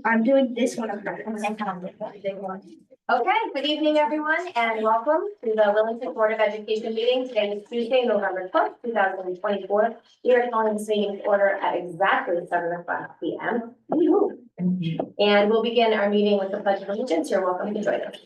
I'm doing this one. Okay, good evening, everyone, and welcome to the Willington Board of Education meeting. Today is Tuesday, November 12th, 2024. We are calling this meeting to order at exactly 7:00 p.m. And we'll begin our meeting with the Pledge of Allegiance. You're welcome to join us.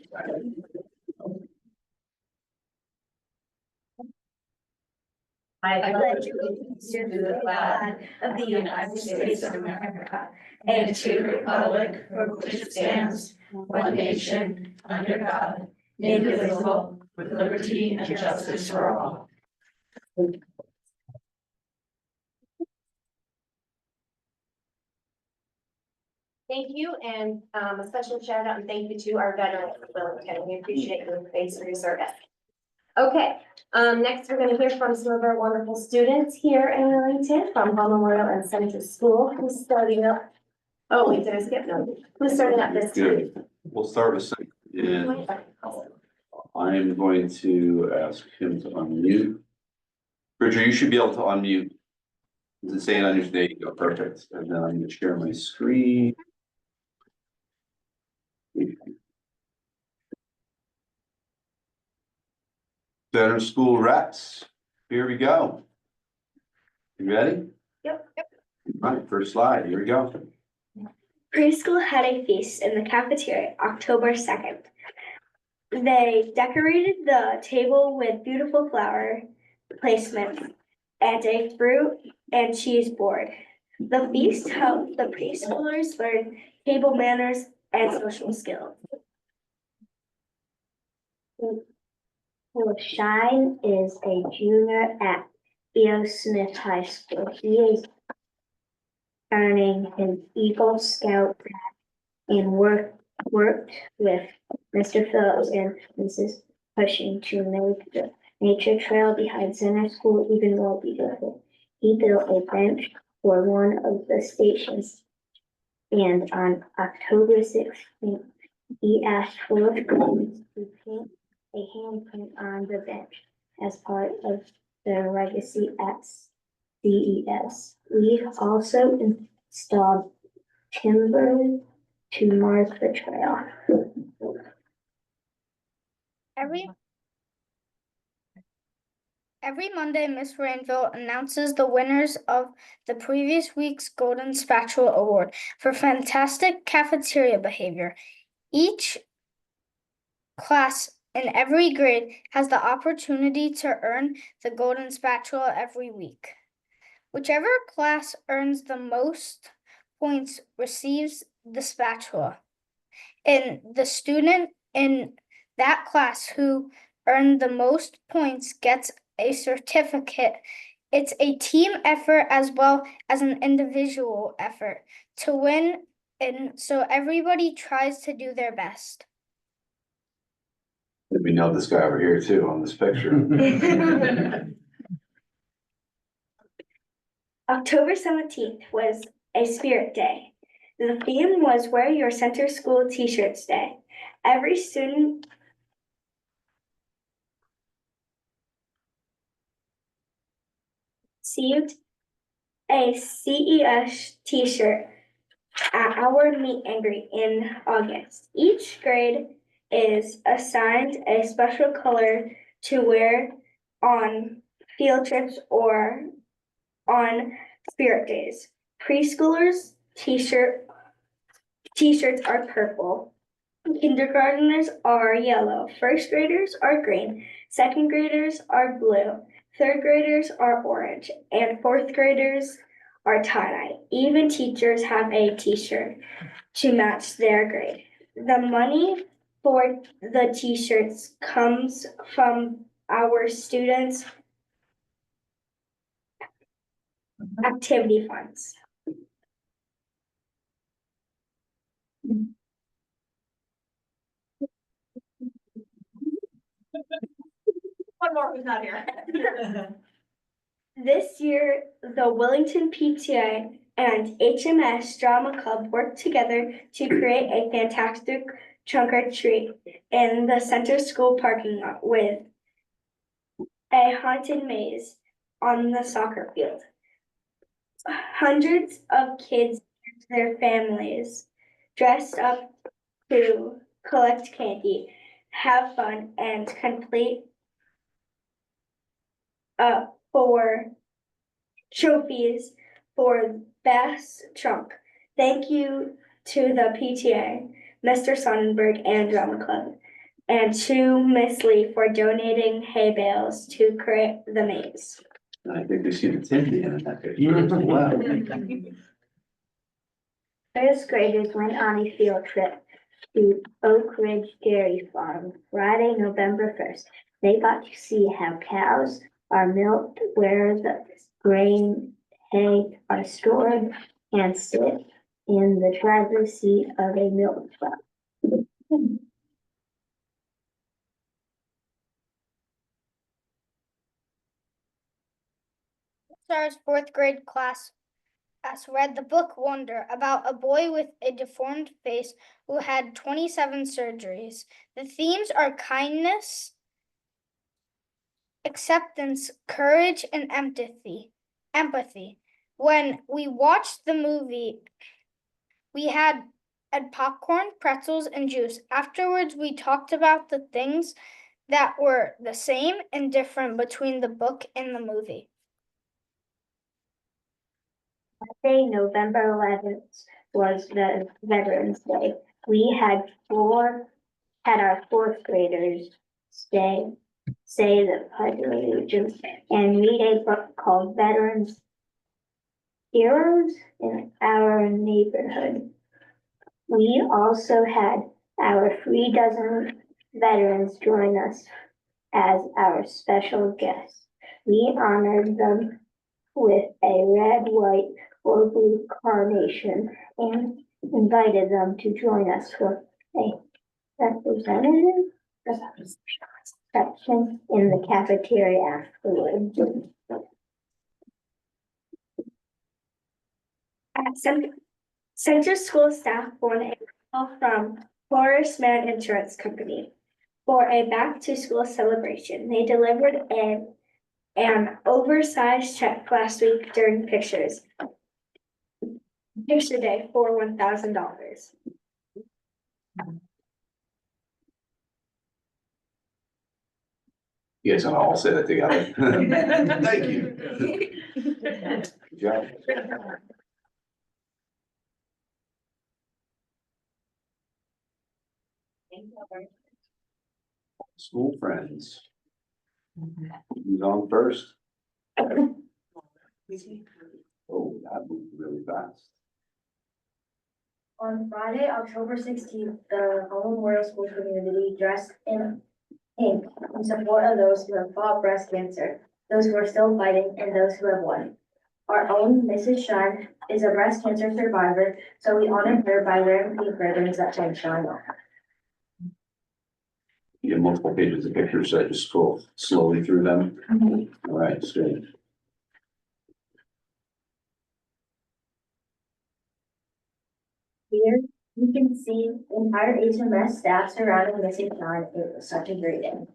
I pledge allegiance to the flag of the United States of America and to the republic for which it stands, one nation, under God, indivisible, with liberty and justice for all. Thank you, and a special shout out and thank you to our veterans of Willington. We appreciate your thanks for your service. Okay, next we're going to hear from some of our wonderful students here in Willington from Hall Memorial and Central School. Who's starting up? Oh, wait, did I skip? No. Who's starting up this time? We'll start with second. And I'm going to ask him to unmute. Richard, you should be able to unmute. Does it say it on your, there you go, perfect. And then I'm going to share my screen. Center school reps, here we go. You ready? Yep. All right, first slide, here we go. Preschool had a feast in the cafeteria October 2nd. They decorated the table with beautiful flower placements and a fruit and cheese board. The feast helped the preschoolers learn table manners and social skills. Shine is a junior at Theo Smith High School. He is earning his Eagle Scout badge and worked with Mr. Phillips and Mrs. Cushing to make the nature trail behind Center School even more beautiful. He built a bench for one of the stations, and on October 16th, he asked for students to paint a handprint on the bench as part of their legacy at CES. We also installed timber to mark the trail. Every Monday, Miss Rainville announces the winners of the previous week's Golden Spatula Award for fantastic cafeteria behavior. Each class in every grade has the opportunity to earn the Golden Spatula every week. Whichever class earns the most points receives the spatula, and the student in that class who earned the most points gets a certificate. It's a team effort as well as an individual effort to win, and so everybody tries to do their best. We know this guy over here too on this picture. October 17th was a spirit day. The theme was Wear Your Center School T-Shirts Day. Every student received a CES T-shirt at our meet and greet in August. Each grade is assigned a special color to wear on field trips or on spirit days. Preschoolers t-shirts are purple. Kindergartners are yellow. First graders are green. Second graders are blue. Third graders are orange. And fourth graders are tie-dye. Even teachers have a t-shirt to match their grade. The money for the t-shirts comes from our students' activity funds. One more who's not here. This year, the Willington PTA and HMS Drama Club worked together to create a fantastic trunk or treat in the center school parking lot with a haunted maze on the soccer field. hundreds of kids and their families dressed up to collect candy, have fun, and complete for trophies for best trunk. Thank you to the PTA, Mr. Sonnenberg and Drama Club, and to Miss Lee for donating hay bales to create the maze. I think we see the tin man in that picture as well. First graders went on a field trip to Oak Ridge Dairy Farm Friday, November 1st. They got to see how cows are milked, where the grain hay are stored, and sit in the driver's seat of a milk truck. Sarah's fourth grade class read the book Wonder about a boy with a deformed face who had 27 surgeries. The themes are kindness, acceptance, courage, and empathy. When we watched the movie, we had popcorn, pretzels, and juice. Afterwards, we talked about the things that were the same and different between the book and the movie. Monday, November 11th was the Veterans Day. We had our fourth graders say the Pledge of Allegiance and read a book called Veterans Heroes in Our Neighborhood. We also had our 3 dozen veterans join us as our special guests. We honored them with a red, white, or blue carnation and invited them to join us for a representative reception in the cafeteria afterwards. Center school staff won a call from Horace Mann Insurance Company for a back-to-school celebration. They delivered an oversized check last week during picture day for $1,000. You guys want to all say that together? Thank you. Good job. School friends. Who's on first? Oh, that moved really fast. On Friday, October 16th, the Home Memorial School community dressed in pink in support of those who have fought breast cancer, those who are still fighting, and those who have won. Our own Mrs. Shine is a breast cancer survivor, so we honored her by wearing pink ribbons that say Shine on her. You have multiple pages of pictures, so I just scroll slowly through them. All right, so. Here, you can see the entire HMS staff surrounding Mrs. Shine. It was such a great day.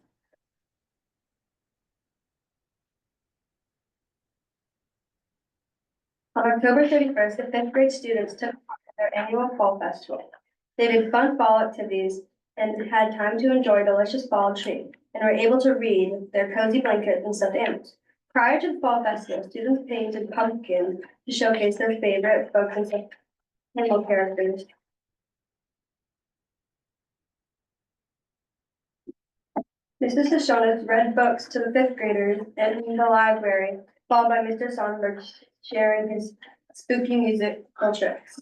On October 31st, the 5th grade students took part in their annual fall festival. They did fun fall activities and had time to enjoy delicious fall treat and were able to read with their cozy blankets and stuffed animals. Prior to the fall festival, students painted pumpkins to showcase their favorite books and animal characters. Mrs. Shoshana's read books to the 5th graders in the library, followed by Mr. Sonnenberg sharing his spooky musical tricks.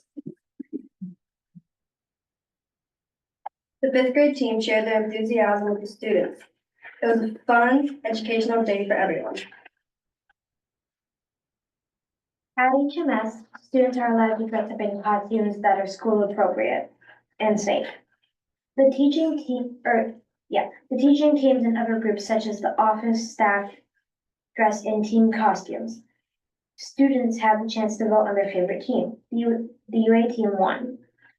The 5th grade team shared their enthusiasm with the students. It was a fun, educational day for everyone. At HMS, students are allowed to dress up in costumes that are school appropriate and safe. The teaching teams and other groups such as the office staff dress in team costumes. Students have the chance to vote on their favorite team. The UA team won.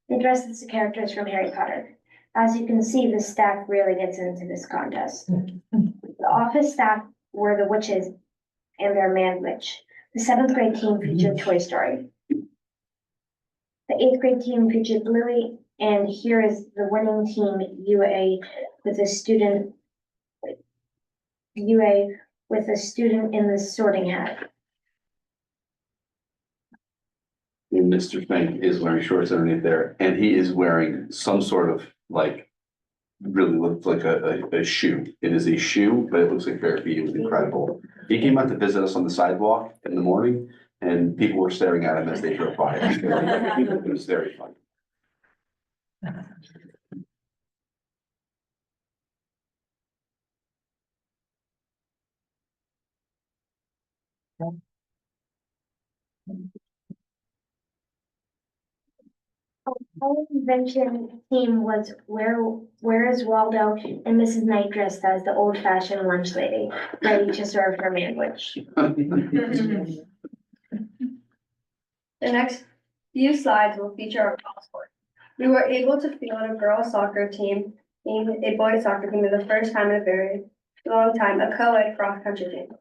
They dressed as the characters from Harry Potter. As you can see, the staff really gets into this contest. The office staff were the witches and their man witch. The seventh grade team featured Toy Story. The eighth grade team featured Bluey, and here is the winning team, UA with a student in the sorting hat. And Mr. Fink is wearing shorts underneath there, and he is wearing some sort of like, really looks like a shoe. It is a shoe, but it looks like bare feet. It was incredible. He came out to visit us on the sidewalk in the morning, and people were staring at him as they drove by. It was very fun. Our convention theme was Where is Waldo, and Mrs. Knight dressed as the old fashioned lunch lady, ready to serve her sandwich. The next few slides will feature our fall sport. We were able to field a girls soccer team, a boys soccer team for the first time in a very long time, a co-ed cross-country team.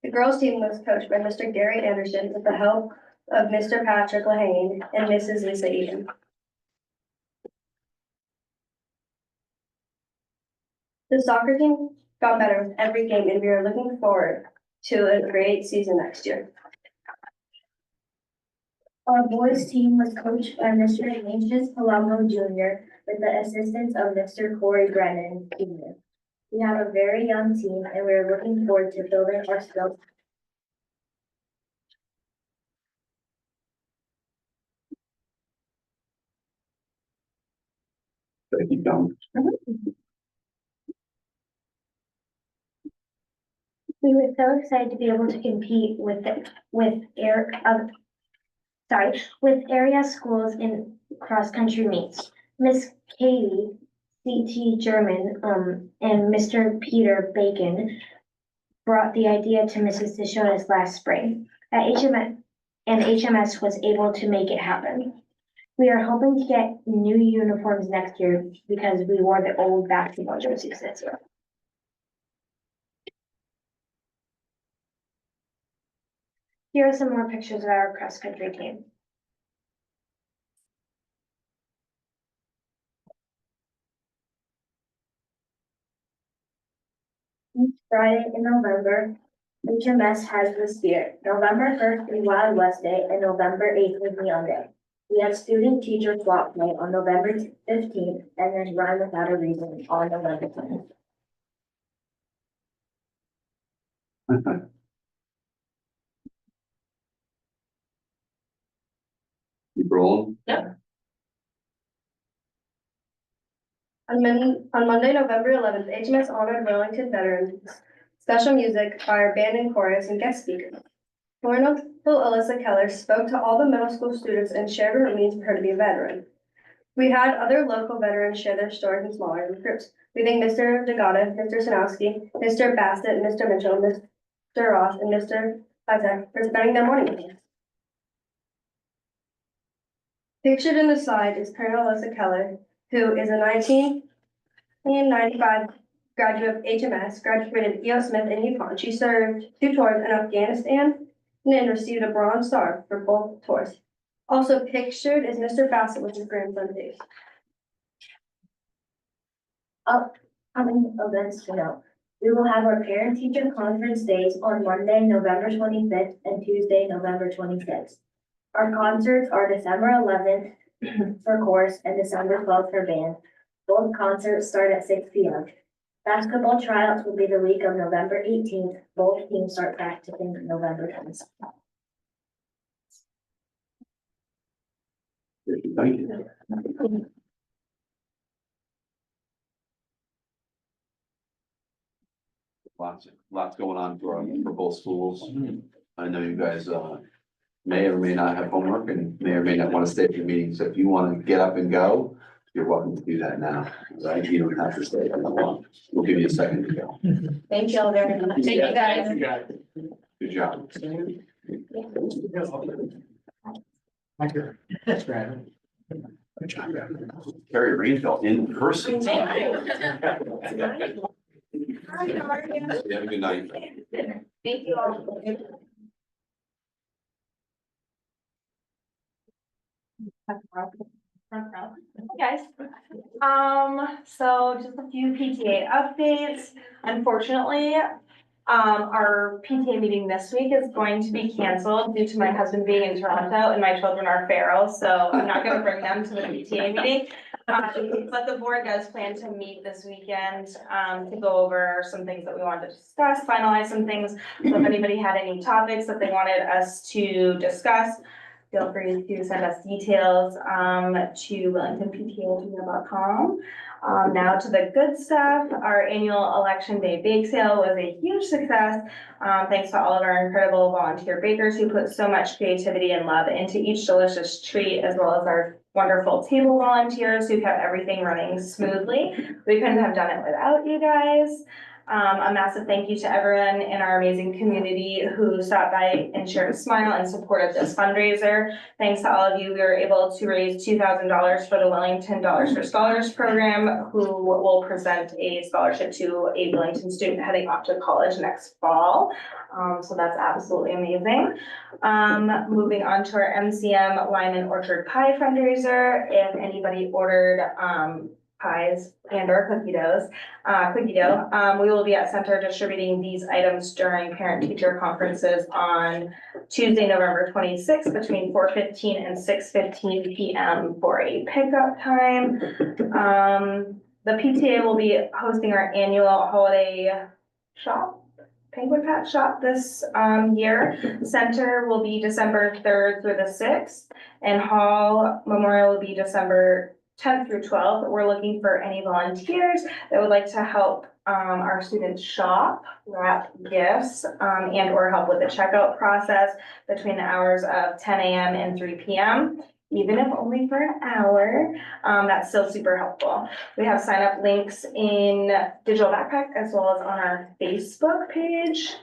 The girls team was coached by Mr. Gary Anderson with the help of Mr. Patrick Lahane and Mrs. Lisa Eden. The soccer team got better with every game, and we are looking forward to a great season next year. Our boys team was coached by Mr. Ignatius Palumbo Jr. with the assistance of Mr. Corey Brennan Jr. We have a very young team, and we are looking forward to building our skills. Thank you, Tom. We were so excited to be able to compete with area schools in cross-country meets. Miss Katie, CT German, and Mr. Peter Bacon brought the idea to Mrs. Deshonas last spring. At HMS, and HMS was able to make it happen. We are hoping to get new uniforms next year because we wore the old basketball jerseys this year. Here are some more pictures of our cross-country team. Each Friday in November, HMS has this year. November 1st is Wild West Day and November 8th is Neon Day. We have student-teacher swap play on November 15th and then Rhyme Without a Reason on November 10th. Keep rolling. On Monday, November 11th, HMS honored Willington veterans, special music by our band and chorus and guest speakers. Colonel Alyssa Keller spoke to all the middle school students and shared what it means for her to be a veteran. We had other local veterans share their stories in smaller groups. We thank Mr. DeGata, Mr. Sanowski, Mr. Bassett, Mr. Mitchell, Mr. Ross, and Mr. Isaac for spending their morning with us. Pictured in the slide is Colonel Alyssa Keller, who is a 1995 graduate of HMS, graduated E.O. Smith in Yukon. She served 2 tours in Afghanistan and received a Bronze Star for both tours. Also pictured is Mr. Bassett with his grandson Dave. Upcoming events to note. We will have our parent-teacher conference days on Monday, November 25th and Tuesday, November 26th. Our concerts are December 11th for chorus and December 12th for band. Both concerts start at 6 p.m. Basketball tryouts will be the week of November 18th. Both teams start practicing November 10th. Thank you. Lots going on for both schools. I know you guys may or may not have homework and may or may not want to stay at your meetings. So if you want to get up and go, you're welcome to do that now. Right? You don't have to stay for that long. We'll give you a second to go. Thank you all very much. Thank you, guys. Good job. That's right. Good job. Carrie Rainville in person. Thank Have a good night. Thank you all. Hey, guys. So just a few PTA updates. Unfortunately, our PTA meeting this week is going to be canceled due to my husband being in Toronto and my children are feral, so I'm not gonna bring them to the PTA meeting. But the board does plan to meet this weekend, to go over some things that we wanted to discuss, finalize some things. So if anybody had any topics that they wanted us to discuss, feel free to send us details, to willingtonpta@gmail.com. Now to the good stuff. Our annual election day bake sale was a huge success. Thanks to all of our incredible volunteer bakers who put so much creativity and love into each delicious treat, as well as our wonderful table volunteers who kept everything running smoothly. We couldn't have done it without you guys. A massive thank you to everyone in our amazing community who stopped by and shared a smile in support of this fundraiser. Thanks to all of you, we were able to raise $2,000 for the Willington Dollars for Scholars program, who will present a scholarship to a Willington student heading off to college next fall. So that's absolutely amazing. Moving on to our MCM Lime and Orchard Pie fundraiser. If anybody ordered, pies and or cookie dough. We will be at Center distributing these items during parent-teacher conferences on Tuesday, November 26th, between 4:15 and 6:15 p.m. for a pickup time. The PTA will be hosting our annual holiday shop, Penguin Patch shop this year. Center will be December 3rd through the 6th, and Hall Memorial will be December 10th through 12th. We're looking for any volunteers that would like to help our students shop, wrap gifts, and or help with the checkout process between the hours of 10 a.m. and 3 p.m. Even if only for an hour, that's still super helpful. We have sign up links in digital backpack as well as on our Facebook page.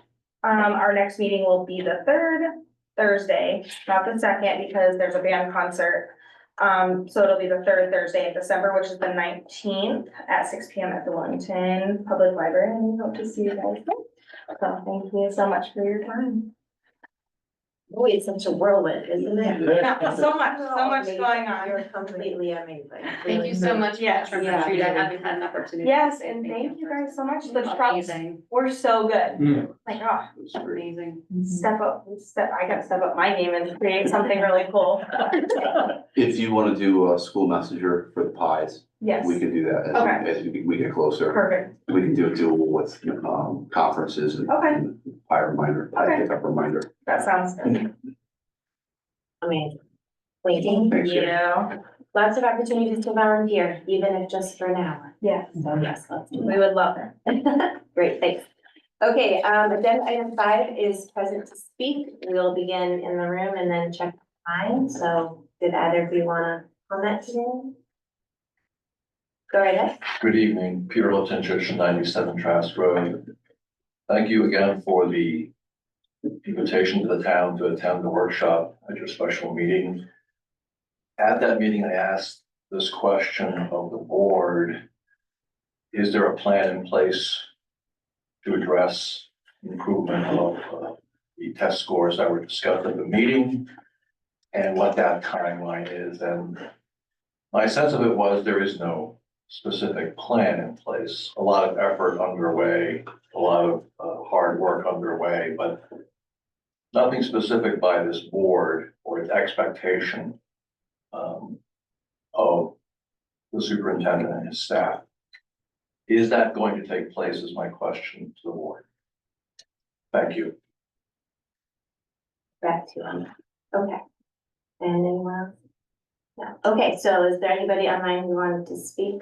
Our next meeting will be the 3rd Thursday, not the 2nd, because there's a band concert. So it'll be the 3rd Thursday in December, which is the 19th at 6 p.m. at the Willington Public Library, and we hope to see you guys there. So thank you so much for your time. Oh, it's such a whirlwind, isn't it? Yeah, so much going on. You're completely amazing. Thank you so much. Yes. For the treat. I haven't had an opportunity. Yes, and thank you guys so much. The trucks were so good. Like, oh, Amazing. I gotta step up my game and create something really cool. If you want to do a school messenger for the pies, Yes, we can do that Okay. as we get closer. perfect. We can do a dual with conferences and Okay. pie reminder, pie Okay. pickup reminder. That sounds good. Amazing. Thank you. Lots of opportunities to volunteer, even if just for an hour. Yeah, So yes, let's do we would love it. that. Great, thanks. Okay, agenda item 5 is present to speak. We'll begin in the room and then check time. So did either of you want to comment today? Go right ahead. Good evening, Peter Lutentich, 97 Trask Road. Thank you again for the invitation to the town to attend the workshop at your special meeting. At that meeting, I asked this question of the board. Is there a plan in place to address improvement of the test scores that were discussed at the meeting? And what that timeline is? And my sense of it was there is no specific plan in place, a lot of effort underway, a lot of hard work underway, but nothing specific by this board or its expectation of the superintendent and his staff. Is that going to take place is my question to the board. Thank you. Back to you. Okay. And anyone else? No. Okay, so is there anybody online who wanted to speak?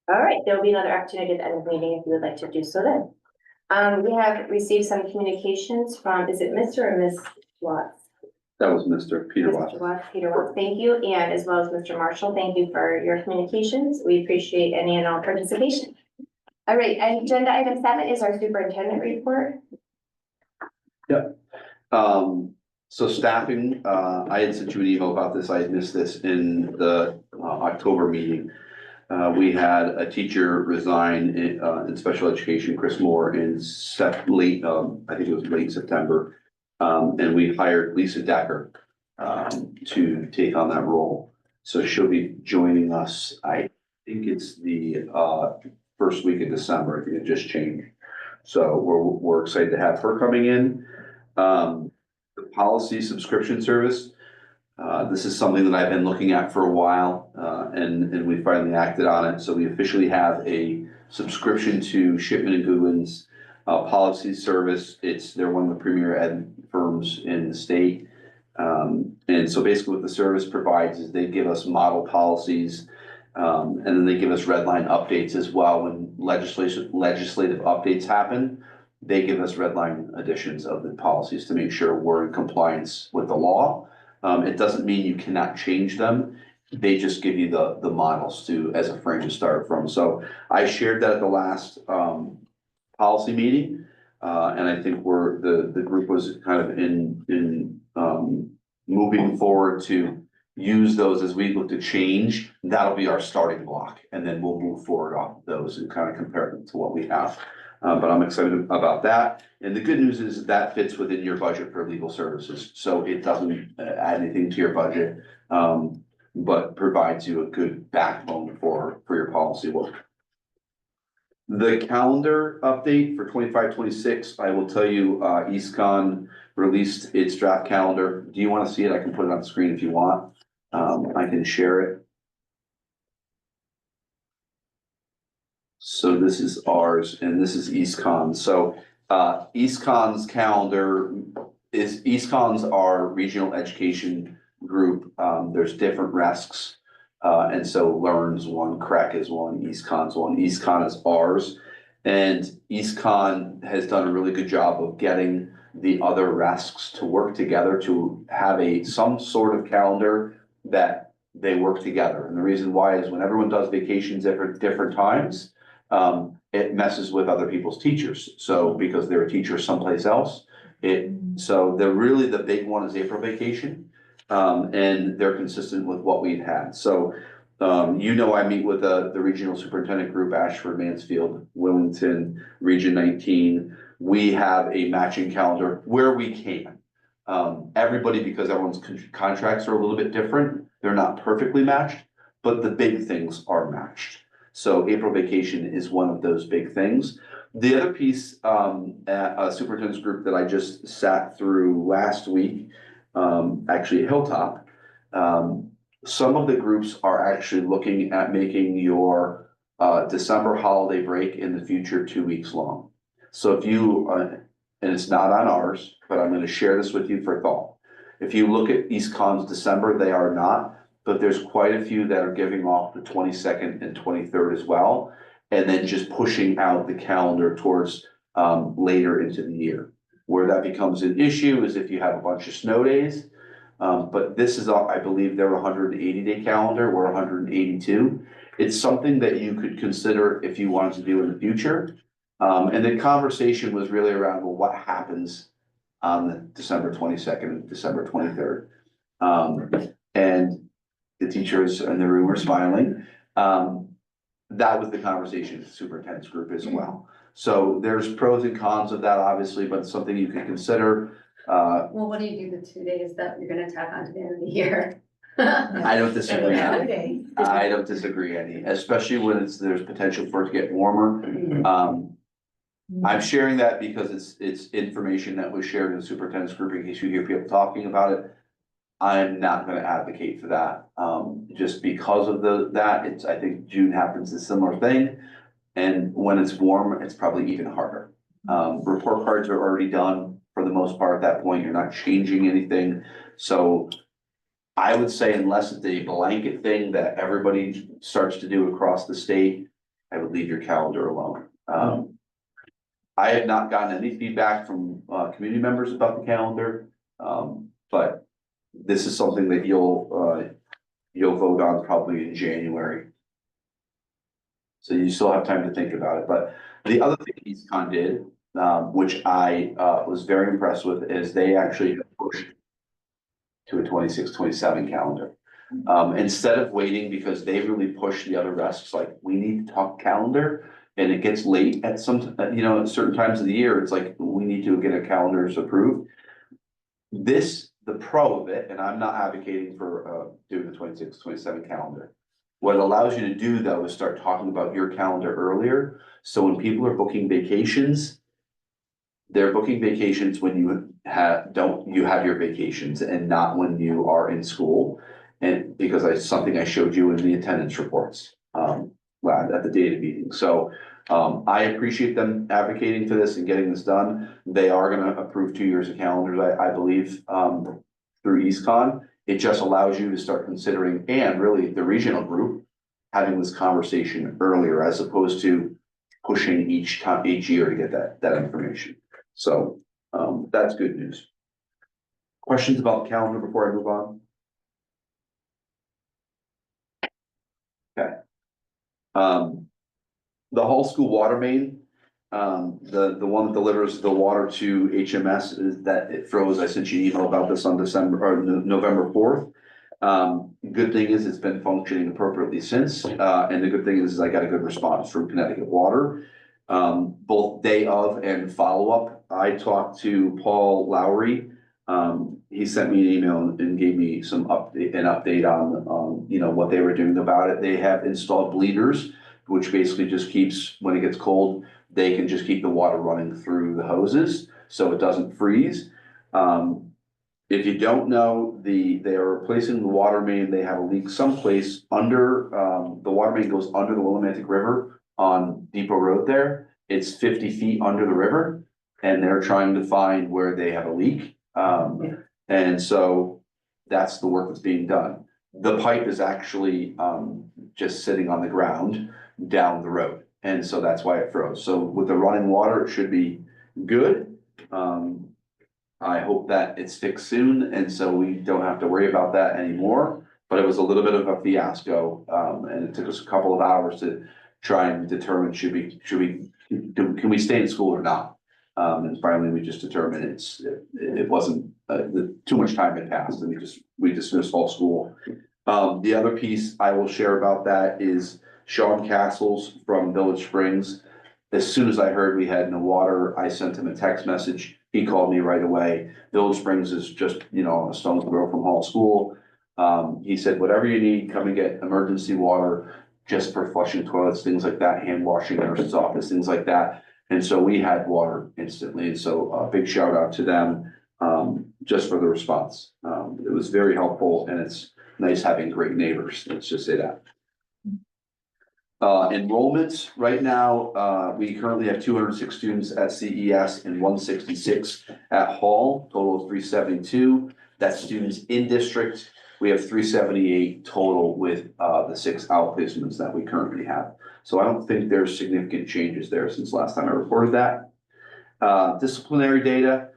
All right, there will be another opportunity at the end of the meeting if you would like to do so then. We have received some communications from, is it Mr. or Ms. Watts? That was Mr. Peter Watts. Mr. Watts, Peter Watts, thank you, and as well as Mr. Marshall, thank you for your communications. We appreciate any and all participation. All right, agenda item 7 is our superintendent report. So staffing, I had sent you an email about this. I had missed this in the October meeting. We had a teacher resign in special education, Chris Moore, in late, I think it was late September. And we hired Lisa Decker to take on that role. So she'll be joining us, I think it's the first week of December. I think it just changed. So we're excited to have her coming in. The policy subscription service. This is something that I've been looking at for a while, and we finally acted on it. So we officially have a subscription to Shipman and Goodwin's policy service. They're one of the premier ed firms in the state. And so basically what the service provides is they give us model policies, and then they give us red line updates as well. When legislative updates happen, they give us red line additions of the policies to make sure we're in compliance with the law. It doesn't mean you cannot change them. They just give you the models as a frame to start from. So I shared that at the last policy meeting. And I think the group was kind of in moving forward to use those as we look to change. That'll be our starting block. And then we'll move forward off those and kind of compare them to what we have. But I'm excited about that. And the good news is that fits within your budget for legal services. So it doesn't add anything to your budget, but provides you a good backbone for your policy work. The calendar update for 25-26, I will tell you, EastCon released its draft calendar. Do you want to see it? I can put it on the screen if you want. I can share it. So this is ours and this is EastCon. So EastCon's calendar EastCon's our regional education group. There's different RESCs. And so Learn's one, CREC is one, EastCon's one. EastCon is ours. And EastCon has done a really good job of getting the other RESCs to work together to have some sort of calendar that they work together. And the reason why is when everyone does vacations at different times, it messes with other people's teachers. So because they're a teacher someplace else, so the big one is April vacation. And they're consistent with what we've had. So, I meet with the regional superintendent group, Ashford, Mansfield, Willington, Region 19. We have a matching calendar where we can. Everybody, because everyone's contracts are a little bit different, they're not perfectly matched, but the big things are matched. So April vacation is one of those big things. The other piece, at a superintendent's group that I just sat through last week, actually at Hilltop, some of the groups are actually looking at making your December holiday break in the future 2 weeks long. So if you, and it's not on ours, but I'm going to share this with you for thought. If you look at EastCon's December, they are not, but there's quite a few that are giving off the 22nd and 23rd as well, and then just pushing out the calendar towards later into the year. Where that becomes an issue is if you have a bunch of snow days. But this is, I believe, their 180-day calendar, we're 182. It's something that you could consider if you wanted to do in the future. And the conversation was really around, well, what happens on the December 22nd and December 23rd? And the teachers in the room were smiling. That was the conversation with the superintendent's group as well. So there's pros and cons of that, obviously, but it's something you could consider. Well, what do you do the 2 days that you're gonna tack on to the end of the year? I don't disagree. I don't disagree any, especially when there's potential for it to get warmer. I'm sharing that because it's information that was shared in the superintendent's group in case you hear people talking about it. I'm not going to advocate for that, just because of that. I think June happens a similar thing. And when it's warm, it's probably even harder. Report cards are already done for the most part at that point. You're not changing anything. So I would say unless it's a blanket thing that everybody starts to do across the state, I would leave your calendar alone. I have not gotten any feedback from community members about the calendar, but this is something that you'll vote on probably in January. So you still have time to think about it. But the other thing EastCon did, which I was very impressed with, is they actually pushed to a 26-27 calendar. Instead of waiting, because they really push the other rests, like, we need to talk calendar. And it gets late at some, at certain times of the year, it's like, we need to get our calendars approved. The pro of it, and I'm not advocating for doing the 26, 27 calendar. What it allows you to do, though, is start talking about your calendar earlier, so when people are booking vacations. They're booking vacations when you have your vacations and not when you are in school. And because something I showed you in the attendance reports, at the data meeting, so. I appreciate them advocating for this and getting this done. They are gonna approve 2 years of calendars, I believe, through EastCon. It just allows you to start considering, and really the regional group, having this conversation earlier as opposed to pushing each year to get that information. So, that's good news. Questions about the calendar before I move on? Okay. The whole school water main, the one that delivers the water to HMS is that it froze. I sent you an email about this on November 4th. Good thing is it's been functioning appropriately since, and the good thing is I got a good response from Connecticut Water. Both day of and follow-up. I talked to Paul Lowry. He sent me an email and gave me an update on, what they were doing about it. They have installed bleeders, which basically just keeps, when it gets cold, they can just keep the water running through the hoses, so it doesn't freeze. If you don't know, they are replacing the water main. They have a leak someplace under, the water main goes under the Willimantic River on Depot Road there. It's 50 feet under the river, and they're trying to find where they have a leak. And so that's the work that's being done. The pipe is actually, just sitting on the ground down the road, and so that's why it froze. So with the running water, it should be good. I hope that it's fixed soon, and so we don't have to worry about that anymore. But it was a little bit of a fiasco, and it took us a couple of hours to try and determine can we stay in school or not. And finally, we just determined it wasn't, too much time had passed, and we dismissed all school. The other piece I will share about that is Sean Castles from Village Springs. As soon as I heard we had no water, I sent him a text message. He called me right away. Village Springs is just, a stone's throw from Hall School. He said, whatever you need, come and get emergency water just for flushing toilets, things like that, hand washing, nurse's office, things like that. And so we had water instantly. And so a big shout out to them, just for the response. It was very helpful, and it's nice having great neighbors. Let's just say that. Enrollments right now, we currently have 206 students at CES and 166 at Hall, total of 372. That's students in district. We have 378 total with the 6 outplacements that we currently have. So I don't think there's significant changes there since last time I reported that. Disciplinary data.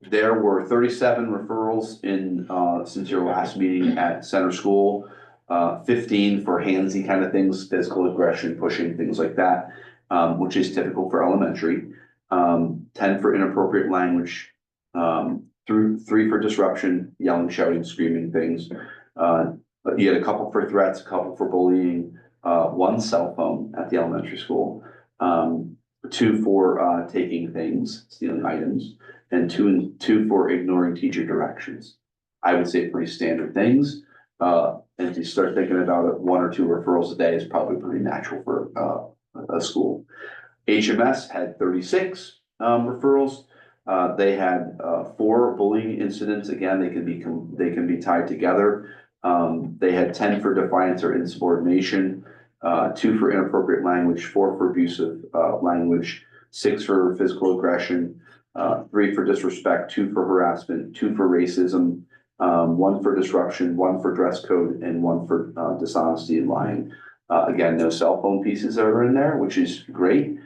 There were 37 referrals since your last meeting at Center School. 15 for handsy kind of things, physical aggression, pushing, things like that, which is typical for elementary. 10 for inappropriate language, 3 for disruption, yelling, shouting, screaming things. You had a couple for threats, a couple for bullying, 1 cell phone at the elementary school, 2 for taking things, stealing items, and 2 for ignoring teacher directions. I would say pretty standard things. And if you start thinking about it, 1 or 2 referrals a day is probably pretty natural for a school. HMS had 36 referrals. They had 4 bullying incidents. Again, they can be tied together. They had 10 for defiance or insubordination, 2 for inappropriate language, 4 for abusive language, 6 for physical aggression, 3 for disrespect, 2 for harassment, 2 for racism, 1 for disruption, 1 for dress code, and 1 for dishonesty and lying. Again, no cell phone pieces are in there, which is great.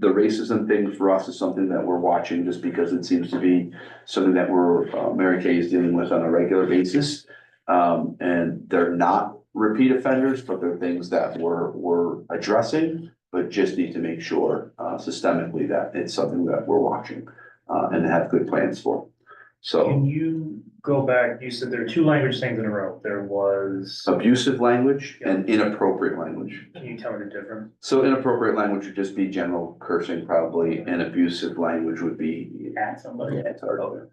The racism thing for us is something that we're watching just because it seems to be something that Mary Kay is dealing with on a regular basis. And they're not repeat offenders, but they're things that we're addressing, but just need to make sure systemically that it's something that we're watching and have good plans for. So Can you go back, you said there are two language things in a row, there was, abusive language and inappropriate language. can you tell me the difference? So inappropriate language would just be general cursing probably, and abusive language would be. At somebody? Yeah, it's hard.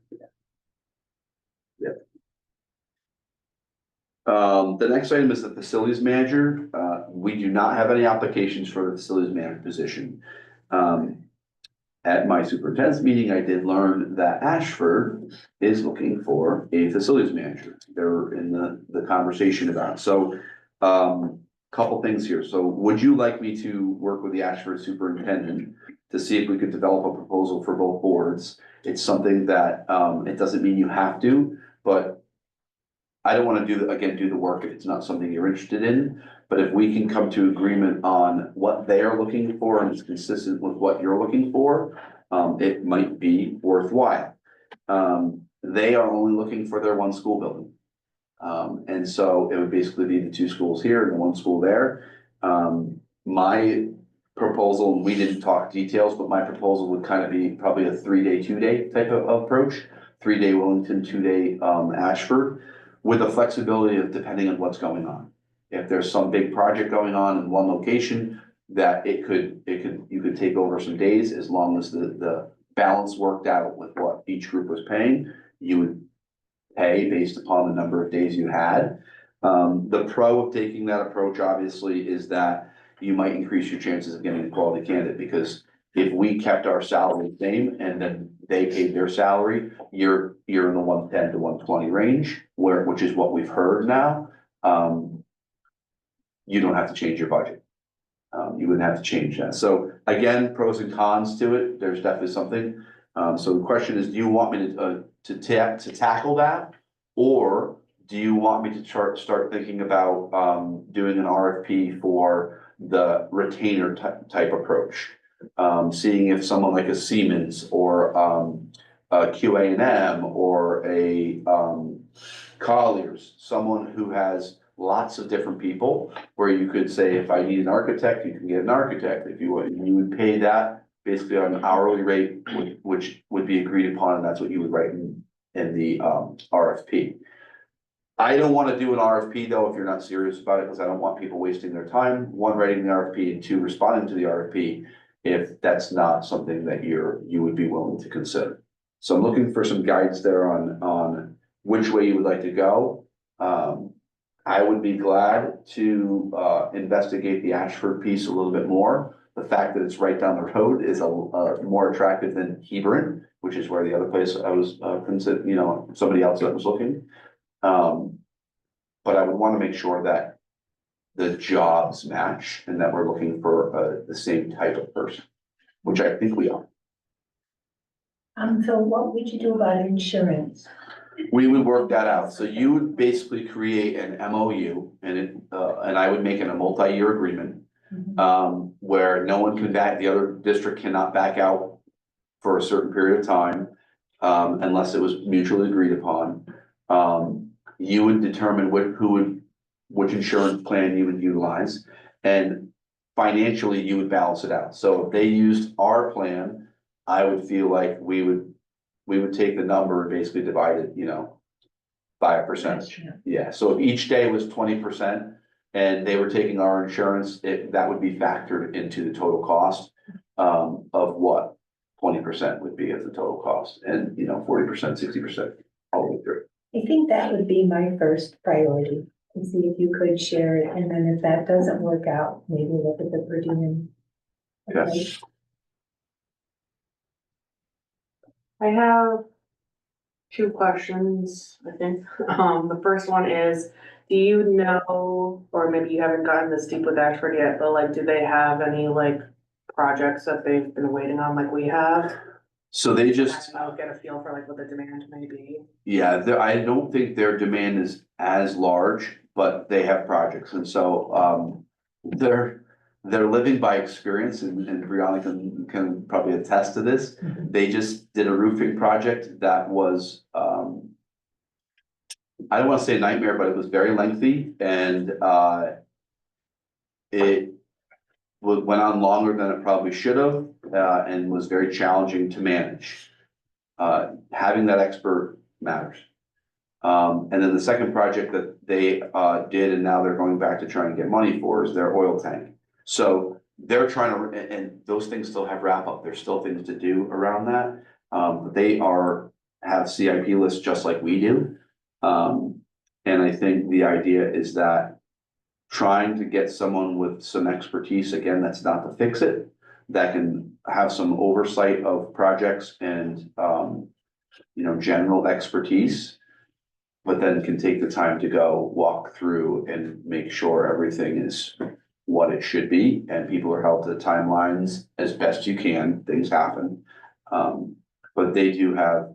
Yep. The next item is the facilities manager. We do not have any applications for the facilities manager position. At my superintendent's meeting, I did learn that Ashford is looking for a facilities manager. They're in the conversation about it. So, couple things here. So would you like me to work with the Ashford superintendent to see if we could develop a proposal for both boards? It's something that, it doesn't mean you have to, but I don't want to do the work if it's not something you're interested in. But if we can come to agreement on what they are looking for and it's consistent with what you're looking for, it might be worthwhile. They are only looking for their one school building. And so it would basically be the two schools here and the one school there. My proposal, we didn't talk details, but my proposal would kind of be probably a 3-day, 2-day type of approach. 3-day Willington, 2-day Ashford, with the flexibility of depending on what's going on. If there's some big project going on in one location, that you could take over some days as long as the balance worked out with what each group was paying, you would pay based upon the number of days you had. The pro of taking that approach, obviously, is that you might increase your chances of getting a quality candidate, because if we kept our salary the same and then they paid their salary, you're in the 110 to 120 range, which is what we've heard now. You don't have to change your budget. You wouldn't have to change that. So again, pros and cons to it. There's definitely something. So the question is, do you want me to tackle that? Or do you want me to start thinking about doing an RFP for the retainer type approach? Seeing if someone like a Siemens or a QA&M or a Colliers, someone who has lots of different people, where you could say, if I need an architect, you can get an architect. If you would pay that basically on an hourly rate, which would be agreed upon, and that's what you would write in the RFP. I don't want to do an RFP though, if you're not serious about it, because I don't want people wasting their time, one, writing the RFP, and two, responding to the RFP, if that's not something that you would be willing to consider. So I'm looking for some guidance there on which way you would like to go. I would be glad to investigate the Ashford piece a little bit more. The fact that it's right down the road is more attractive than Hebron, which is where the other place I was consider, somebody else that was looking. But I would want to make sure that the jobs match and that we're looking for the same type of person, which I think we are. So what would you do about insurance? We would work that out. So you would basically create an MOU and I would make it a multi-year agreement. Where no one can the other district cannot back out for a certain period of time, unless it was mutually agreed upon. You would determine which insurance plan you would utilize, and financially you would balance it out. So if they used our plan, I would feel like we would take the number and basically divide it, 5%. Yeah, so if each day was 20% and they were taking our insurance, that would be factored into the total cost of what 20% would be of the total cost, and 40%, 60% all the way through. I think that would be my first priority, to see if you could share it, and then if that doesn't work out, maybe look at the per diem. Yes. I have two questions, I think. The first one is, do you know, or maybe you haven't gotten this deep with Ashford yet, but like, do they have any like projects that they've been waiting on like we have? So they just, I'll get a feel for like what the demand may be. yeah, I don't think their demand is as large, but they have projects, and so they're living by experience, and Brianna can probably attest to this. They just did a roofing project that was I don't want to say a nightmare, but it was very lengthy, and it went on longer than it probably should have, and was very challenging to manage. Having that expert matters. And then the second project that they did, and now they're going back to try and get money for, is their oil tank. So they're trying to, and those things still have wrap up, there's still things to do around that. They have CIP lists just like we do. And I think the idea is that trying to get someone with some expertise, again, that's not to fix it, that can have some oversight of projects and, general expertise, but then can take the time to go walk through and make sure everything is what it should be, and people are held to the timelines as best you can, things happen. But they do have,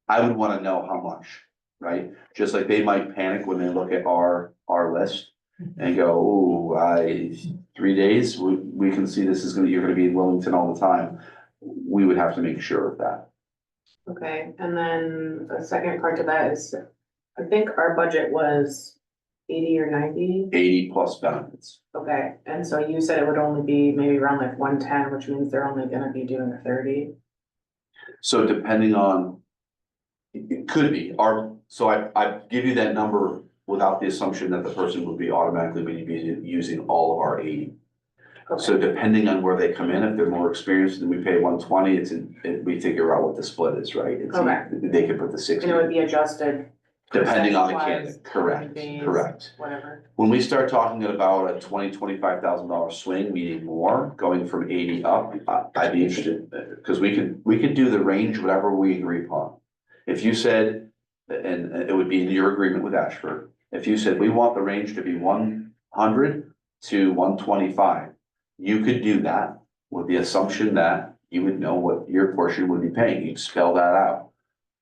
I would wanna know how much, right? Just like they might panic when they look at our list and go, ooh, 3 days, we can see this is you're gonna be in Willington all the time. We would have to make sure of that. Okay, and then the second part to that is, I think our budget was 80 or 90. 80 plus benefits. Okay, and so you said it would only be maybe around like 110, which means they're only gonna be doing 30. So depending on, it could be, so I give you that number without the assumption that the person would be automatically be using all of our 80. So depending on where they come in, if they're more experienced and we pay 120, we figure out what the split is, right? Okay. They could put the 60. And it would be adjusted. Depending on the percentage-wise, candidate, correct, days, correct. Whatever. When we start talking about a $25,000 swing, meaning more, going from 80 up, I'd be interested, because we could do the range, whatever we agree upon. If you said, and it would be in your agreement with Ashford, if you said, we want the range to be 100 to 125, you could do that with the assumption that you would know what your portion would be paying, you'd spell that out.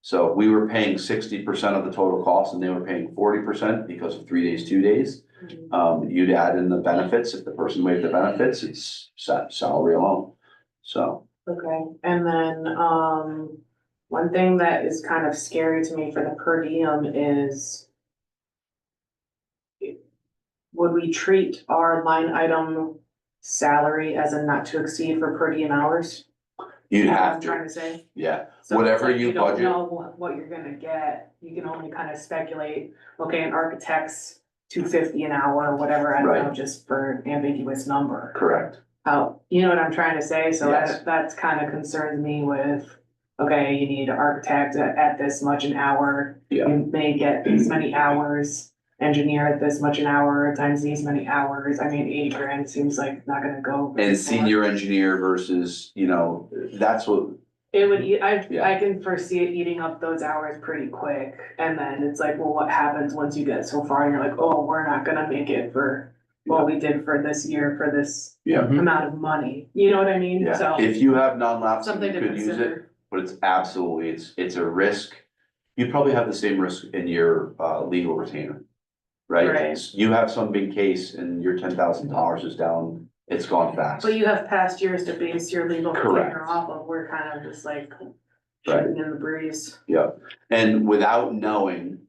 So we were paying 60% of the total cost and they were paying 40% because of 3 days, 2 days. You'd add in the benefits. If the person waived the benefits, it's salary alone. So. Okay, and then, one thing that is kind of scary to me for the per diem is, would we treat our line item salary as a not to exceed for per diem hours? You'd You know what have I'm to, trying to say. yeah, So whatever it's like you don't budget. know what you're gonna get, you can only kind of speculate, okay, an architect's 250 an hour or whatever, I don't know, Right. just for ambiguous number. Correct. You know what I'm trying to say, so Yes. that's kind of concerns me with, okay, you need an architect at this much an hour. Yeah. You may get these many hours, engineer at this much an hour times these many hours, I mean, 80 grand seems like not gonna go. very And far. senior engineer versus, that's what, It would, I Yeah. can foresee it eating up those hours pretty quick, and then it's like, well, what happens once you get so far, and you're like, oh, we're not gonna make it for what we did for this year, for this yeah, amount of money, you know what I mean? yeah. So, If you have non-lapsing, something you to could use it, consider. but it's absolutely, it's a risk. You probably have the same risk in your legal retainer, right? Right. You have some big case and your $10,000 is down, it's gone fast. But you have past years to base your legal Correct. retainer off of, we're kind of just like Right. shooting in the breeze. Yeah, and without knowing,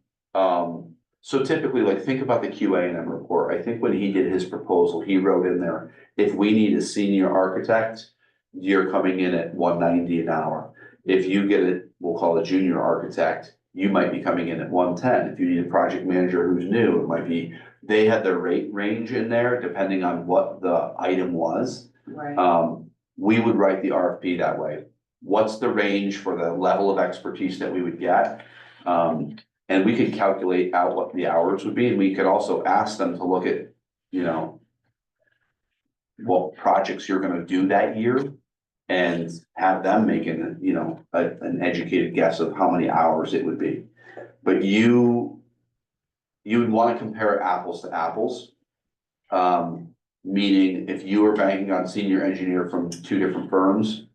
so typically, like, think about the QA&M report. I think when he did his proposal, he wrote in there, if we need a senior architect, you're coming in at 190 an hour. If you get it, we'll call it a junior architect, you might be coming in at 110. If you need a project manager who's new, it might be, they had their rate range in there depending on what the item was. Right. We would write the RFP that way. What's the range for the level of expertise that we would get? And we could calculate out what the hours would be, and we could also ask them to look at, what projects you're gonna do that year. And have them making, an educated guess of how many hours it would be. But you would wanna compare apples to apples. Meaning if you were banking on senior engineer from 2 different firms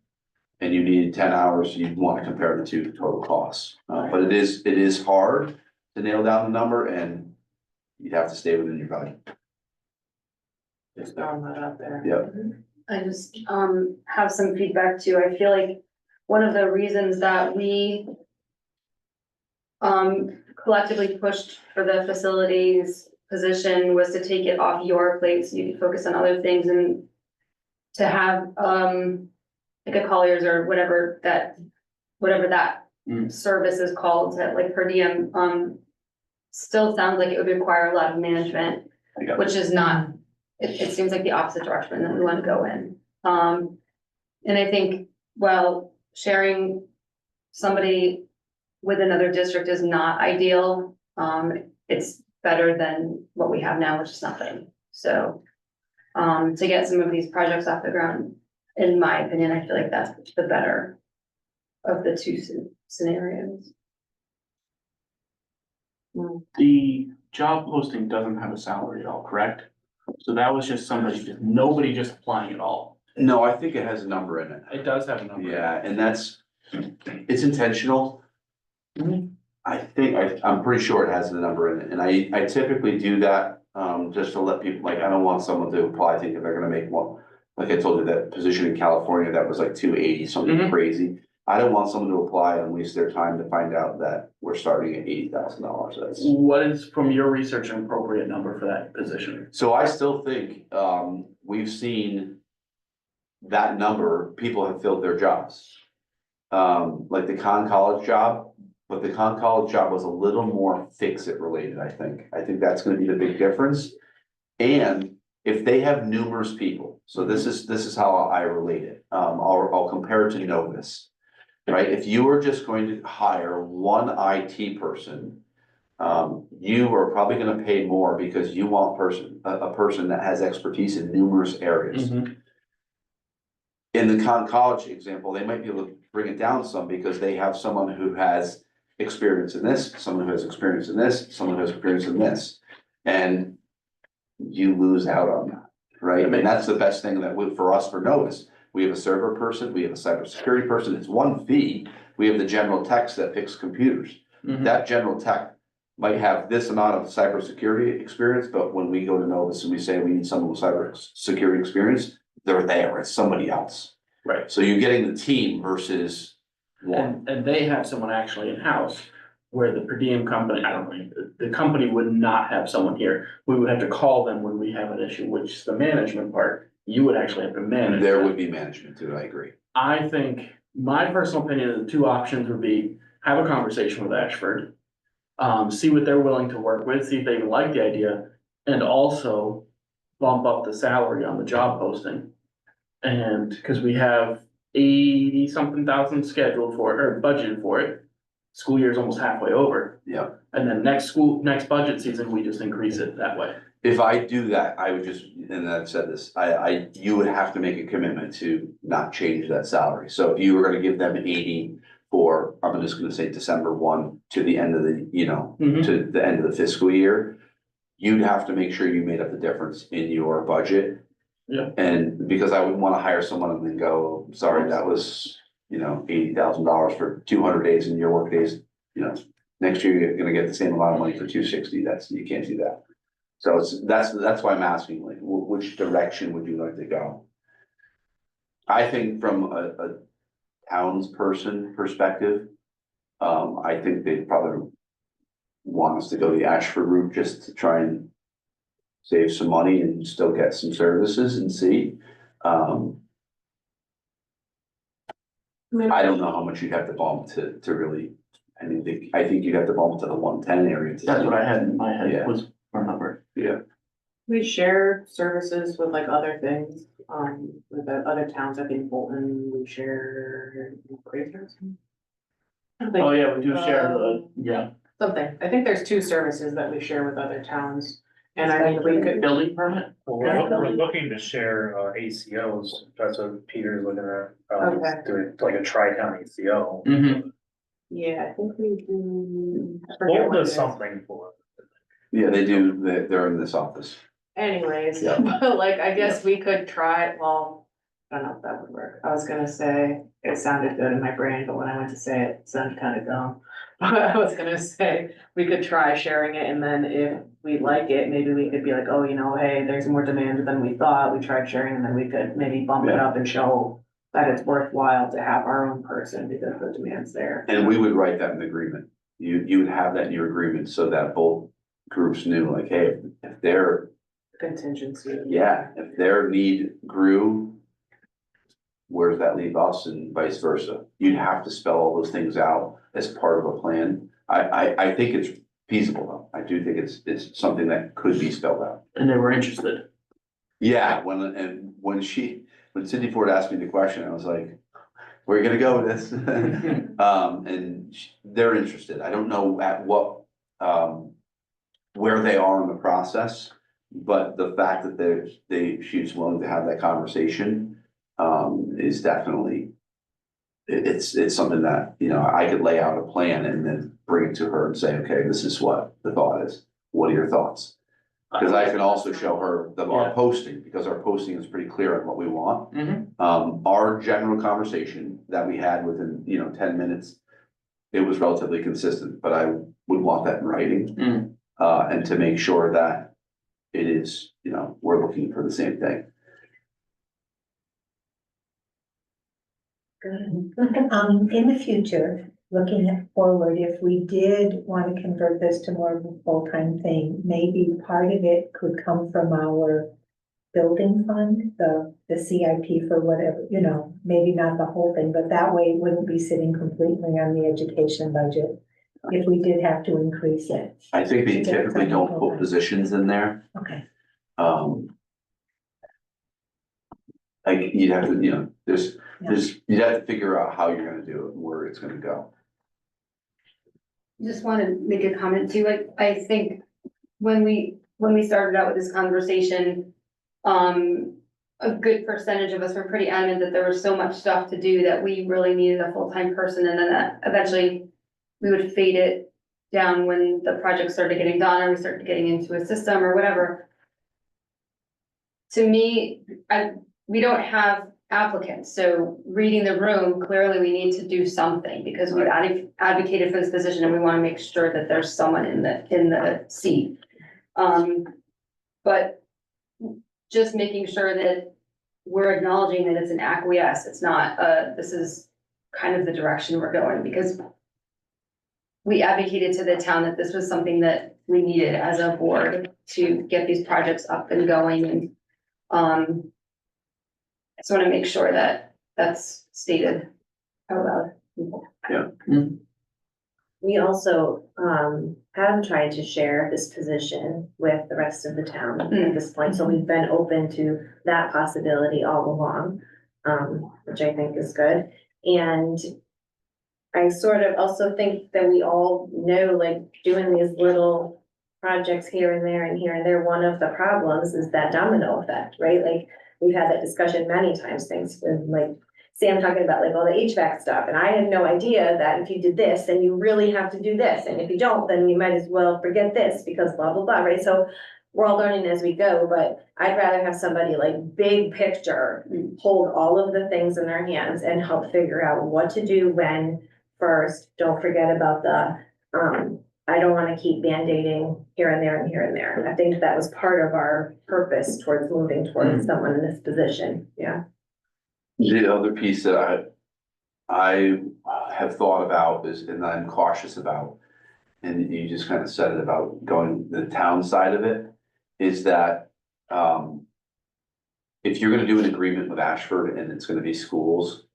and you needed 10 hours, you'd wanna compare the two total costs. But it is hard to nail down the number and you'd have to stay within your budget. Just throwing that out there. Yep. I just have some feedback too. I feel like one of the reasons that we collectively pushed for the facilities position was to take it off your plate so you could focus on other things and to have like a Colliers or whatever that service is called, that like per diem, still sounds like it would require a lot of management, Yeah. which is not, it seems like the opposite direction that we want to go in. And I think, while sharing somebody with another district is not ideal, it's better than what we have now, which is nothing. So, to get some of these projects off the ground, in my opinion, I feel like that's the better of the two scenarios. The job posting doesn't have a salary at all, correct? So that was just nobody just applying at all. No, I think it has a number in it. It does have a number. Yeah, and it's intentional. I'm pretty sure it has a number in it, and I typically do that, just to let people, like, I don't want someone to apply thinking they're gonna make one. Like I told you, that position in California, that was like 280, something crazy. I don't want someone to apply and waste their time to find out that we're starting at $80,000, that's. What is, from your research, an appropriate number for that position? So I still think, we've seen that number, people have filled their jobs. Like the college job, but the college job was a little more fix-it related, I think. I think that's gonna be the big difference. And if they have numerous people, so this is how I relate it. I'll compare it to Novus, right? If you are just going to hire one IT person, you are probably gonna pay more because you want a person that has expertise in numerous areas. In the college example, they might be able to bring it down some because they have someone who has experience in this, someone who has experience in this, someone who has experience in this. And you lose out on that, right? And that's the best thing for us, for Novus. We have a server person, we have a cybersecurity person, it's one fee. We have the general techs that fix computers. That general tech might have this amount of cybersecurity experience, but when we go to Novus and we say we need someone with cybersecurity experience, they're there, it's somebody else. Right. So you're getting the team versus one. And they have someone actually in-house, where the per diem company, I don't know, the company would not have someone here. We would have to call them when we have an issue, which is the management part. You would actually have to manage. There that. would be management too, I agree. I think, my personal opinion, the two options would be, have a conversation with Ashford. See what they're willing to work with, see if they even like the idea, and also bump up the salary on the job posting. And, cause we have 80-something thousand scheduled for, or budgeted for it. School year's almost halfway over. Yeah. And then next budget season, we just increase it that way. If I do that, I would just, and I've said this, you would have to make a commitment to not change that salary. So if you were gonna give them 80 for, I'm just gonna say December 1 to the end of the, to the end of the fiscal year, you'd have to make sure you made up the difference in your budget. Yeah. And because I wouldn't wanna hire someone and then go, sorry, that was, $80,000 for 200 days in your work days, next year you're gonna get the same amount of money for 260, you can't do that. So that's why I'm asking, like, which direction would you like to go? I think from a townsperson perspective, I think they'd probably want us to go the Ashford route just to try and save some money and still get some services and see. I don't know how much you'd have to bump to really, I think you'd have to bump to the 110 area. That's what I had in my head, Yeah. was our number. Yeah. We share services with like other things, with the other towns, I think Bolton, we share. Oh, yeah, we do share yeah. Something, I think there's 2 services that we share with other towns, and I think we could. Building permit? We're looking to share ACOs, that's what Peter's looking at, Okay. doing like a tri-county ACO. Yeah, I think we do. I forget Bolton what it does is. something for Yeah, they do, they're in this office. Anyways, Yeah. but like, I guess we could try, well, I don't know if that would work. I was gonna say, it sounded good in my brain, but when I went to say it, it sounded kind of dumb. But I was gonna say, we could try sharing it, and then if we like it, maybe we could be like, oh, hey, there's more demand than we thought. We tried sharing, and then we could maybe bump it up and show that it's worthwhile to have our own person because the demand's there. And we would write that in the agreement. You would have that in your agreement so that both groups knew, like, hey, if their Contingency. if their need grew, where does that leave us and vice versa? You'd have to spell all those things out as part of a plan. I think it's feasible though. I do think it's something that could be spelled out. And they were interested. Yeah, when Cindy Ford asked me the question, I was like, where are you gonna go with this? They're interested. I don't know at what, where they are in the process. But the fact that she's willing to have that conversation, is definitely. It's something that, you know, I could lay out a plan and then bring it to her and say, okay, this is what the thought is. What are your thoughts? Because I can also show her our posting, because our posting is pretty clear on what we want. Our general conversation that we had within, 10 minutes, it was relatively consistent, but I would want that in writing. And to make sure that it is, we're looking for the same thing. In the future, looking forward, if we did want to convert this to more of a full-time thing, maybe part of it could come from our building fund, the CIP for whatever, maybe not the whole thing, but that way it wouldn't be sitting completely on the education budget if we did have to increase it. I think they typically don't put positions in there. Okay. Like you'd have to, you'd have to figure out how you're gonna do it and where it's gonna go. Just want to make a comment too. I think when we started out with this conversation, a good percentage of us were pretty adamant that there was so much stuff to do that we really needed a full-time person, and then that eventually we would fade it down when the project started getting done or we started getting into a system or whatever. To me, we don't have applicants, so reading the room, clearly we need to do something because we advocated for this position and we want to make sure that there's someone in the seat. But just making sure that we're acknowledging that it's an acquiesce, it's not this is kind of the direction we're going, because we advocated to the town that this was something that we needed as a board to get these projects up and going, and I just want to make sure that that's stated out loud. Yeah. We also, have tried to share this position with the rest of the town at this point, so we've been open to that possibility all along, which I think is good. And I sort of also think that we all know, like, doing these little projects here and there and here and there, one of the problems is that domino effect, right? Like, we've had that discussion many times, things with like Sam talking about like all the HVAC stuff, and I had no idea that if you did this, then you really have to do this, and if you don't, then you might as well forget this because blah, blah, blah, right? So we're all learning as we go, but I'd rather have somebody like big picture, hold all of the things in their hands and help figure out what to do when first. Don't forget about the, I don't want to keep band-aiding here and there and here and there. I think that was part of our purpose towards moving towards someone in this position, yeah. The other piece that I have thought about is, and I'm cautious about, and you just kind of said it about going the town side of it, is that, if you're gonna do an agreement with Ashford and it's gonna be schools,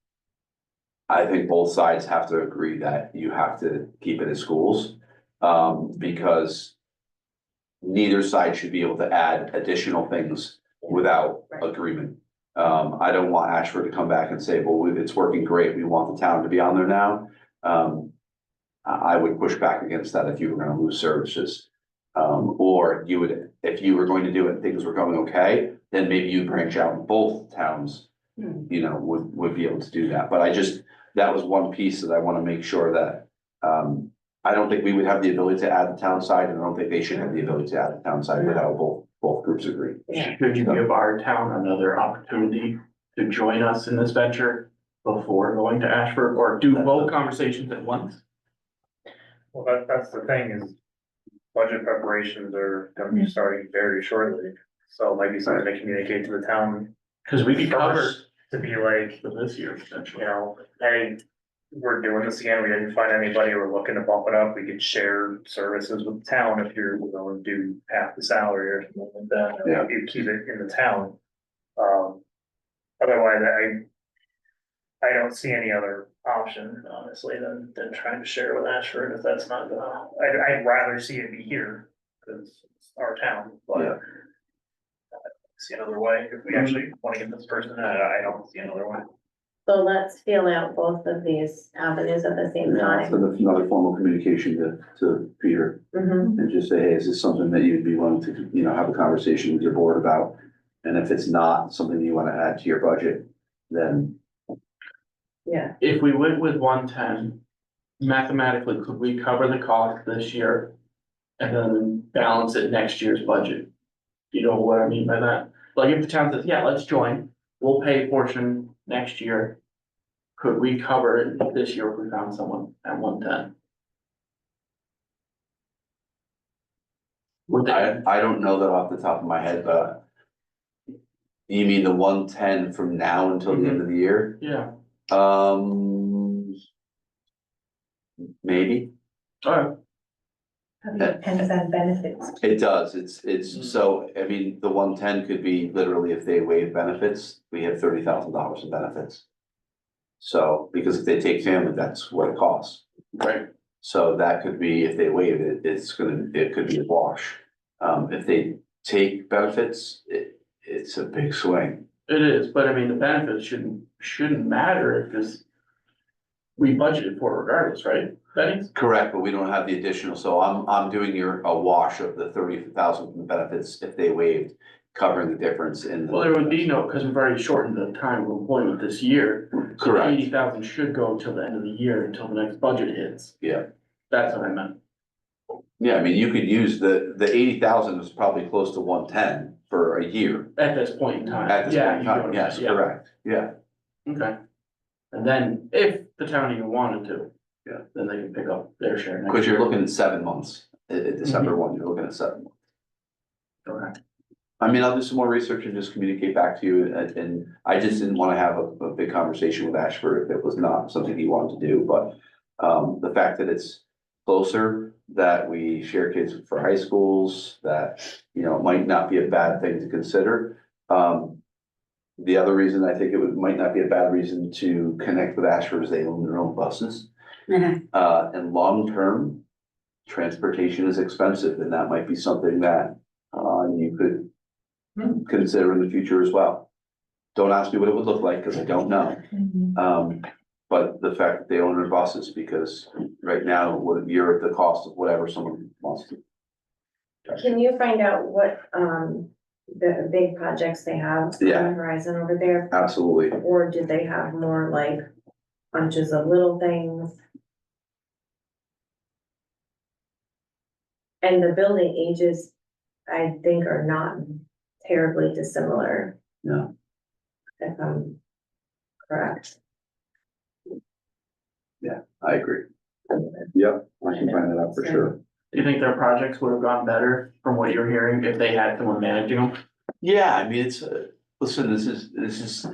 I think both sides have to agree that you have to keep it as schools, because neither side should be able to add additional things without agreement. I don't want Ashford to come back and say, well, it's working great, we want the town to be on there now. I would push back against that if you were gonna lose services. Or you would, if you were going to do it, and things were going okay, then maybe you branch out and both towns, would be able to do that. But that was one piece that I wanna make sure that, I don't think we would have the ability to add the town side, and I don't think they should have the ability to add the town side without both groups agree. Should you give our town another opportunity to join us in this venture before going to Ashford, or do both conversations at once? Well, that's the thing is budget preparations are gonna be starting very shortly. So maybe something to communicate to the town. Cause we could cover first to be like, for this year potentially. Hey, we're doing this again, we didn't find anybody, we're looking to bump it up, we could share services with the town if you're willing to do half the salary or something like that. Yeah. You keep it in the town. Otherwise, I don't see any other option, honestly, than trying to share with Ashford if that's not gonna, I'd rather see it be here, because it's our town, but. Yeah. I don't see another way, if we actually wanna get this person, I don't see another way. So let's feel out both of these avenues at the same Yeah, so time. that's another formal communication to Peter Mhm. and just say, hey, is this something that you'd be willing to, have a conversation with your board about? And if it's not something you wanna add to your budget, then Yeah, If we went with 110, mathematically, could we cover the cost this year? And then balance it next year's budget? You know what I mean by that? Like if the town says, yeah, let's join, we'll pay a portion next year. Could we cover it this year if we found someone at 110? Would they, I don't know that off the top of my head, but you mean the 110 from now until the end of the year? yeah, Maybe. alright, Depends on benefits. It does, it's, so, I mean, the 110 could be literally if they waive benefits, we have $30,000 in benefits. So, because if they take family, that's what it costs. right, So that could be, if they waive it, it could be a wash. If they take benefits, it's a big swing. it is, but I mean, the benefits shouldn't matter because we budgeted for it regardless, right, Benny? Correct, but we don't have the additional, so I'm doing a wash of the 30,000 benefits if they waived, covering the difference in. Well, there would be no, because we've already shortened the time of employment this year. So Correct. 80,000 should go until the end of the year, until the next budget hits. Yeah. That's what I meant. Yeah, I mean, you could use the 80,000 is probably close to 110 for a year. At this point in time. At this Yeah, point in you know time, what I'm yes, saying, yeah. correct, yeah. Okay. And then if the town even wanted to. Yeah. Then they can pick up their share next Because year. you're looking at 7 months, at December 1, you're looking at 7 months. Okay. I mean, I'll do some more research and just communicate back to you, and I just didn't wanna have a big conversation with Ashford if it was not something he wanted to do, but. The fact that it's closer, that we share kids for high schools, that, it might not be a bad thing to consider. The other reason I think might not be a bad reason to connect with Ashford is they own their own buses. And long-term, transportation is expensive, and that might be something that, you could consider in the future as well. Don't ask me what it would look like, because I don't know. But the fact that they own their buses, because right now, you're at the cost of whatever someone wants to. can you find out what, the big projects they have on the Yeah. horizon over there? Absolutely. Or do they have more like bunches of little things? And the building ages, I think, are not terribly dissimilar. No. If I'm correct. I agree. Yep, I can find that out for sure. Do you think their projects would have gone better from what you're hearing if they had someone managing them? Yeah, I mean, listen, this is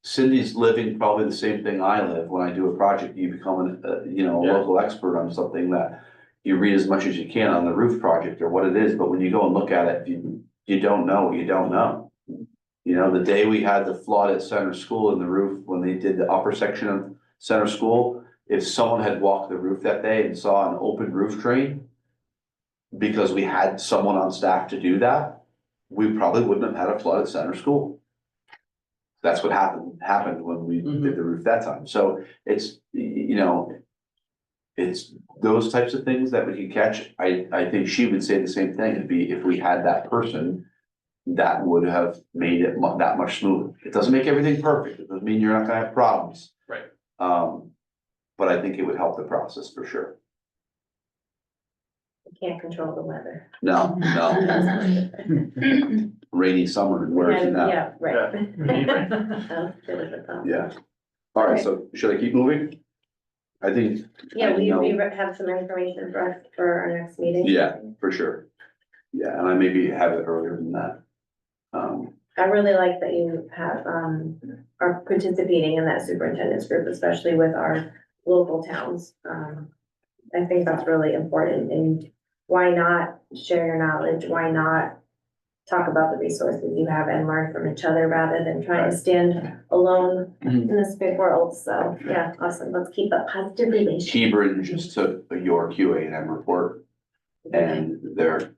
Cindy's living probably the same thing I live. When I do a project, you become a Yeah. local expert on something that you read as much as you can on the roof project or what it is, but when you go and look at it, you don't know what you don't know. The day we had the flood at Center School in the roof, when they did the upper section of Center School, if someone had walked the roof that day and saw an open roof drain, because we had someone on staff to do that, we probably wouldn't have had a flood at Center School. That's what happened when we did the roof that time. So it's, it's those types of things that we can catch. I think she would say the same thing. It'd be if we had that person, that would have made it that much smoother. It doesn't make everything perfect. It doesn't mean you're not gonna have problems. Right. But I think it would help the process for sure. You can't control the weather. No, rainy summer, and where is it now? Yeah, right. Yeah. Yeah. All right, so should I keep moving? I think. Yeah, we know- have some information for us for our next meeting. Yeah, for sure. Yeah, and I maybe have it earlier than that. I really like that you have, are participating in that superintendent's group, especially with our local towns. I think that's really important, and why not share your knowledge? Why not talk about the resources you have and learn from each other rather than trying to stand alone in this big world. So, yeah, awesome. Let's keep a positive relationship. Hebron just took your QA&M report and they're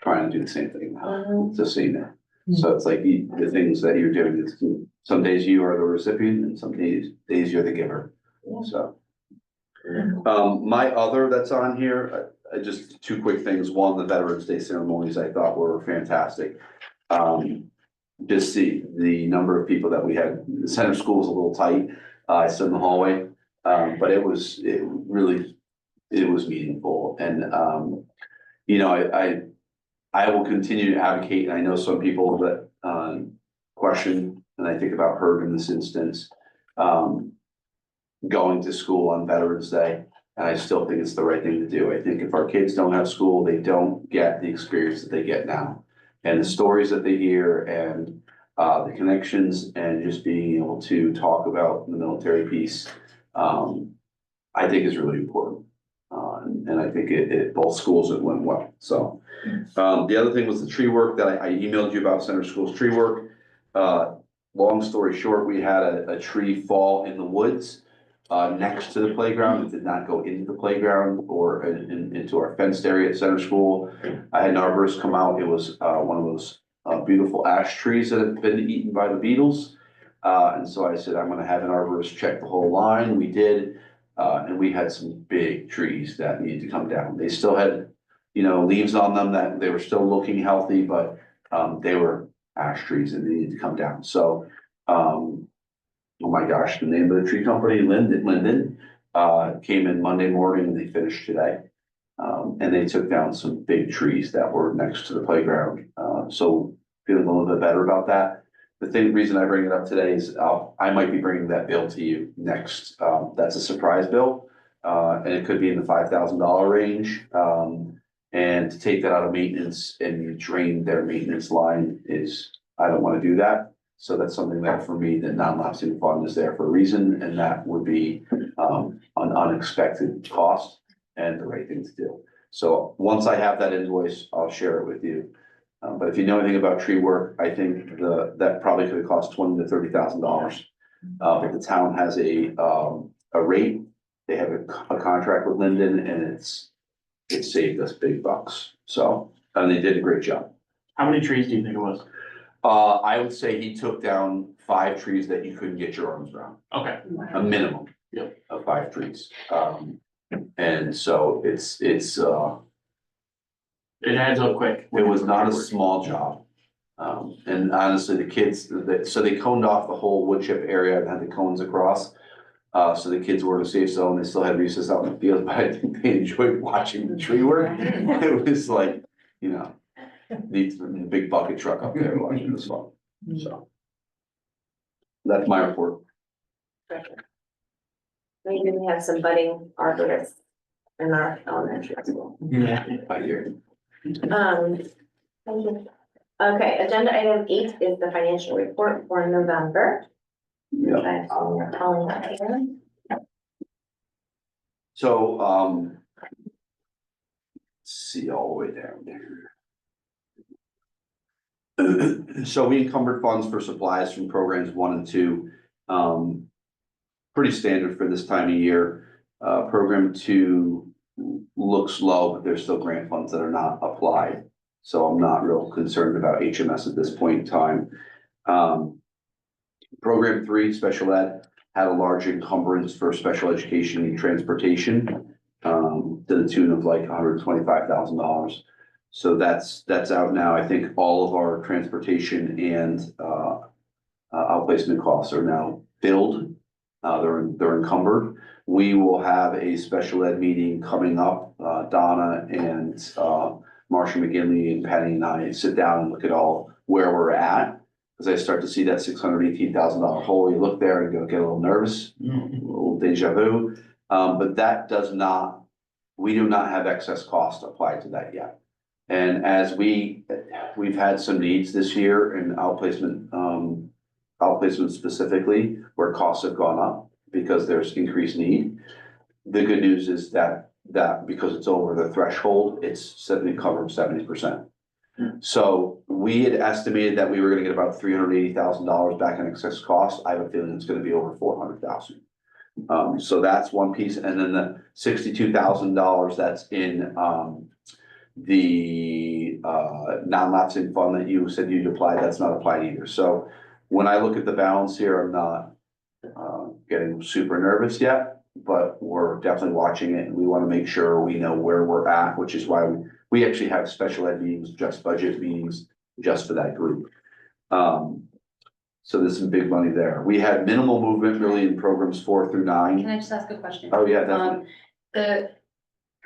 trying to do the same thing now, just so you know. So it's like the things that you're doing, is some days you are the recipient and some days you're the giver, so. My other that's on here, just two quick things. One, the Veterans Day ceremonies I thought were fantastic. Just the number of people that we had, the center school was a little tight, I stood in the hallway. But it was meaningful and, you know, I will continue to advocate, and I know some people that, question, and I think about Herb in this instance, going to school on Veterans Day, and I still think it's the right thing to do. I think if our kids don't have school, they don't get the experience that they get now. And the stories that they hear and, the connections and just being able to talk about the military piece, I think is really important. And I think both schools it went well, so. The other thing was the tree work that I emailed you about Center School's tree work. Long story short, we had a tree fall in the woods, next to the playground. It did not go into the playground or into our fenced area at Center School. I had an arborist come out. It was, one of those, beautiful ash trees that had been eaten by the beetles. And so I said, I'm gonna have an arborist check the whole line. We did. And we had some big trees that needed to come down. They still had, you know, leaves on them that they were still looking healthy, but, they were ash trees and they needed to come down. So, oh my gosh, the name of the tree company, Linden, came in Monday morning and they finished today. And they took down some big trees that were next to the playground. So feeling a little bit better about that. The reason I bring it up today is I might be bringing that bill to you next. That's a surprise bill. And it could be in the $5,000 range. And to take that out of maintenance and you drain their maintenance line I don't want to do that. So that's something that for me, the non-lapsing fund is there for a reason, and that would be an unexpected cost and the right thing to do. So once I have that invoice, I'll share it with you. But if you know anything about tree work, I think that probably could have cost $20,000 to $30,000. But the town has a rate. They have a contract with Linden, and it saved us big bucks. So, and they did a great job. How many trees do you think it was? I would say he took down 5 trees that you couldn't get your arms around, Okay, a minimum. Yep. Of 5 trees. And so it's it adds up quick. it was not a small job. And honestly, the kids, so they coned off the whole wood chip area and had the cones across. So the kids were in a safe zone. They still had recess out in the field, but I think they enjoyed watching the tree work. It was like, you know, the big bucket truck up there watching this one, so. That's my report. We even have some budding arborists in our elementary school. Yeah. I hear. Thank you. Okay, agenda item 8 is the financial report for November. Yeah. I'm calling that here. So, see all the way down there. So we encumbered funds for supplies from programs 1 and 2. Pretty standard for this time of year. Program 2 looks low, but there's still grant funds that are not applied. So I'm not real concerned about HMS at this point in time. Program 3, special ed, had a large encumbrance for special education and transportation, to the tune of like $125,000. So that's out now. I think all of our transportation and outplacement costs are now billed. They're encumbered. We will have a special ed meeting coming up. Donna and Marcia McGinley and Patty and I sit down and look at where we're at. As I start to see that $618,000 hole, you look there and get a little nervous, a little deja vu. But that we do not have excess cost applied to that yet. And as we've had some needs this year in outplacement specifically, where costs have gone up because there's increased need. The good news is that because it's over the threshold, it's covered 70%. So we had estimated that we were gonna get about $380,000 back in excess costs. I have a feeling it's gonna be over 400,000. So that's one piece, and then the $62,000 that's in, the, non-lapsing fund that you said you'd apply, that's not applied either. So when I look at the balance here, I'm not, getting super nervous yet, but we're definitely watching it, and we wanna make sure we know where we're at, which is why we actually have special ed meetings, just budget meetings, just for that group. So there's some big money there. We had minimal movement really in programs 4 through 9. Can I just ask a question? Oh, yeah, definitely.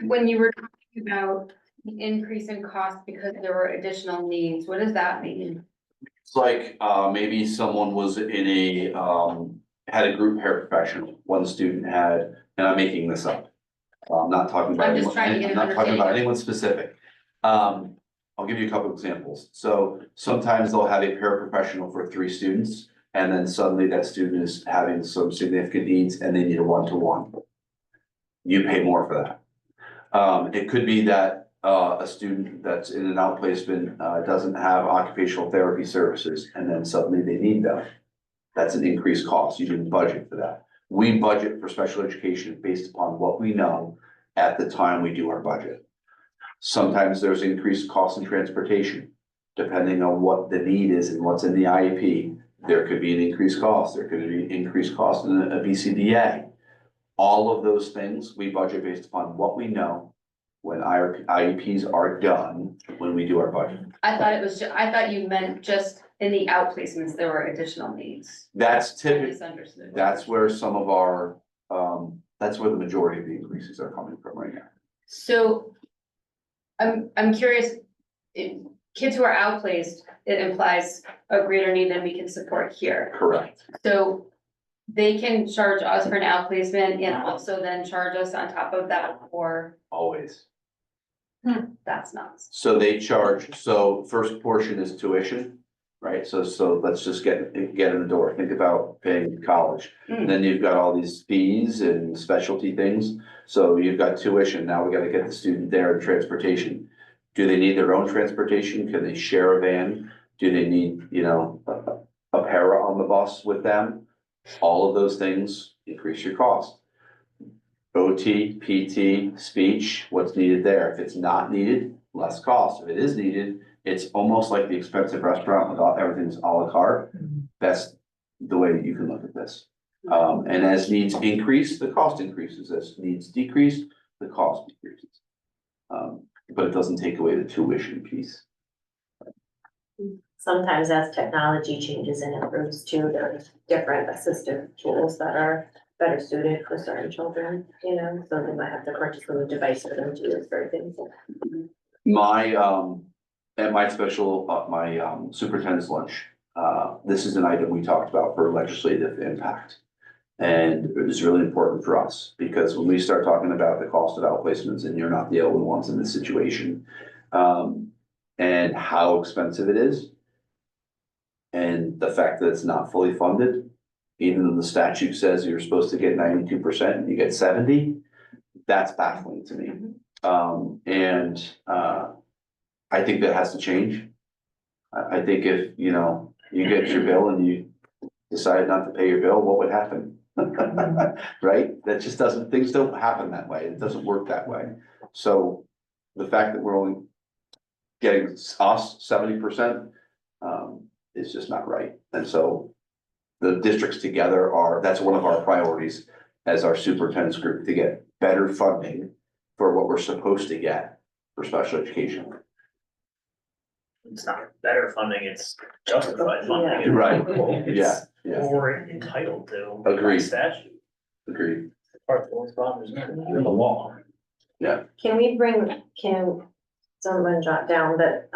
When you were talking about the increase in cost because there were additional needs, what does that mean? It's like, maybe someone was in a, had a group paraprofessional, one student had, and I'm making this up. I'm not talking about. I'm just trying to get an I'm not talking about understanding. anyone specific. I'll give you a couple examples. So sometimes they'll have a paraprofessional for 3 students, and then suddenly that student is having some significant needs and they need a one-to-one. You pay more for that. It could be that, a student that's in an outplacement, doesn't have occupational therapy services, and then suddenly they need them. That's an increased cost. You didn't budget for that. We budget for special education based upon what we know at the time we do our budget. Sometimes there's increased cost in transportation, depending on what the need is and what's in the IEP. There could be an increased cost. There could be increased cost in a BCBA. All of those things, we budget based upon what we know when our IEPs are done, when we do our budget. I thought you meant just in the outplacements, there were additional needs. That's I typically, misunderstood. that's where some of our, that's where the majority of the increases are coming from right now. So I'm curious, kids who are outplaced, it implies a greater need than we can support here. Correct. So they can charge us for an outplacement and also then charge us on top of that for, Always. that's nuts. So they charge, so first portion is tuition, right? So let's just get in the door. Think about paying college. Then you've got all these fees and specialty things. So you've got tuition. Now we gotta get the student there and transportation. Do they need their own transportation? Can they share a van? Do they need, a para on the bus with them? All of those things increase your cost. OT, PT, speech, what's needed there. If it's not needed, less cost. If it is needed, it's almost like the expensive restaurant with everything's a la carte. That's the way that you can look at this. And as needs increase, the cost increases. As needs decrease, the cost decreases. But it doesn't take away the tuition piece. Sometimes as technology changes and improves too, there's different assistive tools that are better suited for certain children, so they might have to purchase a new device for them to use for things. My, at my special, my superintendent's lunch, this is an item we talked about for legislative impact. And it was really important for us, because when we start talking about the cost of outplacements, and you're not the only ones in this situation, and how expensive it is, and the fact that it's not fully funded, even though the statute says you're supposed to get 92% and you get 70, that's baffling to me. I think that has to change. I think if, you get your bill and you decide not to pay your bill, what would happen? Right? That just doesn't, things don't happen that way. It doesn't work that way. So the fact that we're only getting us 70%, is just not right. And so the districts together that's one of our priorities as our superintendent's group, to get better funding for what we're supposed to get for special education. It's not better funding, it's justified funding. Right. It's Yeah. what we're entitled to. by Agreed. Statute. Agreed. Part of the only problem is in the law. Can someone jot down that,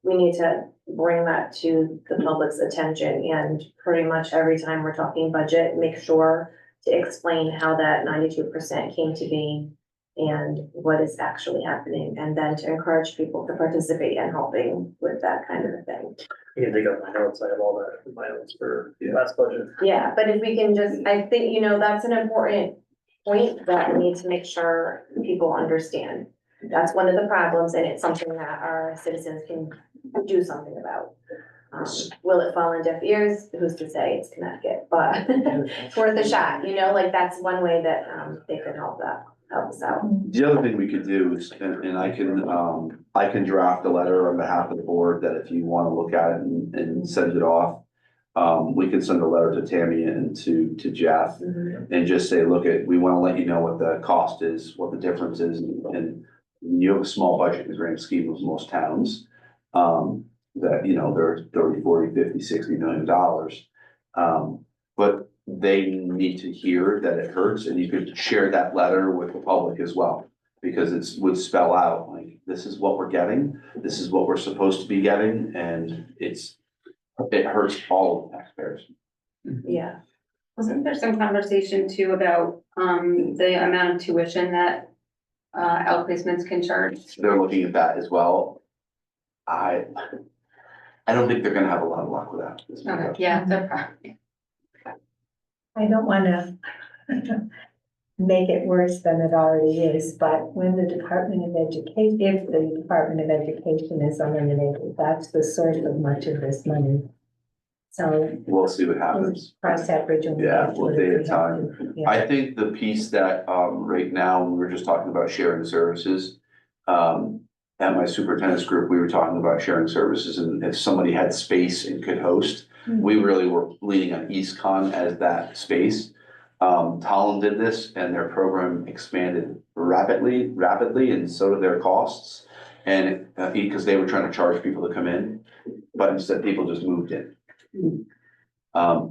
we need to bring that to the public's attention, and pretty much every time we're talking budget, make sure to explain how that 92% came to be and what is actually happening, and then to encourage people to participate in helping with that kind of a thing. You can dig up my notes, I have all that in my notes for last budget. Yeah, but if we can just, I think, that's an important point that we need to make sure people understand. That's one of the problems, and it's something that our citizens can do something about. Will it fall on deaf ears? Who's to say? It's Connecticut, but it's worth a shot, you know, like that's one way that, they could help us out. The other thing we could do is, and I can draft a letter on behalf of the board that if you wanna look at it and send it off. We can send a letter to Tammy and to Jeff and just say, look, we wanna let you know what the cost is, what the difference is, and you have a small budget in the grand scheme of most towns. That, you know, they're 30, 40, 50, 60 million dollars. But they need to hear that it hurts, and you could share that letter with the public as well. Because would spell out, like, this is what we're getting, this is what we're supposed to be getting, and it hurts all of the taxpayers. Yeah. Wasn't there some conversation too about, the amount of tuition that, outplacements can charge? They're looking at that as well. I don't think they're gonna have a lot of luck with that. Okay, yeah, they're probably. I don't wanna make it worse than it already is, but when the Department of Education, if the Department of Education is eliminated, that's the source of much of this money. So We'll see what happens. cross that bridge when we Yeah, get to we'll it. take if our we time. have to. Yeah. I think the piece that, right now, we were just talking about sharing services. At my superintendent's group, we were talking about sharing services, and if somebody had space and could host, we really were leaning on EastCon as that space. Tallinn did this, and their program expanded rapidly, and so did their costs. And, because they were trying to charge people to come in, but instead people just moved in.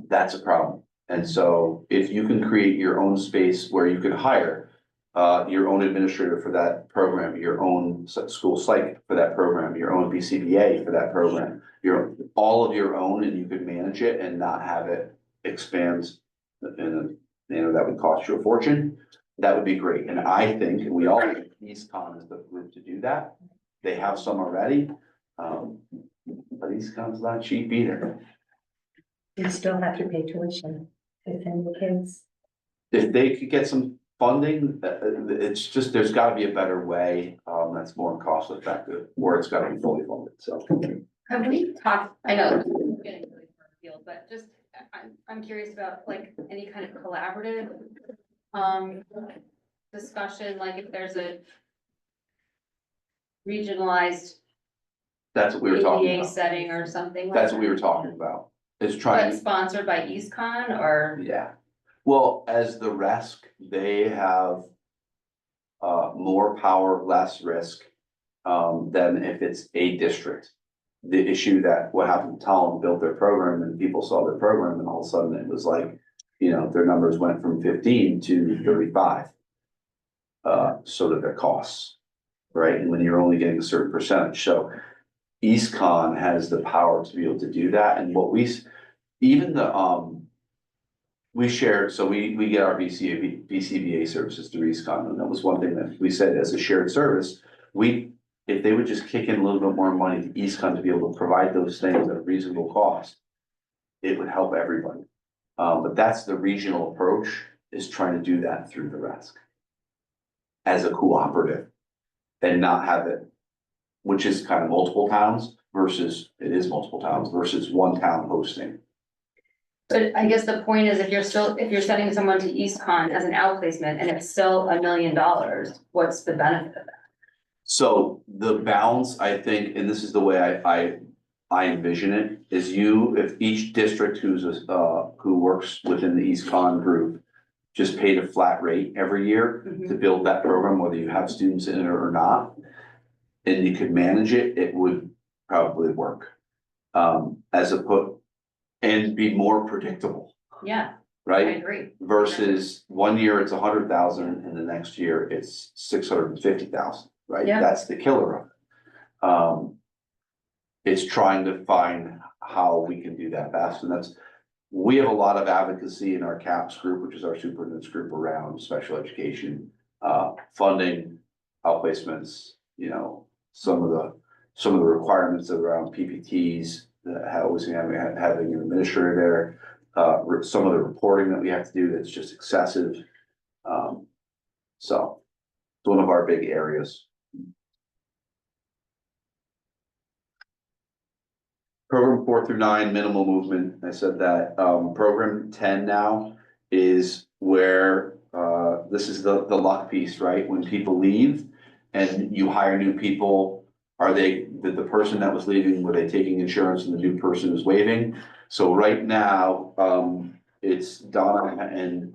That's a problem. And so if you can create your own space where you can hire your own administrator for that program, your own school psych for that program, your own BCBA for that program, all of your own, and you could manage it and not have it expand in that would cost you a fortune. That would be great. And I think, and we all think EastCon is the group to do that. They have some already. But EastCon's not cheap either. You still have to pay tuition to send the kids. If they could get some funding, it's just, there's gotta be a better way, that's more cost effective, or it's gotta be fully funded, so. Have we talked, I know, we're getting really far afield, but just, I'm curious about like any kind of collaborative, discussion, like if there's a regionalized That's what we were talking ADA about. setting or something like That's what we that. were talking about, is But trying, sponsored by EastCon or? yeah. Well, as the RESC, they have more power, less risk, than if it's a district. The issue that what happened, Tallinn built their program and people saw their program and all of a sudden it was like, you know, their numbers went from 15 to 35. So did their costs, right? And when you're only getting a certain percentage, so EastCon has the power to be able to do that. And what even the, we shared, so we get our BCBA services through EastCon, and that was one thing that we said as a shared service. If they would just kick in a little bit more money to EastCon to be able to provide those things at a reasonable cost, it would help everybody. But that's the regional approach, is trying to do that through the RESC as a cooperative and not have it, which is kind of multiple towns versus one town hosting. But I guess the point is, if you're sending someone to EastCon as an outplacement and it's still $1 million, what's the benefit of that? So the balance, I think, and this is the way I envision it, is if each district who works within the EastCon group just paid a flat rate every year to build that program, whether you have students in it or not, and you could manage it, it would probably work. And be more predictable, Yeah, I right? agree. Versus 1 year it's 100,000 and the next year it's 650,000, right? Yeah. That's the killer of it. It's trying to find how we can do that best, and we have a lot of advocacy in our CAPS group, which is our superintendent's group, around special education, funding, outplacements, you know, some of the requirements around PPTs, always having an administrator there, some of the reporting that we have to do that's just excessive. So it's one of our big areas. Program 4 through 9, minimal movement, I said that, program 10 now is where, this is the luck piece, right? When people leave and you hire new people, are they, the person that was leaving, were they taking insurance and the new person is waiving? So right now, it's Donna and,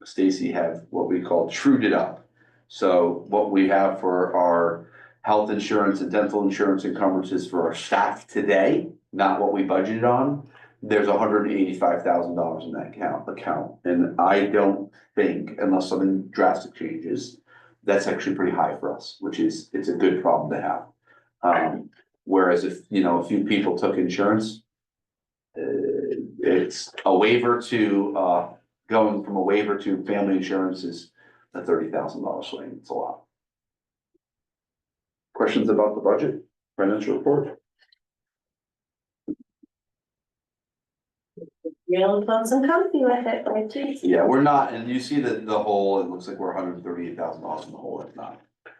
Stacy have what we call trued it up. So what we have for our health insurance and dental insurance encumbrances for our staff today, not what we budgeted on, there's $185,000 in that account. And I don't think, unless something drastic changes, that's actually pretty high for us, which is, it's a good problem to have. Whereas if, you know, a few people took insurance, it's a waiver to, going from a waiver to family insurance is a $30,000 swing. It's a lot. Questions about the budget, financial report? Real close and comfy with it, right, geez. Yeah, we're not, and you see the whole, it looks like we're $138,000 in the hole.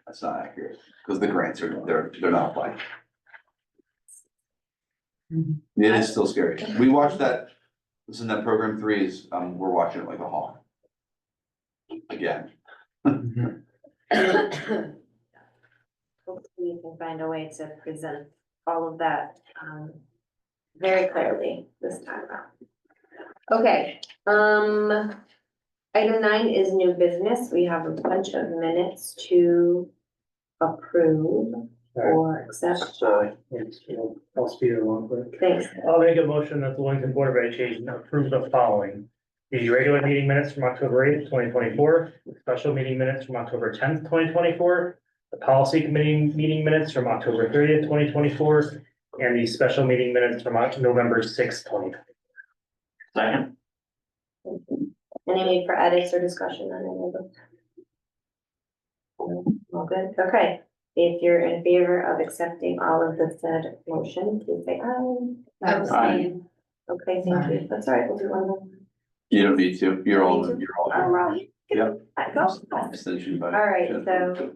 That's not accurate, because the grants are, they're not applied. It is still scary. We watched that, listen, that program 3 is, we're watching it like a hawk. Again. Hopefully we can find a way to present all of that, very clearly this time around. Okay, item 9 is new business. We have a bunch of minutes to approve or accept. I'll speed it along quick. Thanks. I'll make a motion that the Willington Board of Education approve the following. The regular meeting minutes from October 8th, 2024, special meeting minutes from October 10th, 2024, the policy committee meeting minutes from October 30th, 2024, and the special meeting minutes from November 6th, 2024. Second. Any need for edits or discussion on any of them? All good, okay. If you're in favor of accepting all of the said motion, please say aye. Abstain. Okay, thank you. That's all right, we'll do one more. You don't need to, you're all All here. right. Yep. I go. Abstention by. All right, so.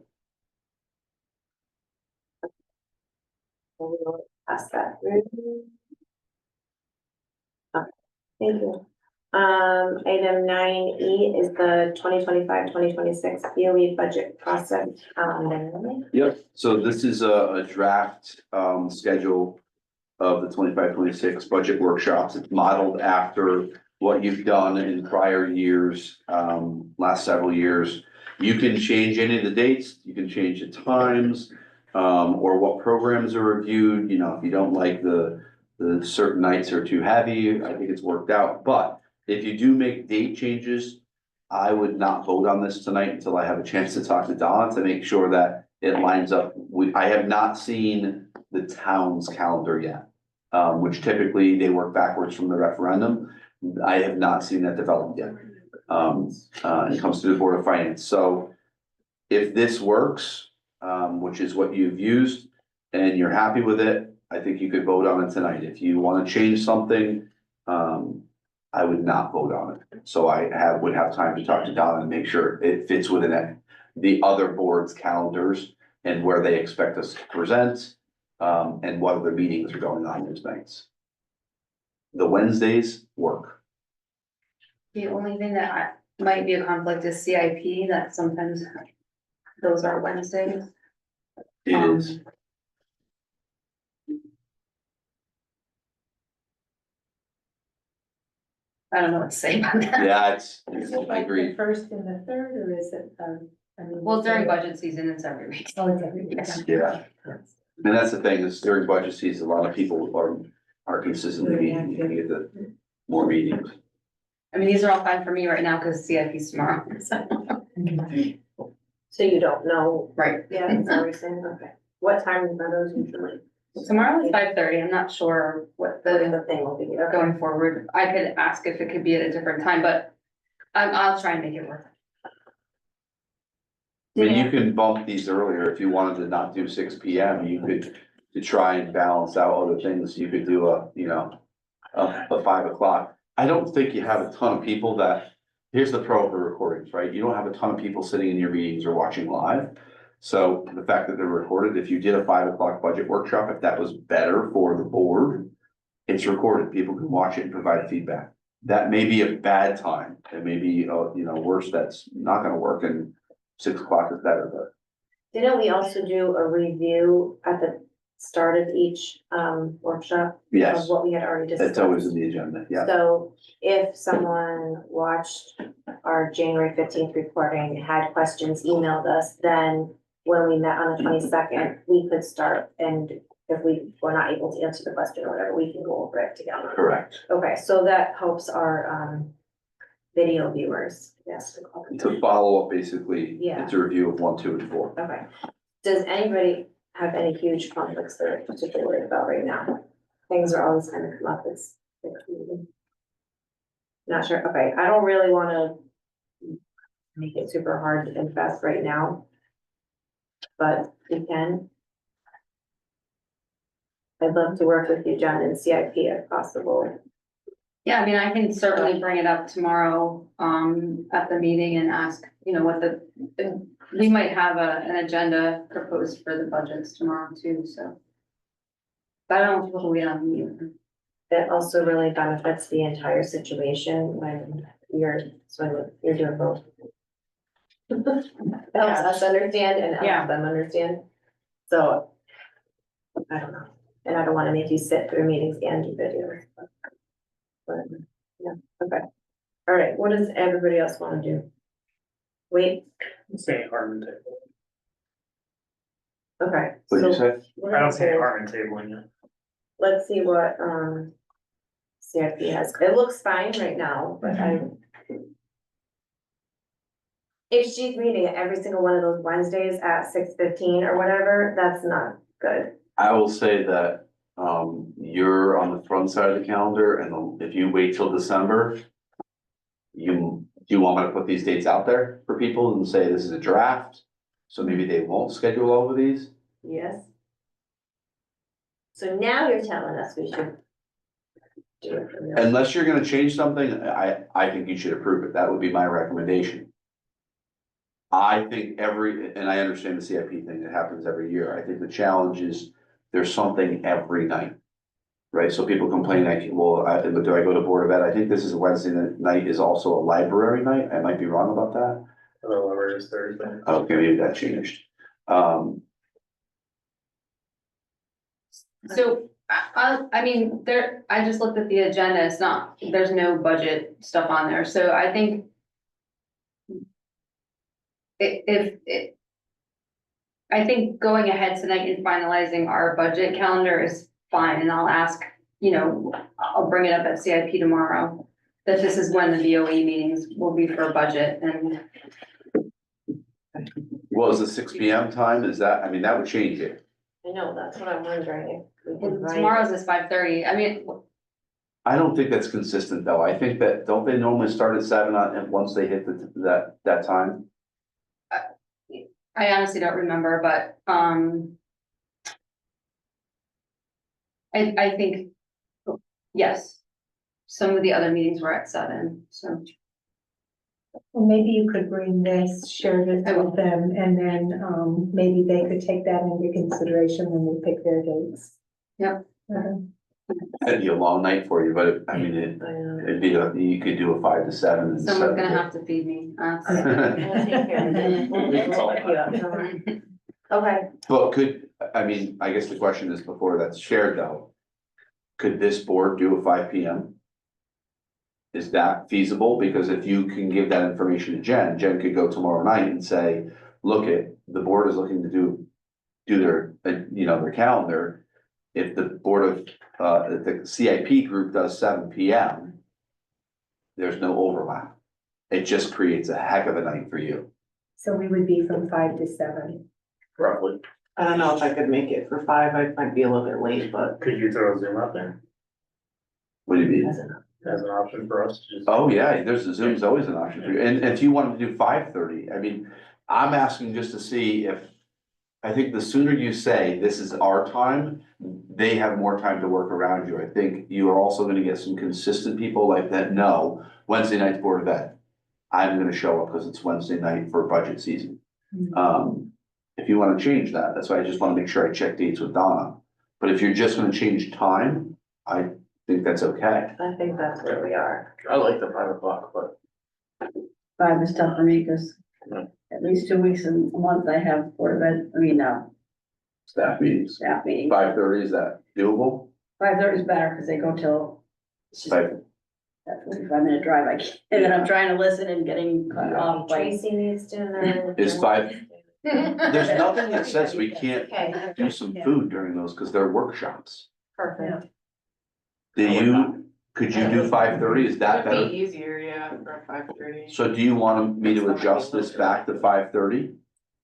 We'll pass that through. Okay, thank you. Item 9E is the 2025-2026 DOE budget process. Yep, so this is a draft, schedule of the 25-26 budget workshops. It's modeled after what you've done in prior years, last several years. You can change any of the dates, you can change the times, or what programs are reviewed. You know, if you don't like the certain nights are too heavy, I think it's worked out. But if you do make date changes, I would not vote on this tonight until I have a chance to talk to Donna to make sure that it lines up. I have not seen the town's calendar yet, which typically they work backwards from the referendum. I have not seen that developed yet. It comes to the Board of Finance. So if this works, which is what you've used, and you're happy with it, I think you could vote on it tonight. If you want to change something, I would not vote on it. So I would have time to talk to Donna and make sure it fits within the other boards' calendars and where they expect us to present, and what other meetings are going on those nights. The Wednesdays work. The only thing that might be a conflict is CIP, that sometimes those are Wednesdays. It is. I don't know what to say about that. Yeah, Is it's, it I like agree. the first and the third, or is it, I mean? Well, is during it- budget season, it's every week. Oh, it's every week. Yes. Yeah. And that's the thing, is during budget season, a lot of people are consistently meeting, you get the more meetings. I mean, these are all fine for me right now because CIP's tomorrow, so. So you don't know, Right. yeah, that's what we're saying, okay. What time are those usually? Tomorrow is 5:30. I'm not sure what The thing will be, okay. going forward. I could ask if it could be at a different time, but I'll try and make it work. I mean, you can bump these earlier if you wanted to not do 6 PM, you could, to try and balance out other things, you could do a 5 o'clock. I don't think you have a ton of people that, here's the pro of the recordings, right? You don't have a ton of people sitting in your meetings or watching live. So the fact that they're recorded, if you did a 5 o'clock budget workshop, if that was better for the board, it's recorded, people can watch it and provide feedback. That may be a bad time, it may be, worse, that's not gonna work, and 6 o'clock is better, but. Didn't we also do a review at the start of each workshop? Yes, Of what we had already discussed? that's always in the agenda, yeah. So if someone watched our January 15th recording, had questions, emailed us, then when we met on the 22nd, we could start, and if we were not able to answer the question or whatever, we can go over it together. Correct. Okay, so that helps our video viewers, yes. To follow up, basically, Yeah. it's a review of 1, 2, and 4. Okay. Does anybody have any huge conflicts they're particularly worried about right now? Things are always kind of come up, it's. Not sure, okay, I don't really wanna make it super hard and fast right now. But we can. I'd love to work with you, John, and CIP if possible. Yeah, I mean, I can certainly bring it up tomorrow, at the meeting and ask, what we might have an agenda proposed for the budgets tomorrow too, so. But I don't know what we have either. That also really benefits the entire situation when you're doing both. Helps us understand and Yeah. helps them understand. So. I don't know, and I don't wanna make you sit through meetings and do videos. But, yeah, okay. All right, what does everybody else wanna do? Wait, Say Harmon table. okay. What'd you so say? we're I don't gonna say hold- Harmon tabling it. Let's see what, CIP has, it looks fine right now, but if she's meeting at every single one of those Wednesdays at 6:15 or whatever, that's not good. I will say that, you're on the front side of the calendar, and if you wait till December, do you want me to put these dates out there for people and say this is a draft? So maybe they won't schedule over these? Yes. So now you're telling us we should do it from there. Unless you're gonna change something, I think you should approve it, that would be my recommendation. I think and I understand the CIP thing, it happens every year, I think the challenge is there's something every night. Right, so people complain, do I go to Board of Ed? I think this is Wednesday night is also a library night, I might be wrong about that. The lower is Thursday. Okay, maybe that changed. So, I mean, I just looked at the agenda, there's no budget stuff on there, so I think. I think going ahead tonight and finalizing our budget calendar is fine, and I'll ask, I'll bring it up at CIP tomorrow. That this is when the BOE meetings will be for budget and. Well, is the 6 PM time, that would change it. I know, that's what I'm wondering. If we can write- Tomorrow's is 5:30, I mean, I don't think that's consistent, though, I think that, don't they normally start at 7 and once they hit that time? I honestly don't remember, but, I think, yes. Some of the other meetings were at 7, so. Well, maybe you could bring this, share this I will. with them, and then, maybe they could take that into consideration when they pick their dates. Yep. It'd be a long night for you, but I know. it'd be, you could do a 5 to 7. and Someone's 7 gonna to- have to feed me. We'll take care of it. We'll pick you up, don't worry. Okay, Well, I guess the question is before that's shared, though. Could this board do a 5 PM? Is that feasible? Because if you can give that information to Jen could go tomorrow night and say, look, the board is looking to do their, their calendar. If the if the CIP group does 7 PM, there's no overlap. It just creates a heck of a night for you. So we would be from 5 to 7. Roughly. I don't know if I could make it for 5, I might be a little bit late, but. Could you throw a Zoom out there What do you mean? as an option for us to just? Oh, yeah, Zoom's always an option for you. And if you wanted to do 5:30, I'm asking just to see if, I think the sooner you say this is our time, they have more time to work around you. I think you are also gonna get some consistent people like that. No, Wednesday night's Board of Ed. I'm gonna show up because it's Wednesday night for budget season. If you wanna change that's why I just wanna make sure I check dates with Donna. But if you're just gonna change time, I think that's okay. I think that's where we are. I like the 5 o'clock, but 5 is tough for me, because at least 2 weeks a month I have Board of Ed, Staff meetings, staff meeting. 5:30, is that doable? 5:30 is better, because they go till, it's just Five- that 45-minute drive, and then I'm trying to listen and getting cut off by. Tracy needs dinner. Is 5, there's nothing that says we can't Okay, do some food during those, because they're workshops. perfect. Could you do 5:30, is that It'd better? be easier, yeah, for 5:30. So do you want me to adjust this back to 5:30?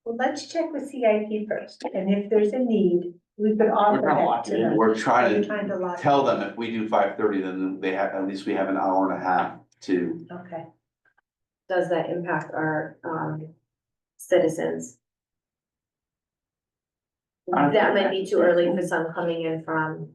Well, let's check with CIP first, and if there's a need, we could offer trying to that lock to it in. them. We're You're trying trying to to lock tell it them if we do 5:30, then they have, at least we have an hour and a half to. in. Okay. Does that impact our, citizens? That might be too early for some coming in from,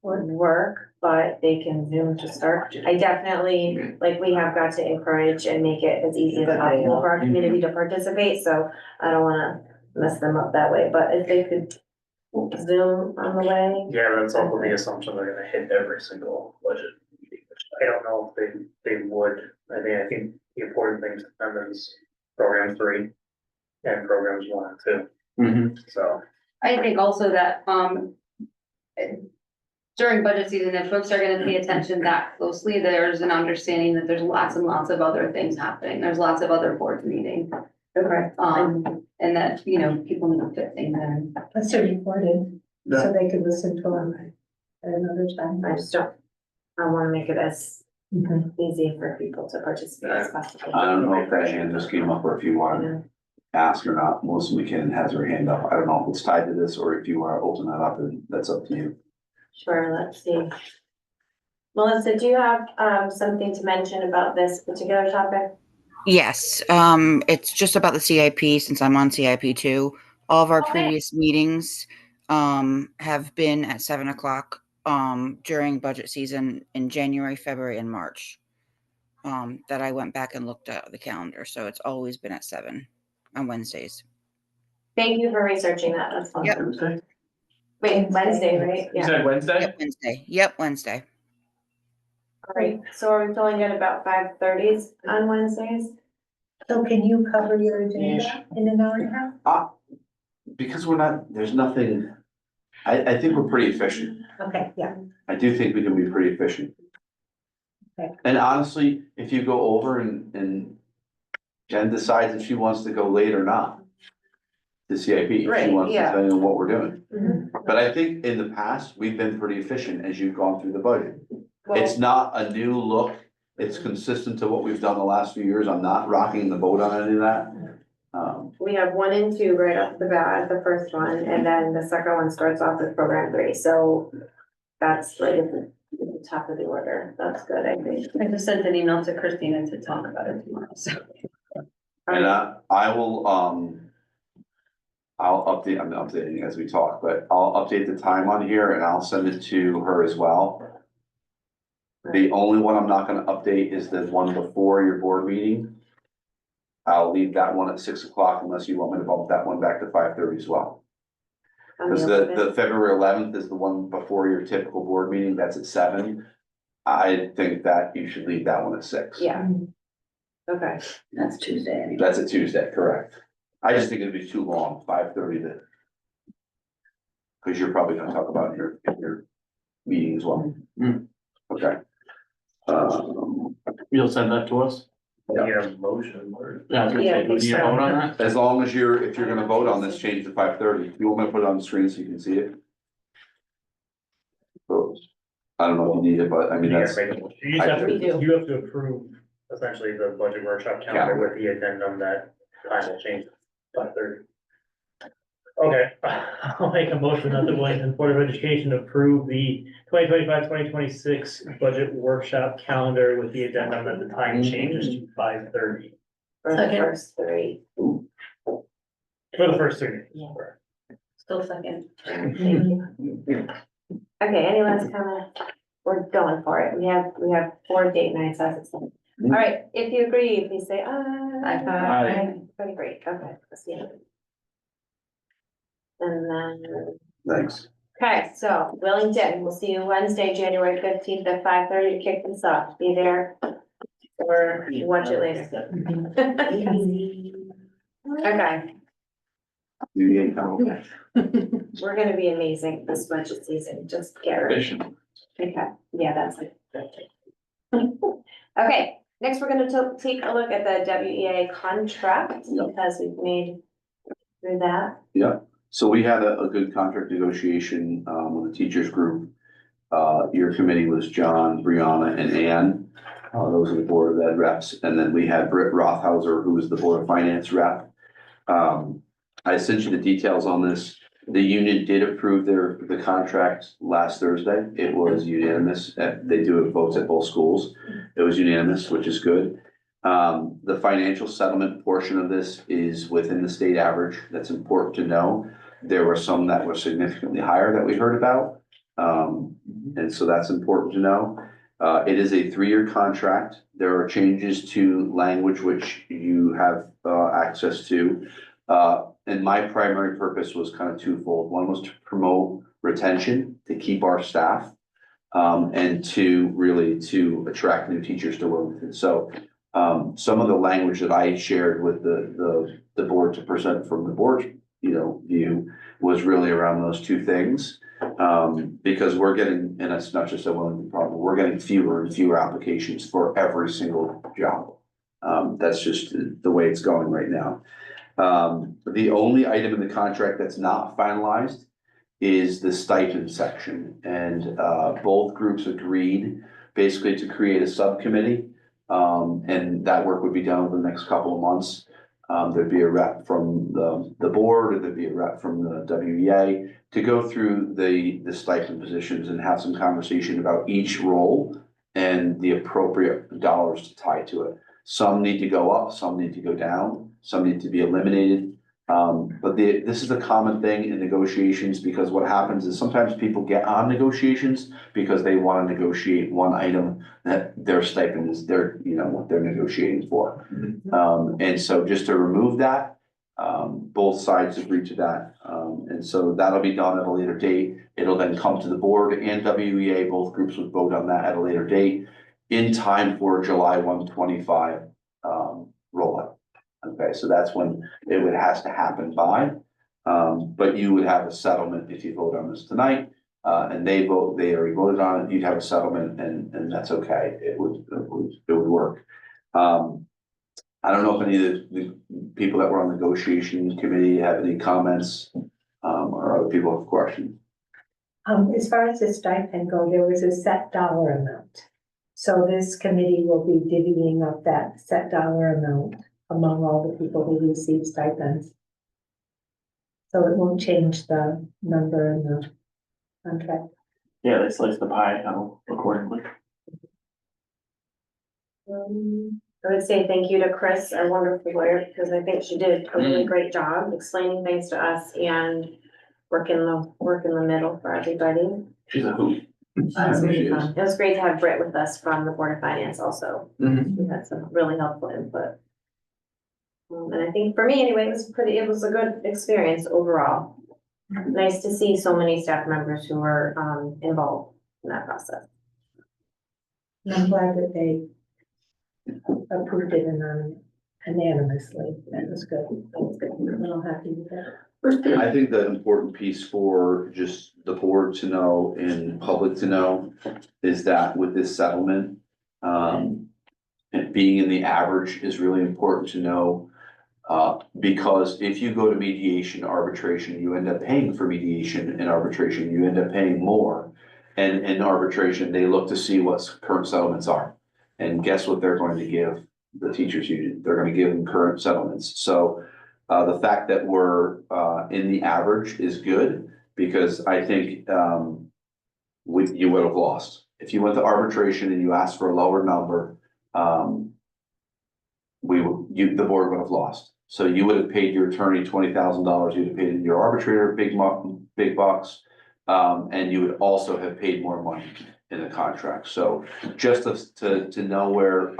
work, but they can Zoom to start. I definitely, like, we have got to encourage and make it as easy as possible for our community to participate, so I don't wanna mess them up that way, but if they could Zoom on the way. Yeah, that's also the assumption they're gonna hit every single budget meeting, which I don't know if they would. I think the important thing to them is program 3 and programs 1 and 2, so. I think also that, during budget season, if folks are gonna pay attention that closely, there's an understanding that there's lots and lots of other things happening. There's lots of other boards meeting. Okay. And that, people need to fit things in. Let's do recorded, so they could listen to them at another time. I just don't, I wanna make it as Mhm. easy for people to participate as possible. I don't know if that hand just came up or if you want to ask or not. Melissa McKinnon has her hand up. I don't know if it's tied to this or if you want to open that up, and that's up to you. Sure, let's see. Melissa, do you have, something to mention about this particular topic? Yes, it's just about the CIP since I'm on CIP too. All of our previous meetings have been at 7 o'clock during budget season in January, February, and March. That I went back and looked at the calendar, so it's always been at 7 on Wednesdays. Thank you for researching that, that's fun. Yep. Tuesday? Wait, Wednesday, right? You Yeah, said Wednesday? Yep, Wednesday. Yep, Wednesday. all right, so are we feeling good about 5:30s on Wednesdays? So can you cover your agenda in an hour and a half? Because there's nothing, I think we're pretty efficient. Okay, yeah. I do think we can be pretty efficient. Okay. And honestly, if you go over and Jen decides if she wants to go late or not. The CIP, if she Right, wants to yeah. tell you what we're doing. Mhm. But I think in the past, we've been pretty efficient as you've gone through the budget. It's Well, not a new look, it's consistent to what we've done the last few years, I'm not rocking the boat on any of that. we have 1 and 2 right off the bat, the first one, and then the second one starts off with program 3, so that's right at the top of the order, that's good, I think. I just sent an email to Christina to talk about it tomorrow, so. And I will, I'll update, I'm updating as we talk, but I'll update the time on here and I'll send it to her as well. The only one I'm not gonna update is the one before your board meeting. I'll leave that one at 6 o'clock unless you want me to bump that one back to 5:30 as well. Cause the February 11th is the one before your typical board meeting, that's at 7. I think that you should leave that one at 6. Yeah. Okay, That's Tuesday anyway. That's a Tuesday, correct. I just think it'd be too long, 5:30 to. Cause you're probably gonna talk about your meeting as well. Okay. You'll send that to us? You need a motion or? Yeah, I was gonna Yeah, I say, do we think need a so. vote on that? As long as if you're gonna vote on this, change to 5:30. You want me to put it on the screen so you can see it? Opposed? I don't know if you need it, but I mean, You that's, gotta make a motion. You just have We do. to, you have to approve essentially the budget workshop calendar with the addendum that time will change to 5:30. Okay, I'll make a motion that the Willington Board of Education approve the 2025-2026 budget workshop calendar with the addendum that the time changes to 5:30 for the first 3. for the first 3 meetings. Yeah. Still second. Thank you. Okay, any last comment? We're going for it. We have 4 date nights as it's. All right, if you agree, please say aye. Aye. Very great, okay, let's see. And then, thanks. Okay, so Willington, we'll see you Wednesday, January 15th at 5:30 to kick this off. Be there or watch it later. Okay, we're gonna be amazing this budget season, just get ready. Okay, yeah, that's it. Okay, next we're gonna take a look at the WEA contract because we've made through that. Yeah, so we had a good contract negotiation, with the teachers group. Your committee was John, Brianna, and Ann. Those are the Board of Ed reps. And then we had Britt Rothhauser, who was the Board of Finance rep. I sent you the details on this. The union did approve the contract last Thursday. It was unanimous. They do votes at both schools. It was unanimous, which is good. The financial settlement portion of this is within the state average. That's important to know. There were some that were significantly higher that we heard about. And so that's important to know. It is a 3-year contract. There are changes to language which you have access to. And my primary purpose was kind of twofold. One was to promote retention, to keep our staff, and to attract new teachers to Willington. So some of the language that I shared with the board to present from the board, view was really around those two things. Because we're getting, and it's not just a Willington problem, we're getting fewer and fewer applications for every single job. That's just the way it's going right now. The only item in the contract that's not finalized is the stipend section. And both groups agreed basically to create a subcommittee. And that work would be done over the next couple of months. There'd be a rep from the board, or there'd be a rep from the WEA to go through the stipend positions and have some conversation about each role and the appropriate dollars to tie to it. Some need to go up, some need to go down, some need to be eliminated. But this is a common thing in negotiations, because what happens is sometimes people get on negotiations because they want to negotiate one item that their stipend is what they're negotiating for. And so just to remove that, both sides agreed to that. And so that'll be done at a later date. It'll then come to the board and WEA, both groups would vote on that at a later date in time for July 125 rollout. Okay, so that's when it has to happen by. But you would have a settlement if you vote on this tonight, and they already voted on it, you'd have a settlement, and that's okay. It would work. I don't know if any of the people that were on the negotiation committee have any comments, or other people have questions. As far as the stipend go, there was a set dollar amount. So this committee will be divvying up that set dollar amount among all the people who receive stipends. So it won't change the number in the contract. Yeah, they slice the pie out accordingly. I would say thank you to Chris, our wonderful lawyer, because I think she did a really great job explaining things to us and working the middle for everybody. She's a hoot. It was really fun. It was great to have Britt with us from the Board of Finance also. We had some really helpful input. And I think for me anyway, it was a good experience overall. Nice to see so many staff members who were involved in that process. And I'm glad that they approved it unanimously. That was good. I'm real happy with that. I think the important piece for just the board to know and public to know is that with this settlement, and being in the average is really important to know. Because if you go to mediation, arbitration, you end up paying for mediation and arbitration, you end up paying more. And in arbitration, they look to see what current settlements are. And guess what they're going to give the teachers union? They're going to give them current settlements. So the fact that we're in the average is good, because I think you would have lost. If you went to arbitration and you asked for a lower number, the board would have lost. So you would have paid your attorney $20,000, you'd have paid your arbitrator big bucks, and you would also have paid more money in the contract. So just to know where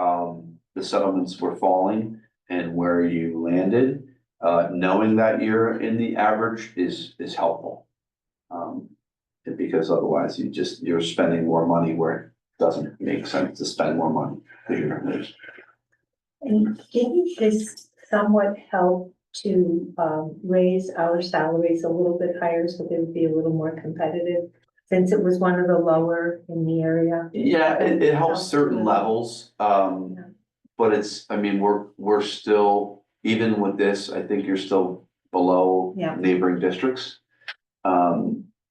the settlements were falling and where you landed, knowing that you're in the average is helpful. Because otherwise you're spending more money where it doesn't make sense to spend more money. Because you're gonna lose. And didn't this somewhat help to raise our salaries a little bit higher so they would be a little more competitive? Since it was one of the lower in the area? Yeah, it helps certain levels, but it's, I mean, we're still, even with this, I think you're still below Yeah. neighboring districts.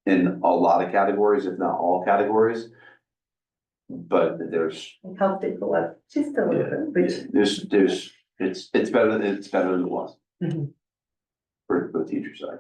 In a lot of categories, if not all categories. But there's, It helped it go up just a little bit, which. it's better than it was. Mhm. For the teacher side.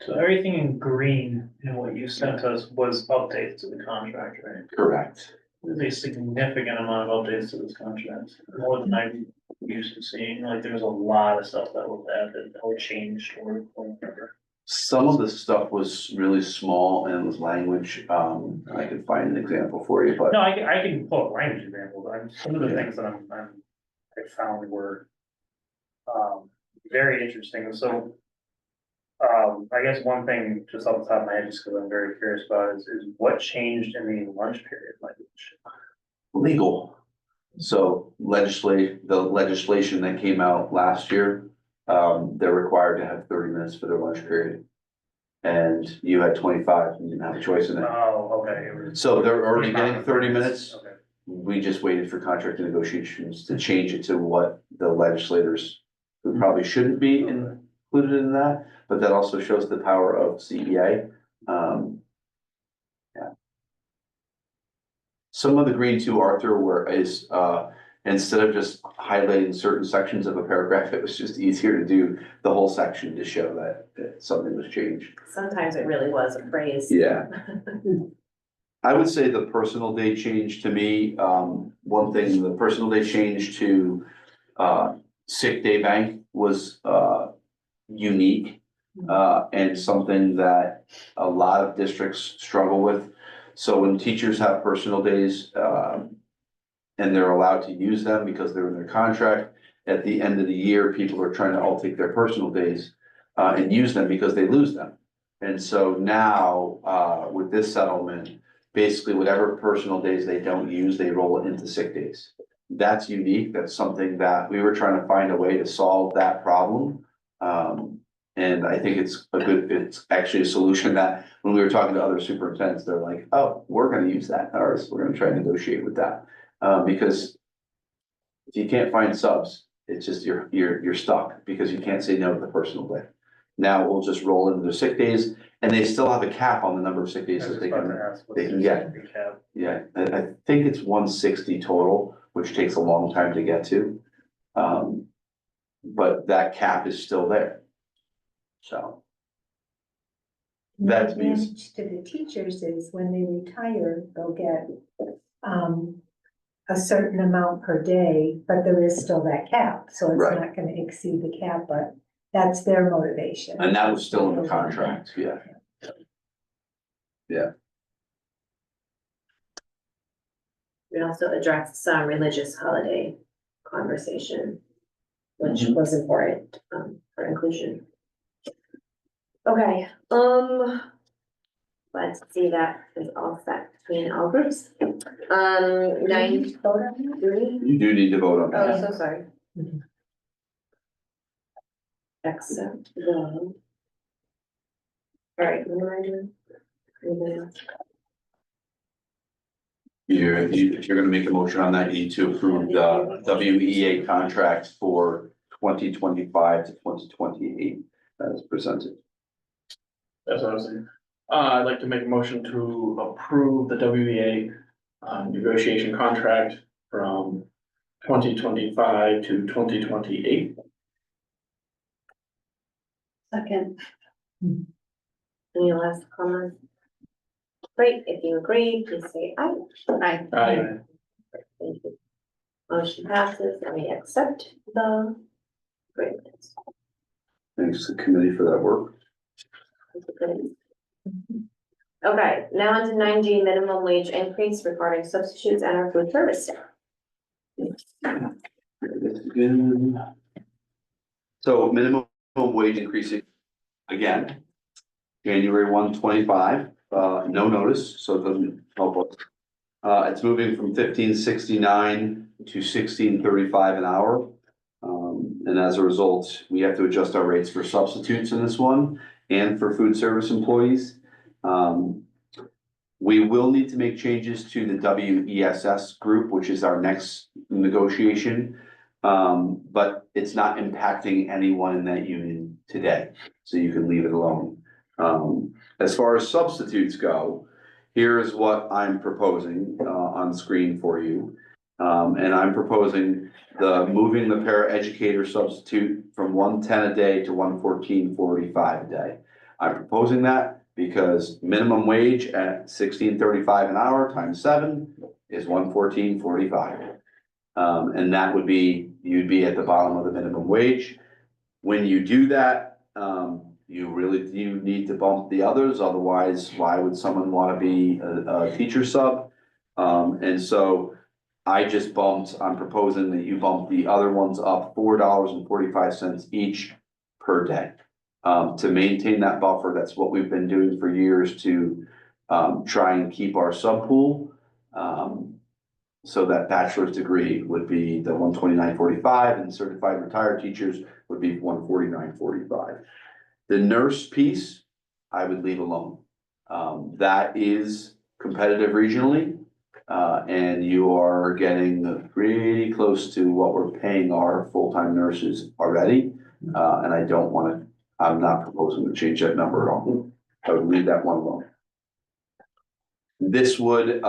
So everything in green in what you sent us was updates to the contract, right? Correct. There's a significant amount of updates to this contract, more than I'm used to seeing, like, there's a lot of stuff that was added or changed or whatever. Some of the stuff was really small and it was language, I could find an example for you, but. No, I can pull up language examples, some of the things that I found were very interesting, so I guess one thing just off the top of my head, just because I'm very curious about is what changed in the lunch period language? Legal. So the legislation that came out last year, they're required to have 30 minutes for their lunch period. And you had 25, and you didn't have a choice in it. Oh, okay. So they're already getting 30 minutes. Okay. We just waited for contract negotiations to change it to what the legislators, who probably shouldn't be included in that, but that also shows the power of CEA. Yeah. Some of the green too, Arthur, instead of just highlighting certain sections of a paragraph, it was just easier to do the whole section to show that something was changed. Sometimes it really was a phrase. Yeah. I would say the personal day change to me, one thing, the personal day change to sick day bank was unique. And something that a lot of districts struggle with. So when teachers have personal days, and they're allowed to use them because they're in their contract, at the end of the year, people are trying to all take their personal days and use them because they lose them. And so now, with this settlement, basically whatever personal days they don't use, they roll it into sick days. That's unique. That's something that we were trying to find a way to solve that problem. And I think it's actually a solution that when we were talking to other superintendents, they're like, oh, we're gonna use that, or we're gonna try to negotiate with that. Because if you can't find subs, it's just you're stuck because you can't say no to the personal day. Now we'll just roll into their sick days and they still have a cap on the number of sick days that they can get. Yeah, I think it's 160 total, which takes a long time to get to. But that cap is still there. So. The That means, advantage to the teachers is when they retire, they'll get a certain amount per day, but there is still that cap, so it's Right. not gonna exceed the cap, but that's their motivation. and that was still in the contract, yeah. Yeah. We also addressed some religious holiday conversation, which Mhm. was important for inclusion. Okay, let's see, that is all set between all groups. 9, Vote on that? do we? You do need to vote on Oh, that. so sorry. Accept the. All right, what am I doing? If you're gonna make a motion on that, you need to approve the WEA contract for 2025 to 2028 as presented. That's what I was saying. I'd like to make a motion to approve the WEA negotiation contract from 2025 to 2028. Second. Any last comments? Great, if you agree, please say aye. Aye. Aye. Thank you. Motion passes and we accept the agreement. Thanks to the committee for that work. Okay, now on to 9G, minimum wage increase regarding substitutes and our food service staff. So minimum wage increasing again. January 1, 25. No notice, so it doesn't help us. It's moving from $15.69 to $16.35 an hour. And as a result, we have to adjust our rates for substitutes in this one and for food service employees. We will need to make changes to the WESS group, which is our next negotiation. But it's not impacting anyone in that union today, so you can leave it alone. As far as substitutes go, here's what I'm proposing on screen for you. And I'm proposing moving the paraeducator substitute from 110 a day to 114.45 a day. I'm proposing that because minimum wage at $16.35 an hour times 7 is $114.45. And that would be, you'd be at the bottom of the minimum wage. When you do that, you need to bump the others, otherwise why would someone want to be a teacher sub? And so I'm proposing that you bump the other ones up $4.45 each per day. To maintain that buffer, that's what we've been doing for years to try and keep our sub pool. So that bachelor's degree would be the $129.45 and certified retired teachers would be $149.45. The nurse piece, I would leave alone. That is competitive regionally. And you are getting pretty close to what we're paying our full-time nurses already. And I'm not proposing to change that number at all. I would leave that one alone. This would,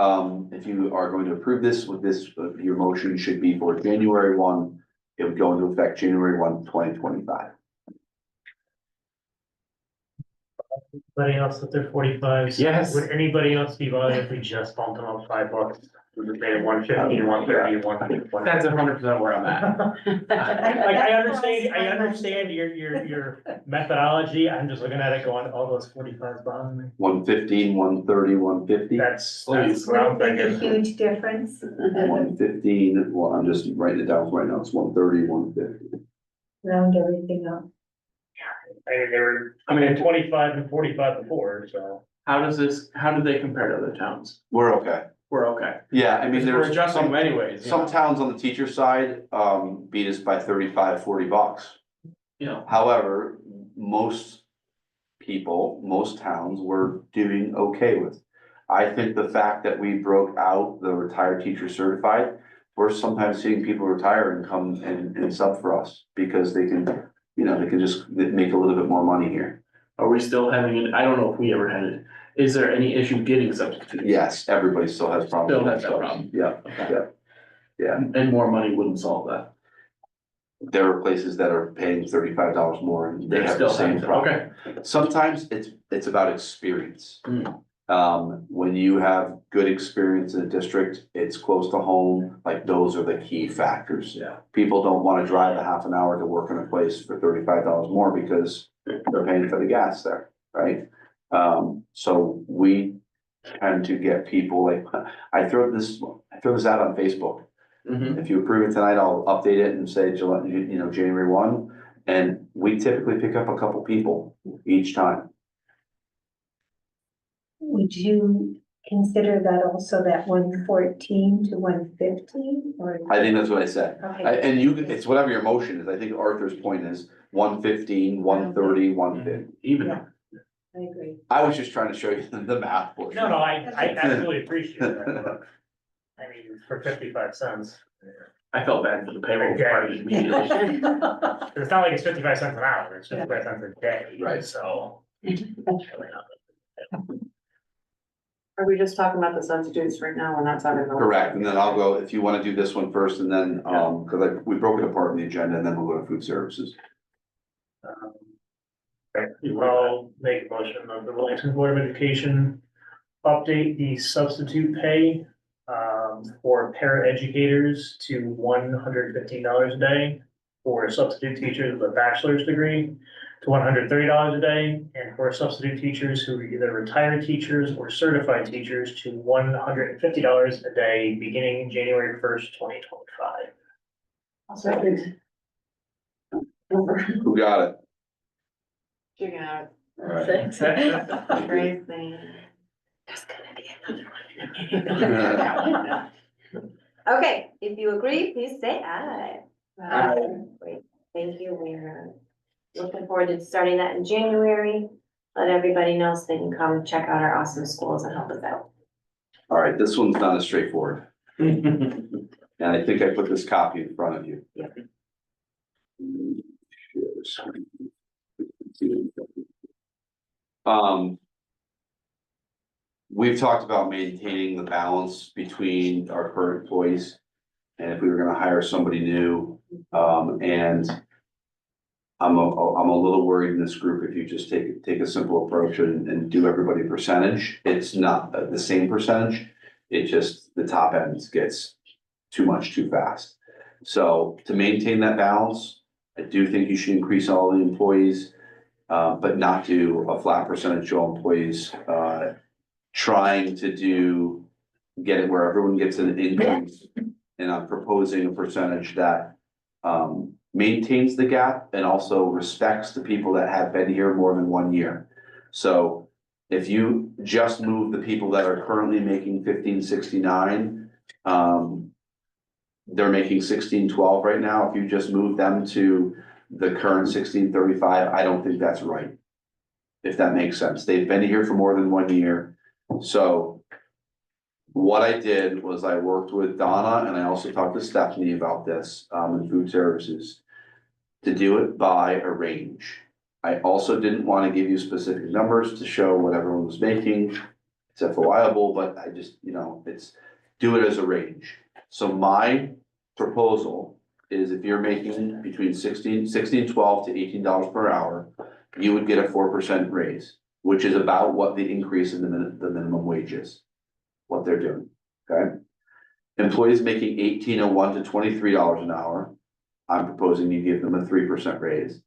if you are going to approve this, your motion should be for January 1. It would go into effect January 1, 2025. Anybody else with their 45s? Yes. Would anybody else be bothered if we just bumped them up $5? We just made it 150, 130, 150. That's 100% where I'm at. Like, I understand your methodology. I'm just looking at it going, all those 45s bothering me. 115, 130, 150. That's Would what I'm it make a thinking. huge difference? 115, well, I'm just writing it down right now. It's 130, 150. Round everything up. I mean, they were, 25 and 45 before, so. How do they compare to other towns? We're okay. We're okay. Yeah, I mean, We're there's adjusting some, them anyways. you some know. towns on the teacher side, beat us by 35, 40 bucks. You know, However, most towns were doing okay with. I think the fact that we broke out the retired teacher certified, we're sometimes seeing people retire and come and sub for us because they can, they can just make a little bit more money here. are we still having it? I don't know if we ever had it. Is there any issue getting substitutes? Yes, everybody still has problems. Still has with that subs. problem. Yeah, yeah. And more money wouldn't solve that. There are places that are paying $35 more and they They're have the still same having- problem. Sometimes it's about experience. Mm. When you have good experience in a district, it's close to home, like those are the key factors. Yeah. People don't want to drive a half an hour to work in a place for $35 more because they're paying for the gas there, right? So we tend to get people like, I throw this out on Facebook. Mhm. If you approve it tonight, I'll update it and say, January 1, and we typically pick up a couple people each time. Would you consider that also that 114 to 115 or? I think that's what I said. Okay. And it's whatever your motion is. I think Arthur's point is 115, 130, 150. Even. Yeah. I agree. I was just trying to show you the math portion. No, I absolutely appreciate that. But, I mean, for 55 cents. I felt bad for the payroll department immediately. It's not like it's 55 cents an hour, it's 55 cents a day. Right. So. Are we just talking about the substitutes right now and that's under the? Correct, and then I'll go, if you wanna do this one first, and then, cause we broke it apart in the agenda, and then we'll go to food services. I'll make a motion of the Willington Board of Education, update the substitute pay for paraeducators to $115 a day, for substitute teachers with a bachelor's degree to $130 a day, and for substitute teachers who are either retired teachers or certified teachers to $150 a day, beginning January 1st, 2025. I'll second. Who got it? Chicken out. Right. Crazy. Okay, if you agree, please say aye. Great, thank you. We're looking forward to starting that in January. Let everybody know so they can come check out our awesome schools and help us out. All right, this one's not as straightforward. And I think I put this copy in front of you. Yep. We've talked about maintaining the balance between our current employees. And if we were gonna hire somebody new, and I'm a little worried in this group, if you just take a simple approach and do everybody percentage, it's not the same percentage. It just, the top end gets too much too fast. So to maintain that balance, I do think you should increase all the employees, but not do a flat percentage to all employees, trying to get it where everyone gets an increase. And I'm proposing a percentage that, maintains the gap and also respects the people that have been here more than 1 year. So if you just move the people that are currently making 1569, they're making 1612 right now. If you just move them to the current 1635, I don't think that's right. If that makes sense. They've been here for more than 1 year. So what I did was I worked with Donna and I also talked to Stephanie about this, in food services, to do it by a range. I also didn't want to give you specific numbers to show what everyone was making. It's FOIable, but I just, it's, do it as a range. So my proposal is if you're making between $16.12 to $18 per hour, you would get a 4% raise, which is about what the increase in the minimum wage is, what they're doing, okay? Employees making $18.01 to $23 an hour, I'm proposing you give them a 3% raise.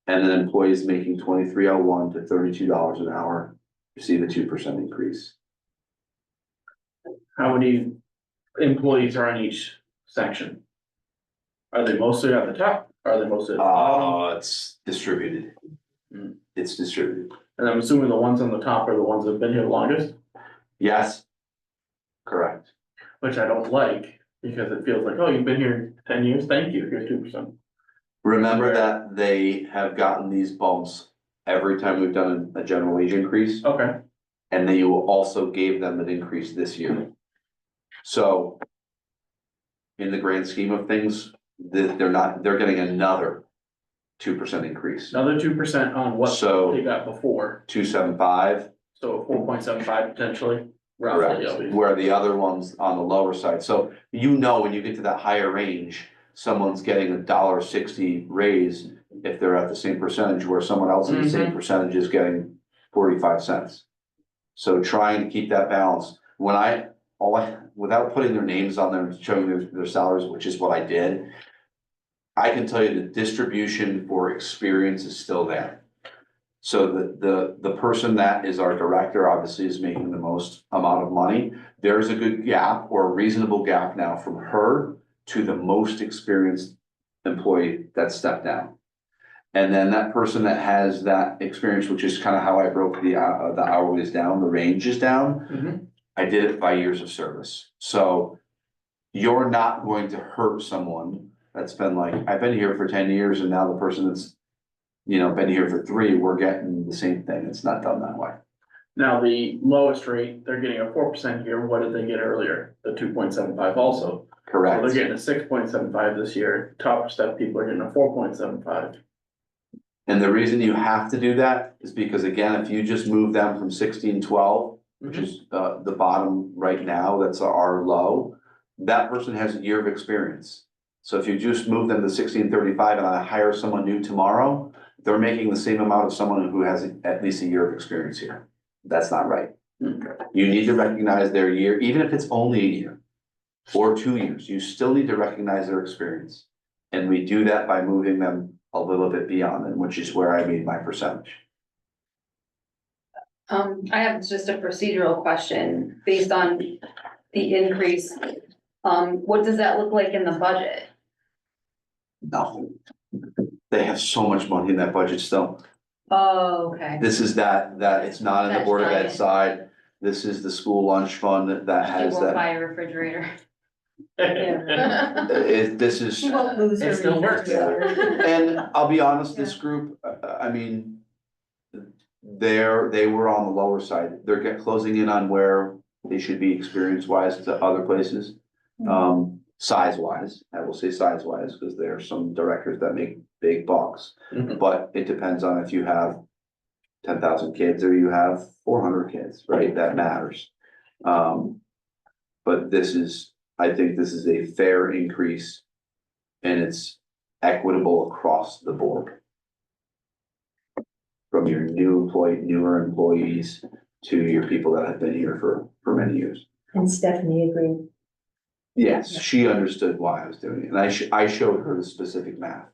And then employees making $23.01 to $32 an hour receive a 2% increase. How many employees are on each section? Are they mostly at the top? Are they mostly at the bottom? It's distributed. Hmm. It's distributed. And I'm assuming the ones on the top are the ones that have been here the longest, Yes. Correct. which I don't like, because it feels like, oh, you've been here 10 years, thank you, here's 2%. Remember that they have gotten these bumps every time we've done a general wage increase. Okay, And then you also gave them an increase this year. So in the grand scheme of things, they're getting another 2% increase. another 2% on what So- they got before, 275. so 4.75 potentially, roughly. Correct, where the other one's on the lower side. So when you get to that higher range, someone's getting $1.60 raise if they're at the same percentage, where someone else in the same percentage is getting 45 cents. So trying to keep that balance. Without putting their names on there and showing their salaries, which is what I did, I can tell you the distribution for experience is still there. So the person that is our director obviously is making the most amount of money. There's a good gap or a reasonable gap now from her to the most experienced employee that stepped down. And then that person that has that experience, which is kind of how I broke the hourlies down, the range is down. I did it by years of service. So you're not going to hurt someone that's been like, I've been here for 10 years and now the person that's, been here for 3, we're getting the same thing. It's not done that way. Now, the lowest rate, they're getting a 4% here, what did they get earlier? The 2.75 also. Correct. So they're getting a 6.75 this year, top step people are getting a 4.75. And the reason you have to do that is because, again, if you just move them from 1612, which is the bottom right now, that's our low, that person has a year of experience. So if you just move them to 1635 and I hire someone new tomorrow, they're making the same amount of someone who has at least a year of experience here. That's not right. You need to recognize their year, even if it's only a year or 2 years, you still need to recognize their experience. And we do that by moving them a little bit beyond them, which is where I made my percentage. I have just a procedural question based on the increase. What does that look like in the budget? No. They have so much money in that budget still. Oh, okay. This is that it's not in the That's Board of Ed giant. side. This is the school lunch fund that She has won't that. buy a refrigerator. This is. She won't lose her. It still works. refrigerator. And I'll be honest, this group, I mean. They were on the lower side. They're closing in on where they should be experience wise to other places. Size wise, I will say size wise, because there are some directors that make big bucks. Mhm. But it depends on if you have 10,000 kids or you have 400 kids, right? That matters. But I think this is a fair increase. And it's equitable across the board. From your newer employees to your people that have been here for many years. And Stephanie agreed. Yes, she understood why I was doing it, and I showed her the specific math.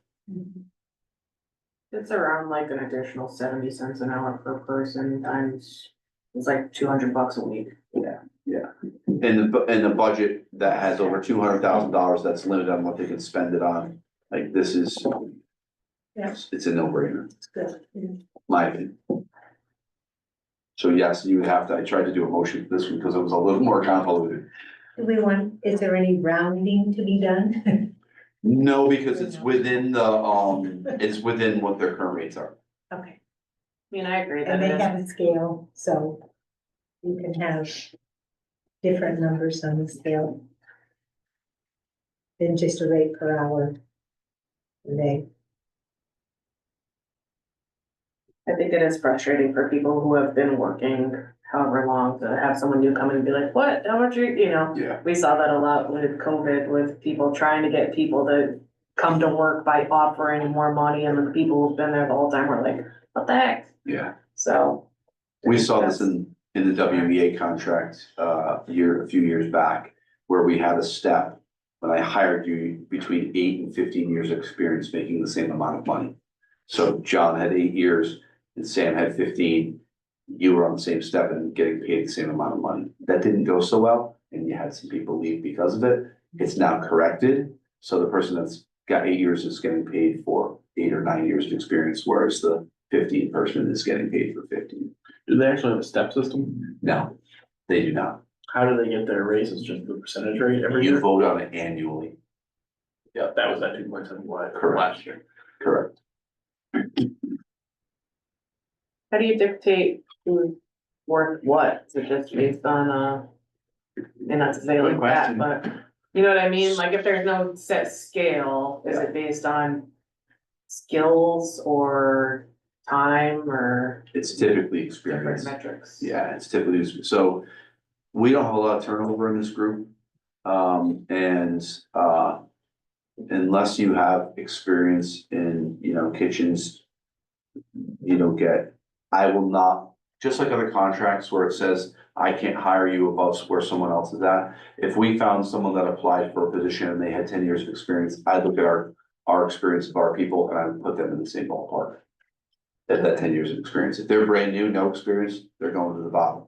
It's around like an additional 70 cents an hour per person times, it's like $200 a week. Yeah. And the budget that has over $200,000, that's limited on what they can spend it on, like this is. Yeah. It's a no-brainer, It's good. my opinion. So yes, you would have to, I tried to do a motion for this one because it was a little more convoluted. Is there any rounding to be done? No, because it's within it's within what their current rates are. Okay, I mean, I agree that and it they is. have a scale, so you can have different numbers on the scale than just a rate per hour per day. I think it is frustrating for people who have been working however long to have someone new come in and be like, what, how much you know? Yeah. We saw that a lot with COVID, with people trying to get people to come to work by offering more money, and then the people who've been there the whole time were like, what the heck? Yeah. So. We saw this in the WBA contract, a few years back, where we had a step. When I hired you between 8 and 15 years of experience making the same amount of money. So John had 8 years and Sam had 15. You were on the same step and getting paid the same amount of money. That didn't go so well, and you had some people leave because of it. It's now corrected. So the person that's got 8 years is getting paid for 8 or 9 years of experience, whereas the 15 person is getting paid for 15. Do they actually have a step system? No, they do not. How do they get their raises? Just the percentage rate every You year? vote on it annually. Yeah, that was that 2.75 Correct. last year. Correct. How do you dictate who's worth what? Is it just based on, and not to say like that, but, you know what I mean? Like, if there's no set scale, is it based on skills or time or It's typically different experience. metrics? Yeah, it's typically, so we don't have a lot of turnover in this group. Unless you have experience in, kitchens, you don't get, I will not, just like other contracts where it says, I can't hire you above where someone else is at. If we found someone that applied for a position and they had 10 years of experience, I'd look at our experience of our people and I would put them in the same ballpark. At that 10 years of experience. If they're brand new, no experience, they're going to the bottom.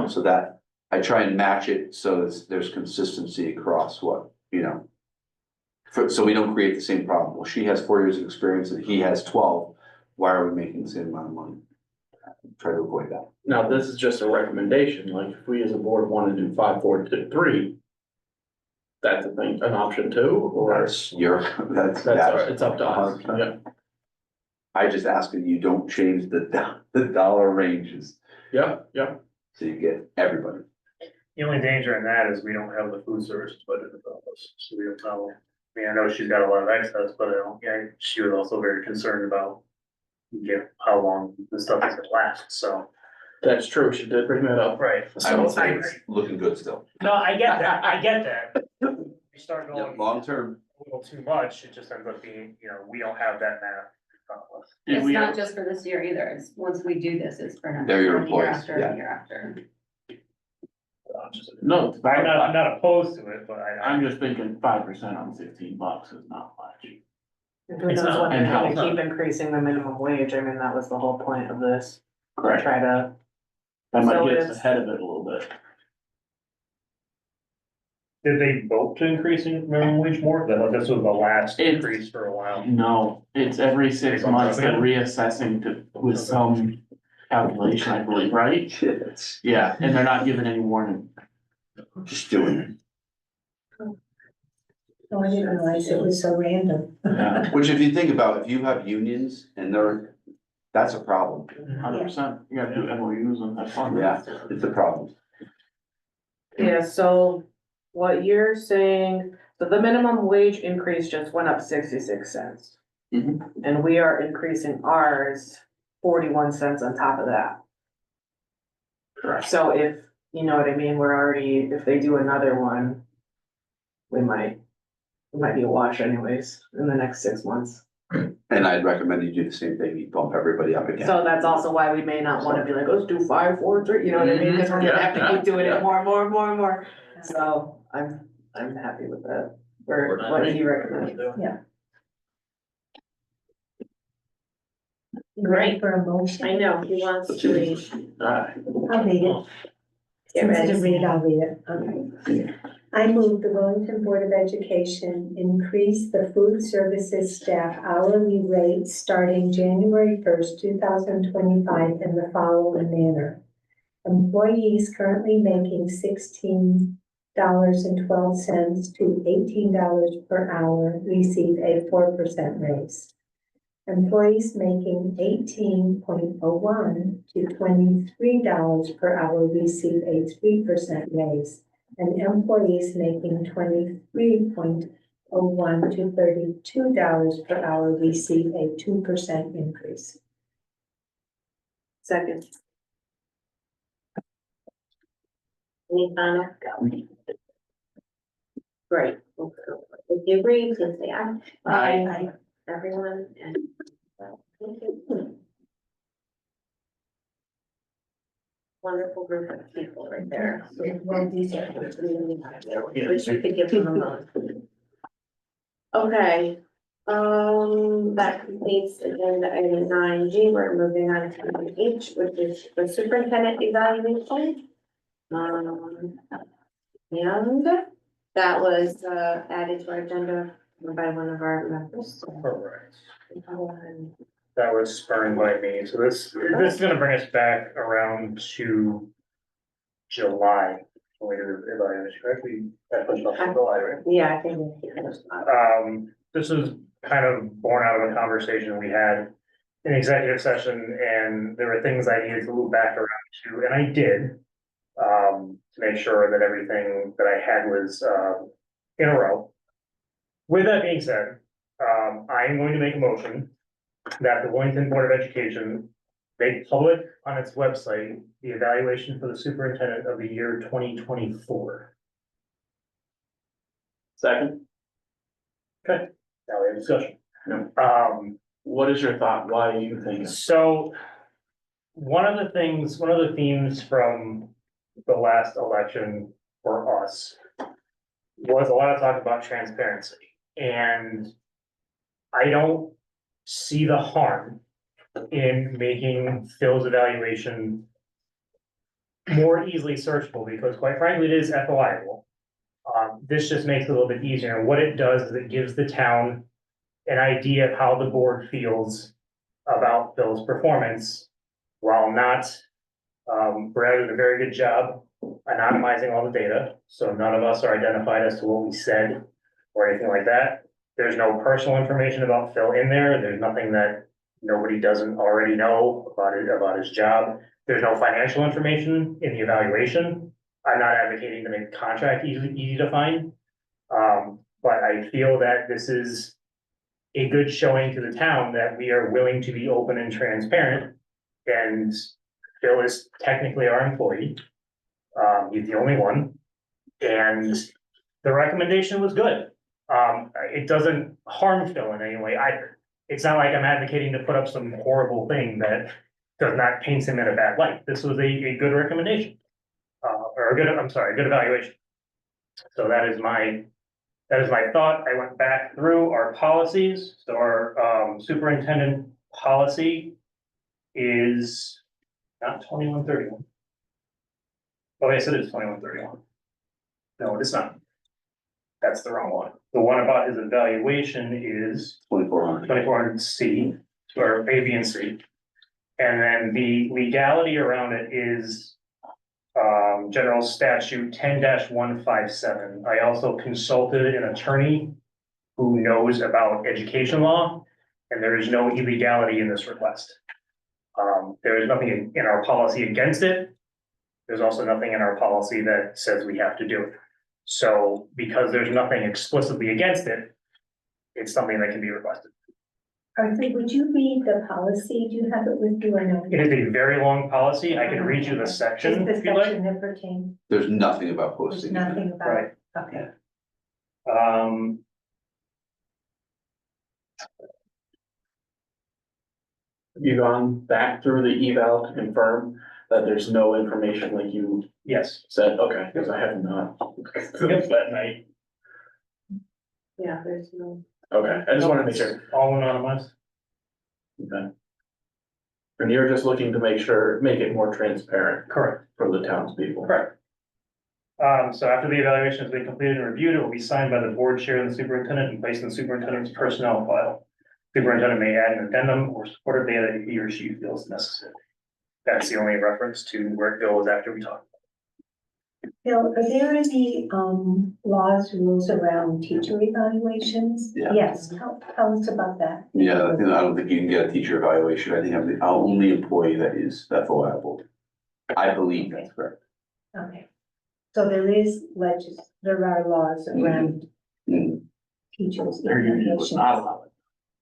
So that, I try and match it so there's consistency across what, so we don't create the same problem. Well, she has 4 years of experience and he has 12. Why are we making the same amount of money? Try to avoid that. Now, this is just a recommendation, like if we as a board want to do 5, 4, 2, 3. That's an option too, or That's it's up to us, yeah. I just ask that you don't change the dollar ranges, Yeah. so you get everybody. The only danger in that is we don't have the food services budget in front of us, so we don't know. I mean, I know she's got a lot of excess, but she was also very concerned about how long the stuff is gonna last, so. That's true, she did bring that up. Right. I would So say it's looking good still. no, I get that. We start Yeah, going long term. a little too much, it just ends up being, we don't have that math in front of us. Did It's we not have- just for this year either, it's once we do this, it's for next. They're your year, the year employees, after, yeah. the year after. No, I'm not opposed to it, but I'm just thinking 5% on $15 is not much. Who It's knows not- when they're and how- gonna keep increasing the minimum wage? I mean, that was the whole point of this. Correct. Try to, That might So get us it's- ahead of it a little bit. Did they vote to increase in minimum wage more? This was the last It's- increase for a while. No, it's every 6 They months they're bump reassessing to, with some calculation, I believe, right? Shit, Yeah, and they're not giving any warning. just doing it. Oh, I didn't realize it was so random. Yeah, Which if you think about, if you have unions and that's a problem. 100%. You gotta do MOUs and have fun. Yeah, it's a problem. Yeah, so what you're saying, so the minimum wage increase just went up 66 cents. Mhm. And we are increasing ours 41 cents on top of that. Correct. So if, you know what I mean, we're already, if they do another one, we might be a wash anyways in the next 6 months. And I'd recommend you do the same thing, you bump everybody up again. So that's also why we may not wanna be like, let's do 5, 4, 3, you know what I mean? Cause we're gonna have to keep doing it more and more and more and more. So I'm happy with that, or what he recommended. Ready for a motion? I know, he wants to read. Alright. I'll read it. Get ready. Since to read, I'll read it. Okay. I move the Willington Board of Education increase the food services staff hourly rate starting January 1st, 2025 in the following manner. Employees currently making $16.12 to $18 per hour receive a 4% raise. Employees making $18.01 to $23 per hour receive a 3% raise, and employees making $23.01 to $32 per hour receive a 2% increase. Second. Any final? Go. Great. If you agree, please say aye. Aye. Everyone, and. Thank you. Wonderful group of people right there. Well, these are. Wish we could give them a moment. Okay, that completes agenda item 9G. We're moving on to 9H, which is the superintendent evaluation. And that was added to our agenda by one of our members. Correct. That was spurned by me, so this is gonna bring us back around to July. When we do the evaluation, correct? That pushed off to July, right? Yeah, I think. This is kind of born out of a conversation we had in executive session, and there were things I needed to loop back around to, and I did. To make sure that everything that I had was, in a row. With that being said, I am going to make a motion that the Willington Board of Education make public on its website the evaluation for the superintendent of the year 2024. Second, Okay, now we have discussion. what is your thought? Why do you think? So one of the themes from the last election for us was a lot of talk about transparency. And I don't see the harm in making Phil's evaluation more easily searchable, because quite frankly, it is FOIable. This just makes it a little bit easier. And what it does is it gives the town an idea of how the board feels about Phil's performance, while not, Brad did a very good job anonymizing all the data, so none of us are identified as to what we said or anything like that. There's no personal information about Phil in there. There's nothing that nobody doesn't already know about his job. There's no financial information in the evaluation. I'm not advocating to make the contract easy to find. But I feel that this is a good showing to the town that we are willing to be open and transparent. And Phil is technically our employee. He's the only one. And the recommendation was good. It doesn't harm Phil in any way either. It's not like I'm advocating to put up some horrible thing that does not paint him in a bad light. This was a good recommendation. Or a good evaluation. So that is my thought. I went back through our policies. So our superintendent policy is not 2131. Oh, yes, it is 2131. No, it's not. That's the wrong one. The one about his evaluation is 2,400. 2400C, or A, B, and C. And then the legality around it is General Statute 10-157. I also consulted an attorney who knows about education law, and there is no illegality in this request. There is nothing in our policy against it. There's also nothing in our policy that says we have to do it. So because there's nothing explicitly against it, it's something that can be requested. Arthur, would you read the policy? Do you have it with you or no? It is a very long policy. I can read you the section Just if the you like. section that pertains, There's nothing about there's posting. nothing about, Right. it. Okay. Have you gone back through the eval to confirm that there's no information like you Yes. said? Okay, because I have not. That night. Yeah, there's no. Okay, I just want to make sure. All anonymous. Okay. And you're just looking to make it more transparent Correct. for the townspeople. Correct. So after the evaluation has been completed and reviewed, it will be signed by the board chair and the superintendent and placed in the superintendent's personnel file. Superintendent may add an addendum or support data if he or she feels necessary. That's the only reference to where it goes after we talk. Bill, are there any, laws, rules around teacher evaluations? Yeah. Yes, tell us about that. Yeah, I don't think you can get a teacher evaluation. I think I'm the only employee that is FOIable. I believe that's correct. Okay. So there are laws around Mm. teachers There usually evaluations. was not allowed.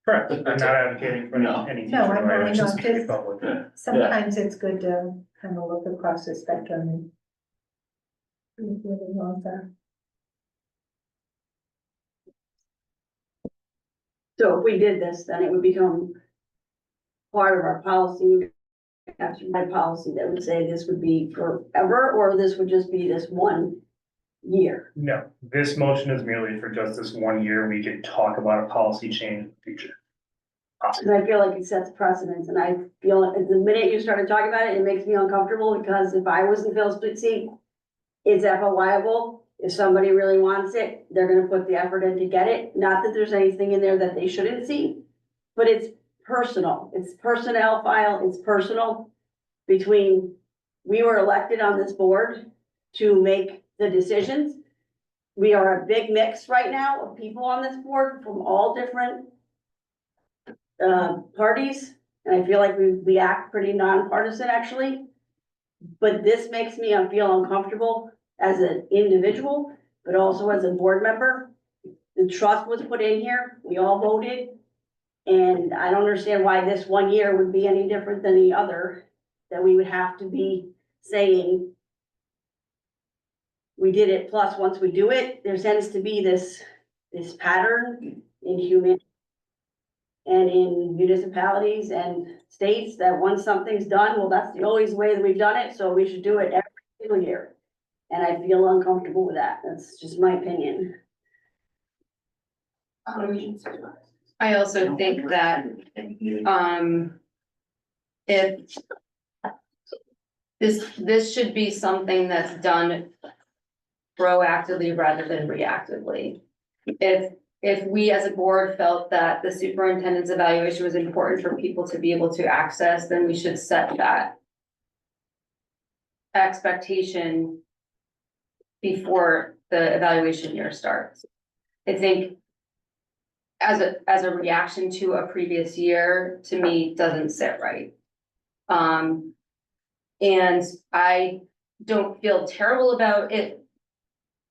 Correct. I'm not advocating for No. any teacher No, I know, evaluations to be just- public. Sometimes it's good to kind of look across the spectrum and see where the laws are. So if we did this, then it would become part of our policy. Actually, my policy that would say this would be forever, or this would just be this 1 year. No, this motion is merely for just this 1 year. We could talk about a policy change in the future. Cause I feel like it sets precedence, and I feel like the minute you started talking about it, it makes me uncomfortable, because if I was in Phil's seat, it's FOIable. If somebody really wants it, they're gonna put the effort in to get it. Not that there's anything in there that they shouldn't see, but it's personal. It's personnel file, it's personal between, we were elected on this board to make the decisions. We are a big mix right now of people on this board from all different parties, and I feel like we act pretty nonpartisan actually. But this makes me feel uncomfortable as an individual, but also as a board member. The trust was put in here, we all voted, and I don't understand why this 1 year would be any different than the other, that we would have to be saying we did it, plus once we do it, there tends to be this pattern in human and in municipalities and states that once something's done, well, that's the always way that we've done it, so we should do it every single year. And I feel uncomfortable with that. That's just my opinion. I also think that, if this should be something that's done proactively rather than reactively. If we as a board felt that the superintendent's evaluation was important for people to be able to access, then we should set that expectation before the evaluation year starts. I think as a reaction to a previous year, to me, doesn't sit right. And I don't feel terrible about it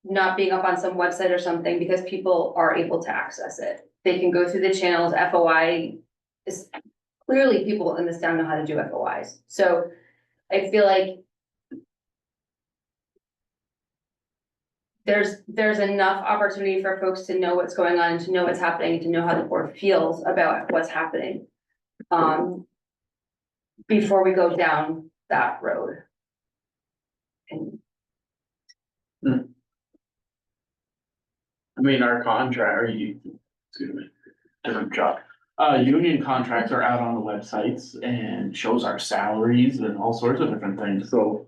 not being up on some website or something, because people are able to access it. They can go through the channels. FOI is clearly, people in this town know how to do FOIs. So I feel like there's enough opportunity for folks to know what's going on and to know what's happening and to know how the board feels about what's happening. Before we go down that road. And I mean, our contract, excuse me, different job. Union contracts are out on the websites and shows our salaries and all sorts of different things, so.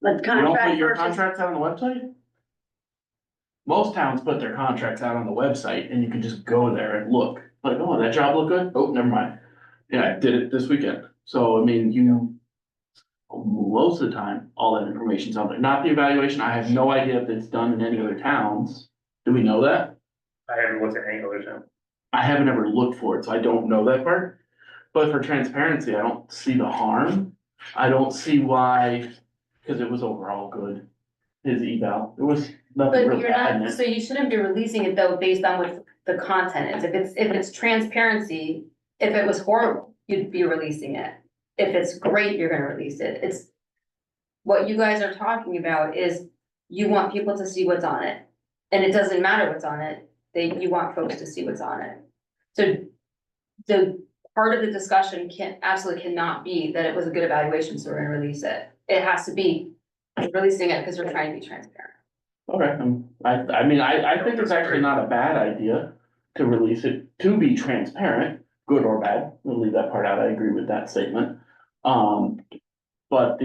But You don't put contract your versus, contracts out on the website? most towns put their contracts out on the website and you can just go there and look, like, oh, that job look good? Oh, never mind. Yeah, I did it this weekend. So, I mean, most of the time, all that information's on there. Not the evaluation. I have no idea if it's done in any other towns. Do we know that? I haven't looked at any other town. I haven't ever looked for it, so I don't know that part. But for transparency, I don't see the harm. I don't see why, because it was overall good. His eval, there was nothing But really you're bad in not, it. so you shouldn't be releasing it though, based on what the content is. If it's transparency, if it was horrible, you'd be releasing it. If it's great, you're gonna release it. It's. What you guys are talking about is you want people to see what's on it. And it doesn't matter what's on it, you want folks to see what's on it. So the part of the discussion absolutely cannot be that it was a good evaluation, so we're gonna release it. It has to be releasing it because we're trying to be transparent. Okay, I mean, I think it's actually not a bad idea to release it, to be transparent, good or bad. We'll leave that part out. I agree with that statement. But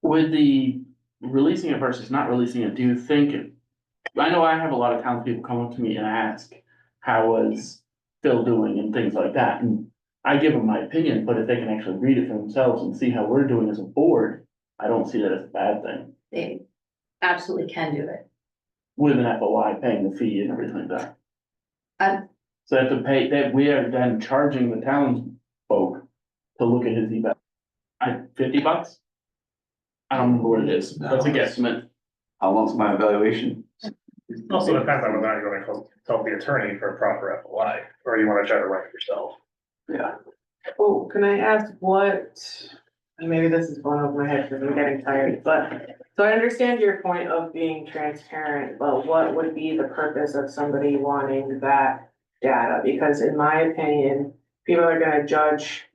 with the releasing it versus not releasing it, do you think, I know I have a lot of townspeople come up to me and ask, how was Phil doing and things like that, and I give them my opinion, but if they can actually read it for themselves and see how we're doing as a board, I don't see that as a bad thing. They absolutely can do it. With an FOI paying the fee and everything like that. Um, So they have to pay, that we are then charging the townsfolk to look at his eval. $50? I don't remember what it is, that's a guesstimate. How long's my evaluation? Also depends on whether or not you're gonna consult the attorney for a proper FOI, or you wanna try to write it yourself. Yeah. Oh, can I ask what, and maybe this is going over my head because I'm getting tired, but, so I understand your point of being transparent, but what would be the purpose of somebody wanting that data? Because in my opinion, people are gonna judge,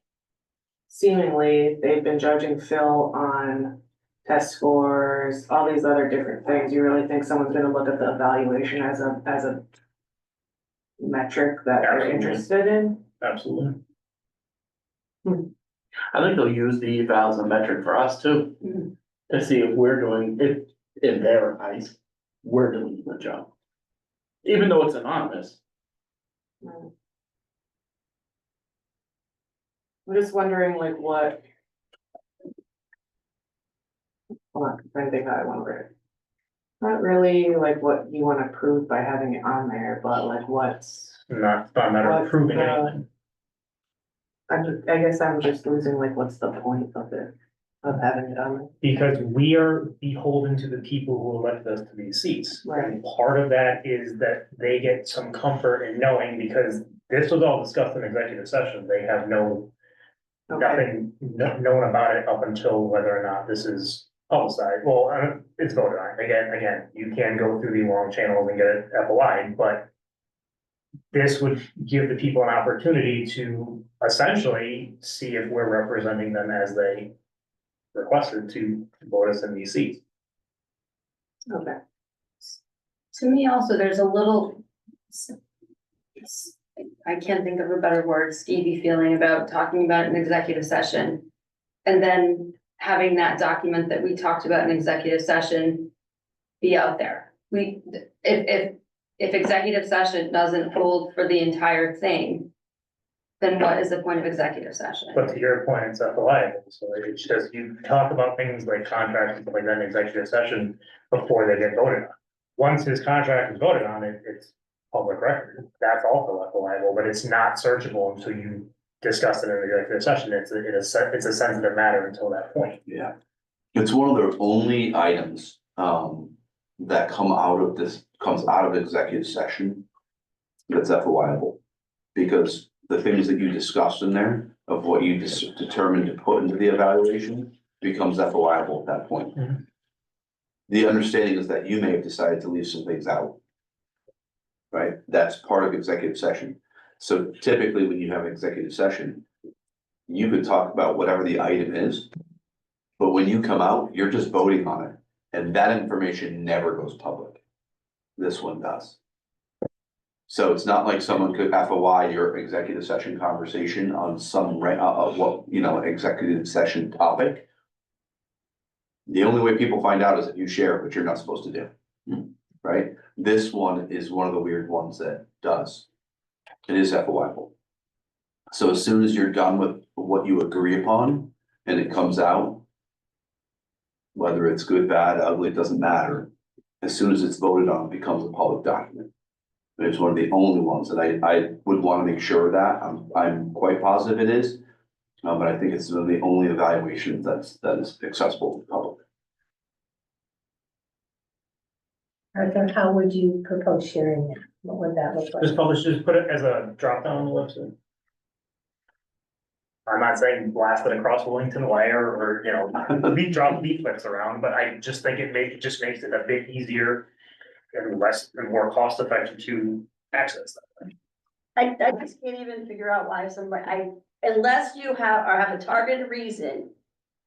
seemingly, they've been judging Phil on test scores, all these other different things. You really think someone's gonna look at the evaluation as a metric that they're Absolutely. interested in? Absolutely. I think they'll use the eval as a metric for us too, to see if we're doing, if in their eyes, we're doing a good job. Even though it's anonymous. I'm just wondering like what. Hold on, I'm trying to think how I want to word it. Not really like what you want to prove by having it on there, but like what's. It's not a matter of What's proving the- anything. I guess I'm just losing like, what's the point of it, of having it on Because we are beholden to the people who elected us to these seats. Right. And part of that is that they get some comfort in knowing, because this was all discussed in executive session, they have there? Okay, nothing known about it up until whether or not this is publicized. Well, it's voted on. Again, you can go through the long channels and get it FOI, but this would give the people an opportunity to essentially see if we're representing them as they requested to vote us in these seats. okay. To me also, there's a little. I can't think of a better word, skeevy feeling about talking about it in executive session. And then having that document that we talked about in executive session be out there. If executive session doesn't hold for the entire thing, then what is the point of executive session? But to your point, it's FOI, so it's just, you talk about things like contracts and stuff like that in executive session before they get voted on. Once his contract is voted on, it's public record, that's also FOI, but it's not searchable until you discuss it in the executive session. It's a sensitive matter until that point. Yeah. It's one of the only items, that comes out of executive session. That's FOIable, because the things that you discussed in there of what you determined to put into the evaluation becomes FOIable at that point. Mhm. The understanding is that you may have decided to leave some things out. Right, that's part of executive session. So typically, when you have executive session, you could talk about whatever the item is. But when you come out, you're just voting on it, and that information never goes public. This one does. So it's not like someone could FOI your executive session conversation on some executive session topic. The only way people find out is if you share what you're not supposed to do. Right? This one is one of the weird ones that does. It is FOIable. So as soon as you're done with what you agree upon and it comes out, whether it's good, bad, ugly, it doesn't matter. As soon as it's voted on, it becomes a public document. It's one of the only ones that I would want to make sure of that. I'm quite positive it is. But I think it's one of the only evaluations that is accessible to the public. Arthur, how would you propose sharing it? What would that look Just like? just put it as a drop down on the website. I'm not saying blast it across Willington Way or, you know, drop leaflets around, but I just think it just makes it a bit easier and less and more cost effective to access that. I just can't even figure out why somebody, unless you have a targeted reason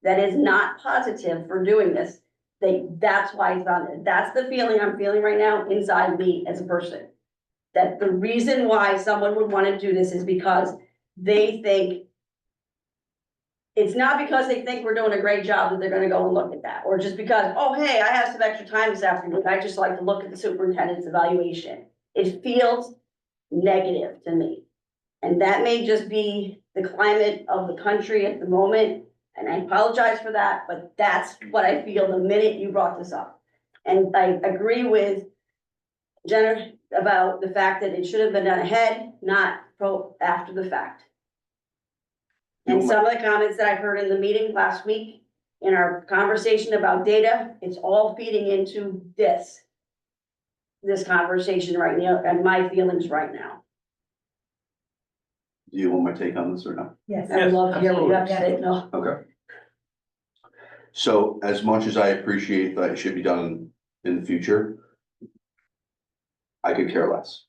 that is not positive for doing this, that's why it's on it. That's the feeling I'm feeling right now inside me as a person. That the reason why someone would want to do this is because they think, it's not because they think we're doing a great job that they're gonna go and look at that, or just because, oh, hey, I have some extra time this afternoon, I just like to look at the superintendent's evaluation. It feels negative to me. And that may just be the climate of the country at the moment, and I apologize for that, but that's what I feel the minute you brought this up. And I agree with Jenna about the fact that it should have been done ahead, not after the fact. And some of the comments that I've heard in the meeting last week, in our conversation about data, it's all feeding into this conversation right now and my feelings right now. Do you want my take on this or not? Yes. I would love to hear what you have to say, no. Okay. So as much as I appreciate that it should be done in the future, I could care less.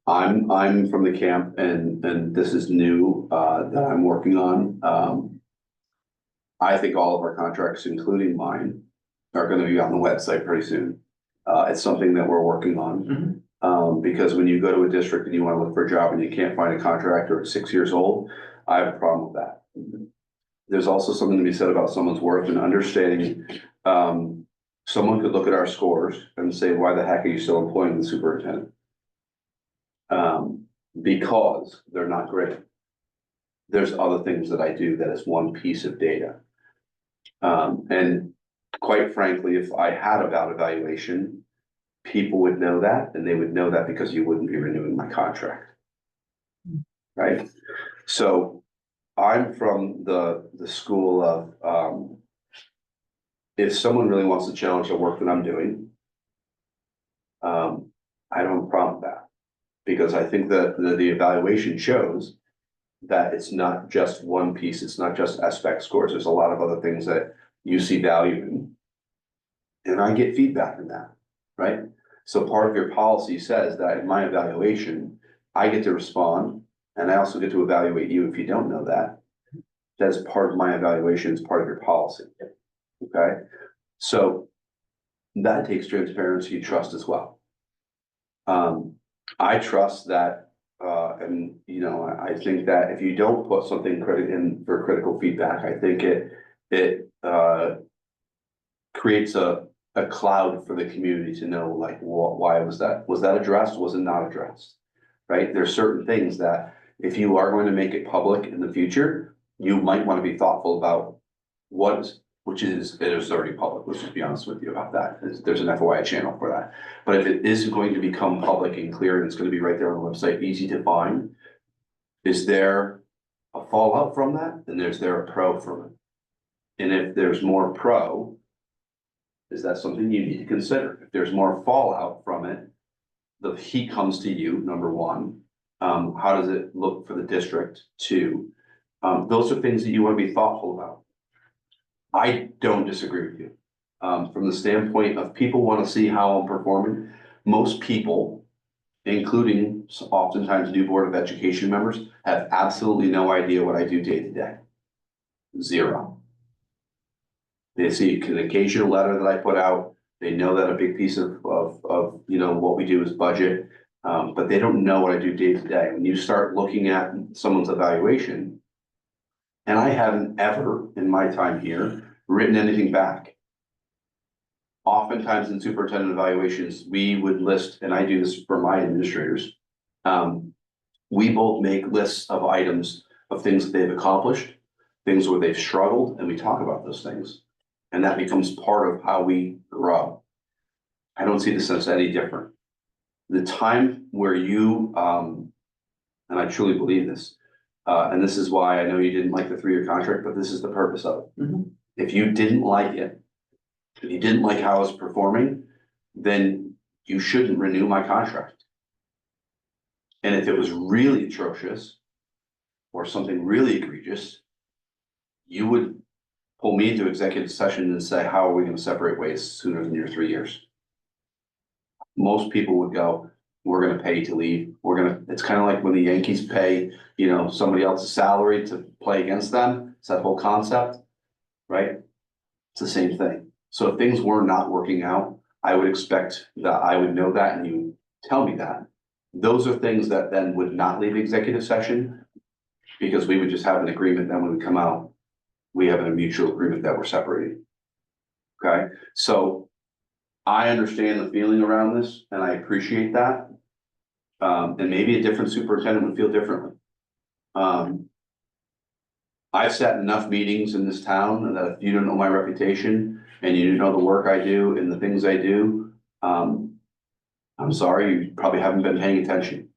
I'm from the camp and this is new, that I'm working on. I think all of our contracts, including mine, are gonna be on the website pretty soon. It's something that we're working on. Because when you go to a district and you wanna look for a job and you can't find a contractor at 6 years old, I have a problem with that. There's also something to be said about someone's worth and understanding. Someone could look at our scores and say, why the heck are you still employing the superintendent? Because they're not great. There's other things that I do that is one piece of data. And quite frankly, if I had a bad evaluation, people would know that, and they would know that because you wouldn't be renewing my contract. Right? So I'm from the school of, if someone really wants to challenge the work that I'm doing, I don't have a problem with that. Because I think that the evaluation shows that it's not just one piece, it's not just SPEC scores, there's a lot of other things that you see value in. And I get feedback in that, right? So part of your policy says that in my evaluation, I get to respond, and I also get to evaluate you if you don't know that. That's part of my evaluation, it's part of your policy, okay? So that takes transparency, trust as well. I trust that, and you know, I think that if you don't put something in for critical feedback, I think it creates a cloud for the community to know, like, why was that addressed? Was it not addressed? Right? There's certain things that if you are going to make it public in the future, you might want to be thoughtful about it is already public. Let's just be honest with you about that. There's an FOI channel for that. But if it is going to become public and clear, and it's going to be right there on the website, easy to find, is there a fallout from that? And is there a pro from it? And if there's more pro, is that something you need to consider? If there's more fallout from it, the heat comes to you, number one. How does it look for the district? Two, those are things that you want to be thoughtful about. I don't disagree with you. From the standpoint of people want to see how I'm performing, most people, including oftentimes new Board of Education members, have absolutely no idea what I do day to day. Zero. They see an occasional letter that I put out. They know that a big piece of you know what we do is budget, but they don't know what I do day to day. When you start looking at someone's evaluation, And I haven't ever, in my time here, written anything back. Oftentimes in superintendent evaluations, we would list, and I do this for my administrators. We both make lists of items of things that they've accomplished, things where they've struggled, and we talk about those things. And that becomes part of how we grow. I don't see this as any different. The time where you, and I truly believe this, and this is why I know you didn't like the 3-year contract, but this is the purpose of it. If you didn't like it, if you didn't like how I was performing, then you shouldn't renew my contract. And if it was really atrocious or something really egregious, you would pull me into executive session and say, how are we going to separate ways sooner than your 3 years? Most people would go, we're going to pay to leave. It's kind of like when the Yankees pay, somebody else's salary to play against them. It's that whole concept, right? It's the same thing. So if things were not working out, I would expect that I would know that and you would tell me that. Those are things that then would not leave executive session because we would just have an agreement. Then when we come out, we have a mutual agreement that we're separating. Okay, so I understand the feeling around this and I appreciate that. And maybe a different superintendent would feel differently. I've sat enough meetings in this town that if you don't know my reputation and you know the work I do and the things I do, I'm sorry, you probably haven't been paying attention.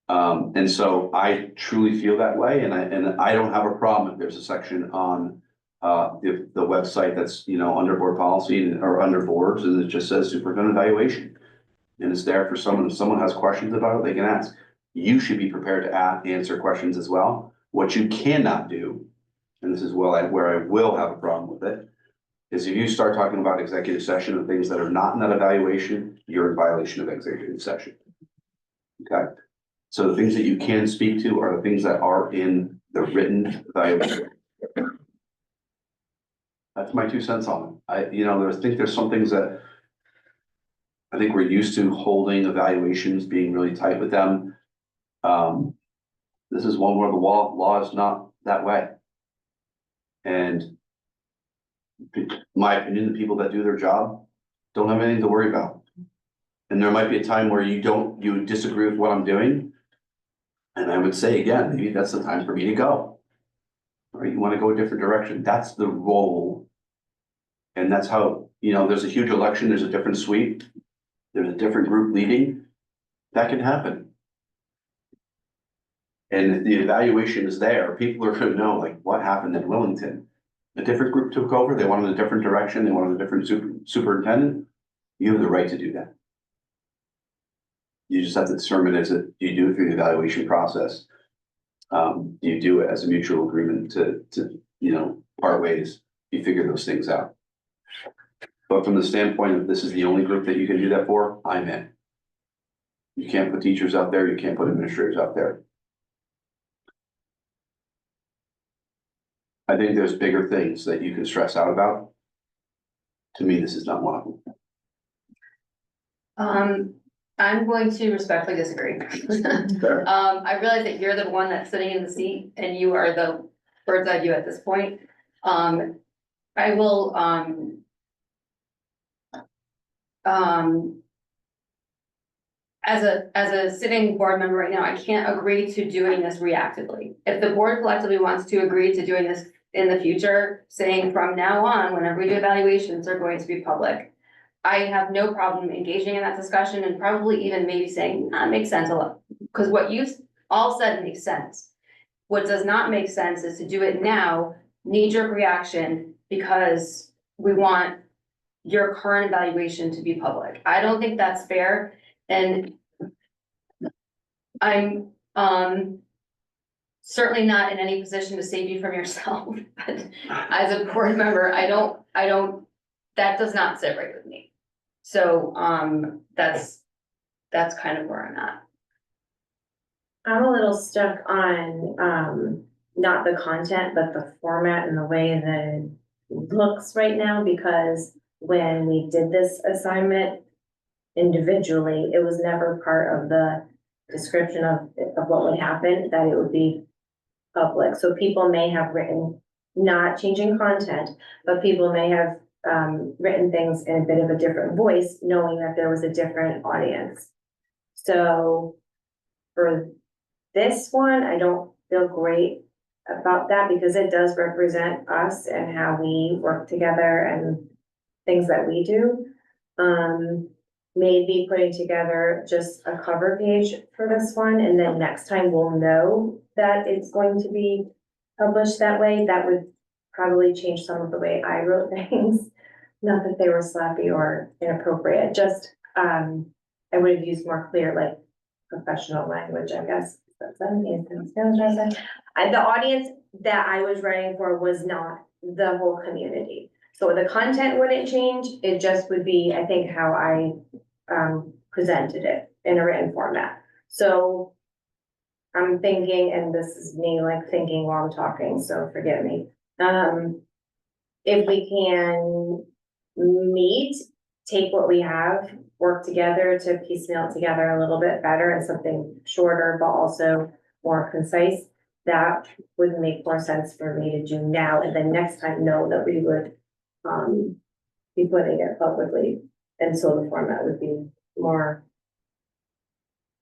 And so I truly feel that way, and I don't have a problem if there's a section on the website that's under board policy or under boards, and it just says superintendent evaluation, and it's there for someone. If someone has questions about it, they can ask. You should be prepared to answer questions as well. What you cannot do, and this is where I will have a problem with it, is if you start talking about executive session and things that are not in that evaluation, you're in violation of executive session. Okay, so the things that you can speak to are the things that are in the written evaluation. That's my 2 cents on it. There's some things that I think we're used to holding evaluations, being really tight with them. This is one where the law is not that way. And my opinion, the people that do their job don't have anything to worry about. And there might be a time where you disagree with what I'm doing. And I would say again, maybe that's the time for me to go. Right? You want to go a different direction. That's the role. And that's how, there's a huge election, there's a different sweep, there's a different group leading. That can happen. And if the evaluation is there, people are going to know like what happened in Willington. A different group took over, they wanted a different direction, they wanted a different superintendent. You have the right to do that. You just have to determine do you do it through the evaluation process? Do you do it as a mutual agreement to part ways? You figure those things out. But from the standpoint of this is the only group that you can do that for, I'm in. You can't put teachers out there, you can't put administrators out there. I think there's bigger things that you can stress out about. To me, this is not one of them. I'm going to respectfully disagree. I realize that you're the one that's sitting in the seat and you are the bird's eye view at this point. I will, as a sitting board member right now, I can't agree to doing this reactively. If the board collectively wants to agree to doing this in the future, saying from now on, whenever we do evaluations, they're going to be public. I have no problem engaging in that discussion and probably even maybe saying, that makes sense a lot. Because what you all said makes sense. What does not make sense is to do it now, knee-jerk reaction, because we want your current evaluation to be public. I don't think that's fair. And I'm certainly not in any position to save you from yourself, but as a board member, I don't, that does not sit right with me. So, that's kind of where I'm at. I'm a little stuck on, not the content, but the format and the way that it looks right now, because when we did this assignment individually, it was never part of the description of what would happen, that it would be public. So people may have written, not changing content, but people may have written things in a bit of a different voice, knowing that there was a different audience. So for this one, I don't feel great about that because it does represent us and how we work together and things that we do. Maybe putting together just a cover page for this one, and then next time we'll know that it's going to be published that way. That would probably change some of the way I wrote things. Not that they were sloppy or inappropriate, just, I would have used more clear, like, professional language, I guess. The audience that I was writing for was not the whole community. So the content wouldn't change, it just would be, I think, how I presented it in a written format. So I'm thinking, and this is me like thinking while I'm talking, so forgive me. If we can meet, take what we have, work together to piecemeal it together a little bit better and something shorter, but also more concise, that would make more sense for me to do now. And then next time know that we would be putting it publicly. And so the format would be more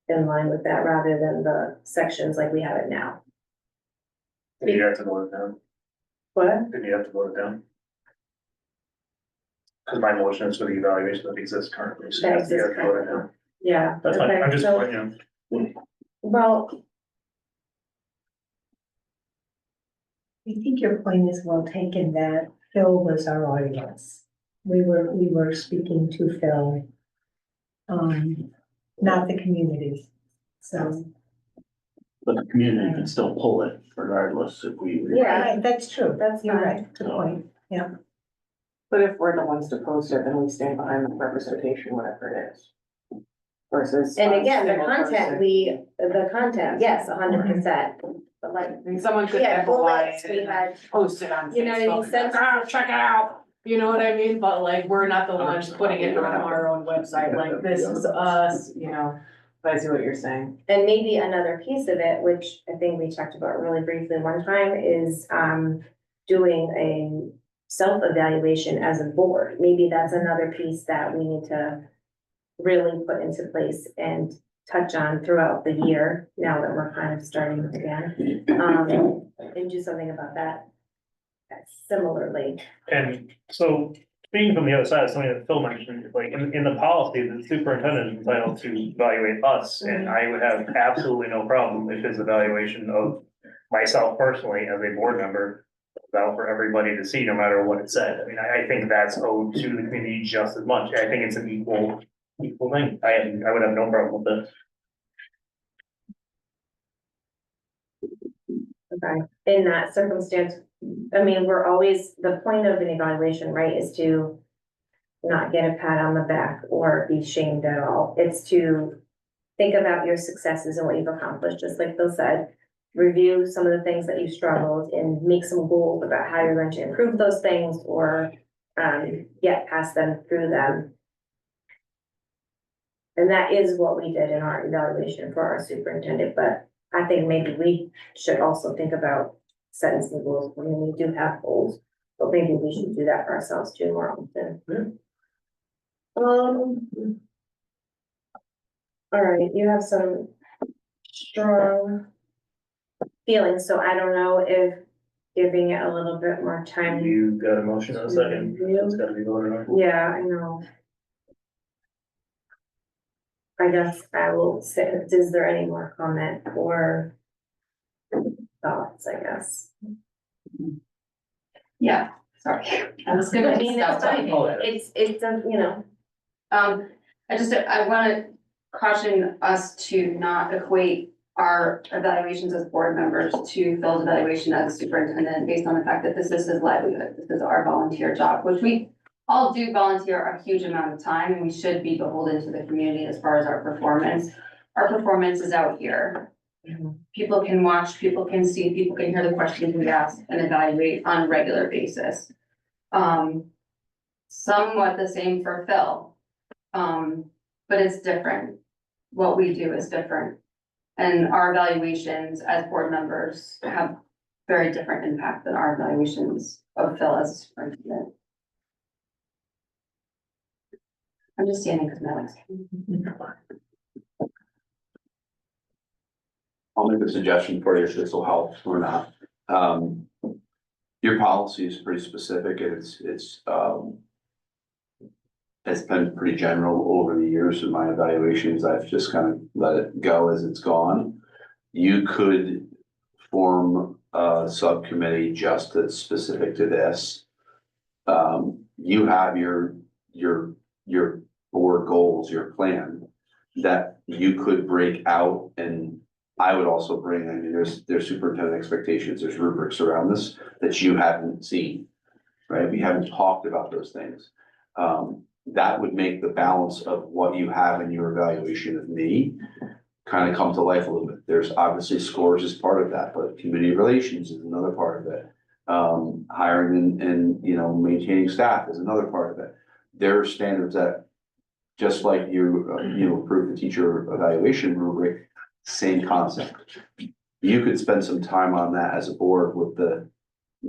in line with that rather than the sections like we have it now. Did you have to vote it down? What? Did you have to vote it down? Because my motion is for the evaluation that exists currently. So That you exists have to vote it down. Yeah. That's fine. okay, I'm just, so- you know. Well, I think your point is well taken that Phil was our audience. We were speaking to Phil, not the community. So, But the community can still pull it regardless if we. Yeah. right, that's true. That's You're fine. right. Good point. Yeah. But if we're the ones to post it, then we stand behind the representation, whatever it is. Versus. and a again, the single content, person. yes, 100%, but like, I mean, someone could we had echo line bullets, it we and had, post it on you know what I mean, Facebook, and be like, check it out. You know what I mean? But like, we're not the ones putting it on our own website, like, this is us, you know, I see what you're saying. and maybe another piece of it, which I think we talked about really briefly one time, is doing a self-evaluation as a board. Maybe that's another piece that we need to really put into place and touch on throughout the year, now that we're kind of starting again. And do something about that similarly. And so, speaking from the other side, something that Phil mentioned, like in the policy, the superintendent is entitled to evaluate us, and I would have absolutely no problem if his evaluation of myself personally as a board member was out for everybody to see, no matter what it said. I mean, I think that's owed to the community just as much. I think it's an equal thing. I would have no problem with this. Okay, in that circumstance, I mean, we're always, the point of an evaluation, right, is to not get a pat on the back or be shamed at all. It's to think about your successes and what you've accomplished, just like Phil said. Review some of the things that you struggled and make some goals about how you're going to improve those things or get past them through them. And that is what we did in our evaluation for our superintendent, but I think maybe we should also think about setting some goals. I mean, we do have goals, but maybe we should do that for ourselves too more often. All right, you have some strong feelings, so I don't know if giving it a little bit more time. You got a motion in a second, it's gotta be voted on. Yeah, I know. I guess I will say, is there any more comment or thoughts, I guess? Yeah, sorry. I was gonna I mean, stop it's fine, talking. it's, you know, I wanna caution us to not equate our evaluations as board members to Phil's evaluation as superintendent based on the fact that this is his livelihood, this is our volunteer job, which we all do volunteer a huge amount of time, and we should be beholden to the community as far as our performance. Our performance is out here. People can watch, people can see, people can hear the questions we ask and evaluate on a regular basis. Somewhat the same for Phil. But it's different. What we do is different. And our evaluations as board members have very different impact than our evaluations of Phil as a superintendent. I'm just standing because my legs. I'll make a suggestion for you if this will help or not. Your policy is pretty specific and it's been pretty general over the years in my evaluations. I've just kind of let it go as it's gone. You could form a subcommittee just that's specific to this. You have your board goals, your plan that you could break out, and I would also bring, I mean, there's superintendent expectations, there's rubrics around this that you haven't seen, right? We haven't talked about those things. That would make the balance of what you have in your evaluation of me kind of come to life a little bit. There's obviously scores as part of that, but community relations is another part of it. Hiring and maintaining staff is another part of it. There are standards that, just like you approve the teacher evaluation rubric, same concept. You could spend some time on that as a board with the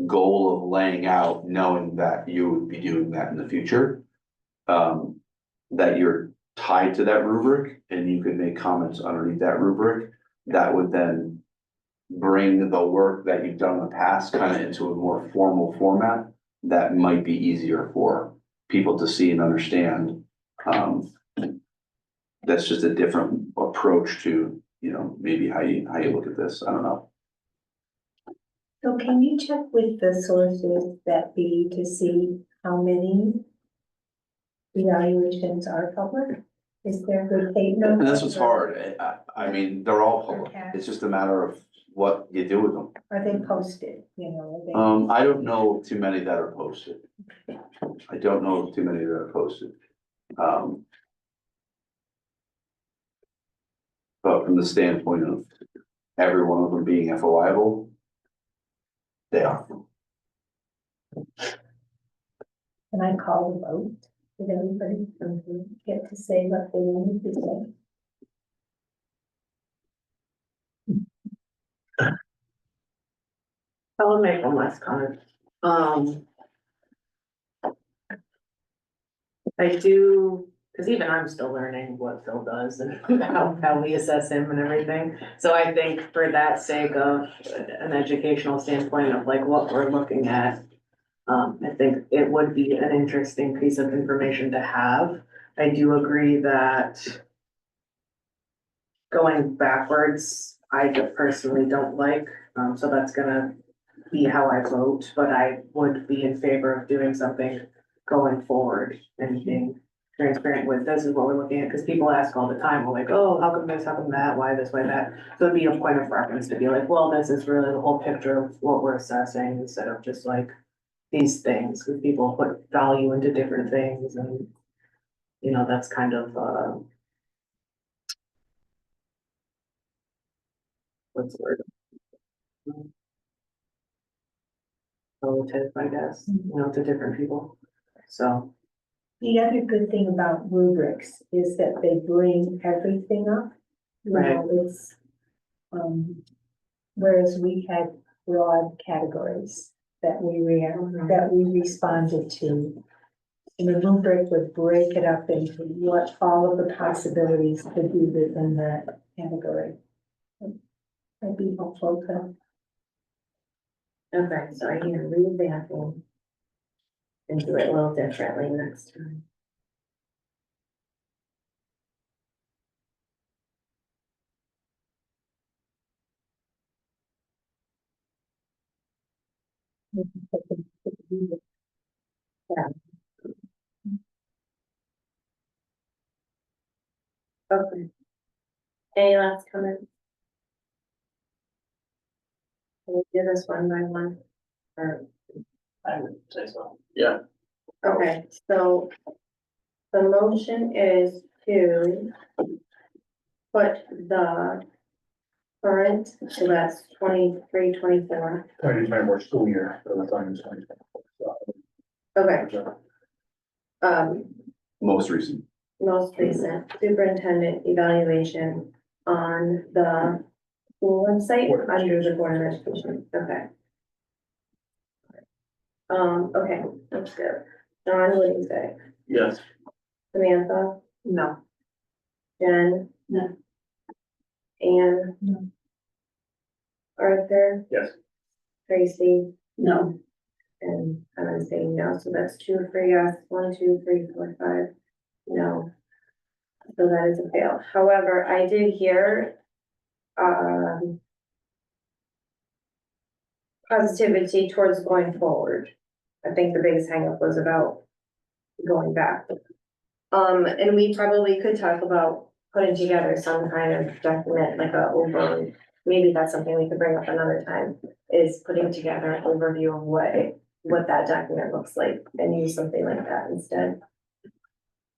goal of laying out, knowing that you would be doing that in the future. That you're tied to that rubric and you could make comments underneath that rubric that would then bring the work that you've done in the past kind of into a more formal format that might be easier for people to see and understand. That's just a different approach to, maybe how you look at this. I don't know. So can you check with the sources that be to see how many evaluations are public? Is there good faith? And that's what's hard. I mean, they're all public. It's just a matter of what you do with them. Are they posted, are they? I don't know too many that are posted. I don't know too many that are posted. But from the standpoint of every one of them being FOIable, they are. Can I call the vote? Did everybody get to say what they wanted to say? I'll make one last comment. I do, because even I'm still learning what Phil does and how we assess him and everything. So I think for that sake of an educational standpoint of like what we're looking at, I think it would be an interesting piece of information to have. I do agree that going backwards, I personally don't like, so that's gonna be how I vote, but I would be in favor of doing something going forward and being transparent with this is what we're looking at, because people ask all the time, well, like, oh, how come this, how come that, why this, why that? So it'd be a point of reference to be like, well, this is really the whole picture of what we're assessing instead of just like these things, because people put value into different things and, that's kind of, what's the word? Relative, I guess, to different people, so. The other good thing about rubrics is that they bring everything up. Right. It's, whereas we had broad categories that we responded to. And the rubric would break it up into what all of the possibilities could be within that category. That'd be helpful to. Okay, so I can revamp and do it a little differently next time. Yeah. Okay. Any last comments? Can we do this one by one? Or, I would say so. Yeah. okay, so the motion is to put the current, so that's 23-24. 2024 school year, so that's on 2024. Okay. Most recent. Most recent superintendent evaluation on the school website under the Board of Education. Okay. Okay, that's good. John, what do you say? Yes. Samantha, No. Jen? No. Anne? No. Arthur, Yes. Tracy, No. and I'm saying no, so that's 2 for yes, 1, 2, 3, 4, 5, no. So that is a fail. However, I did hear, positivity towards going forward. I think the biggest hangup was about going back. And we probably could talk about putting together some kind of document, like maybe that's something we could bring up another time, is putting together an overview of what that document looks like and use something like that instead.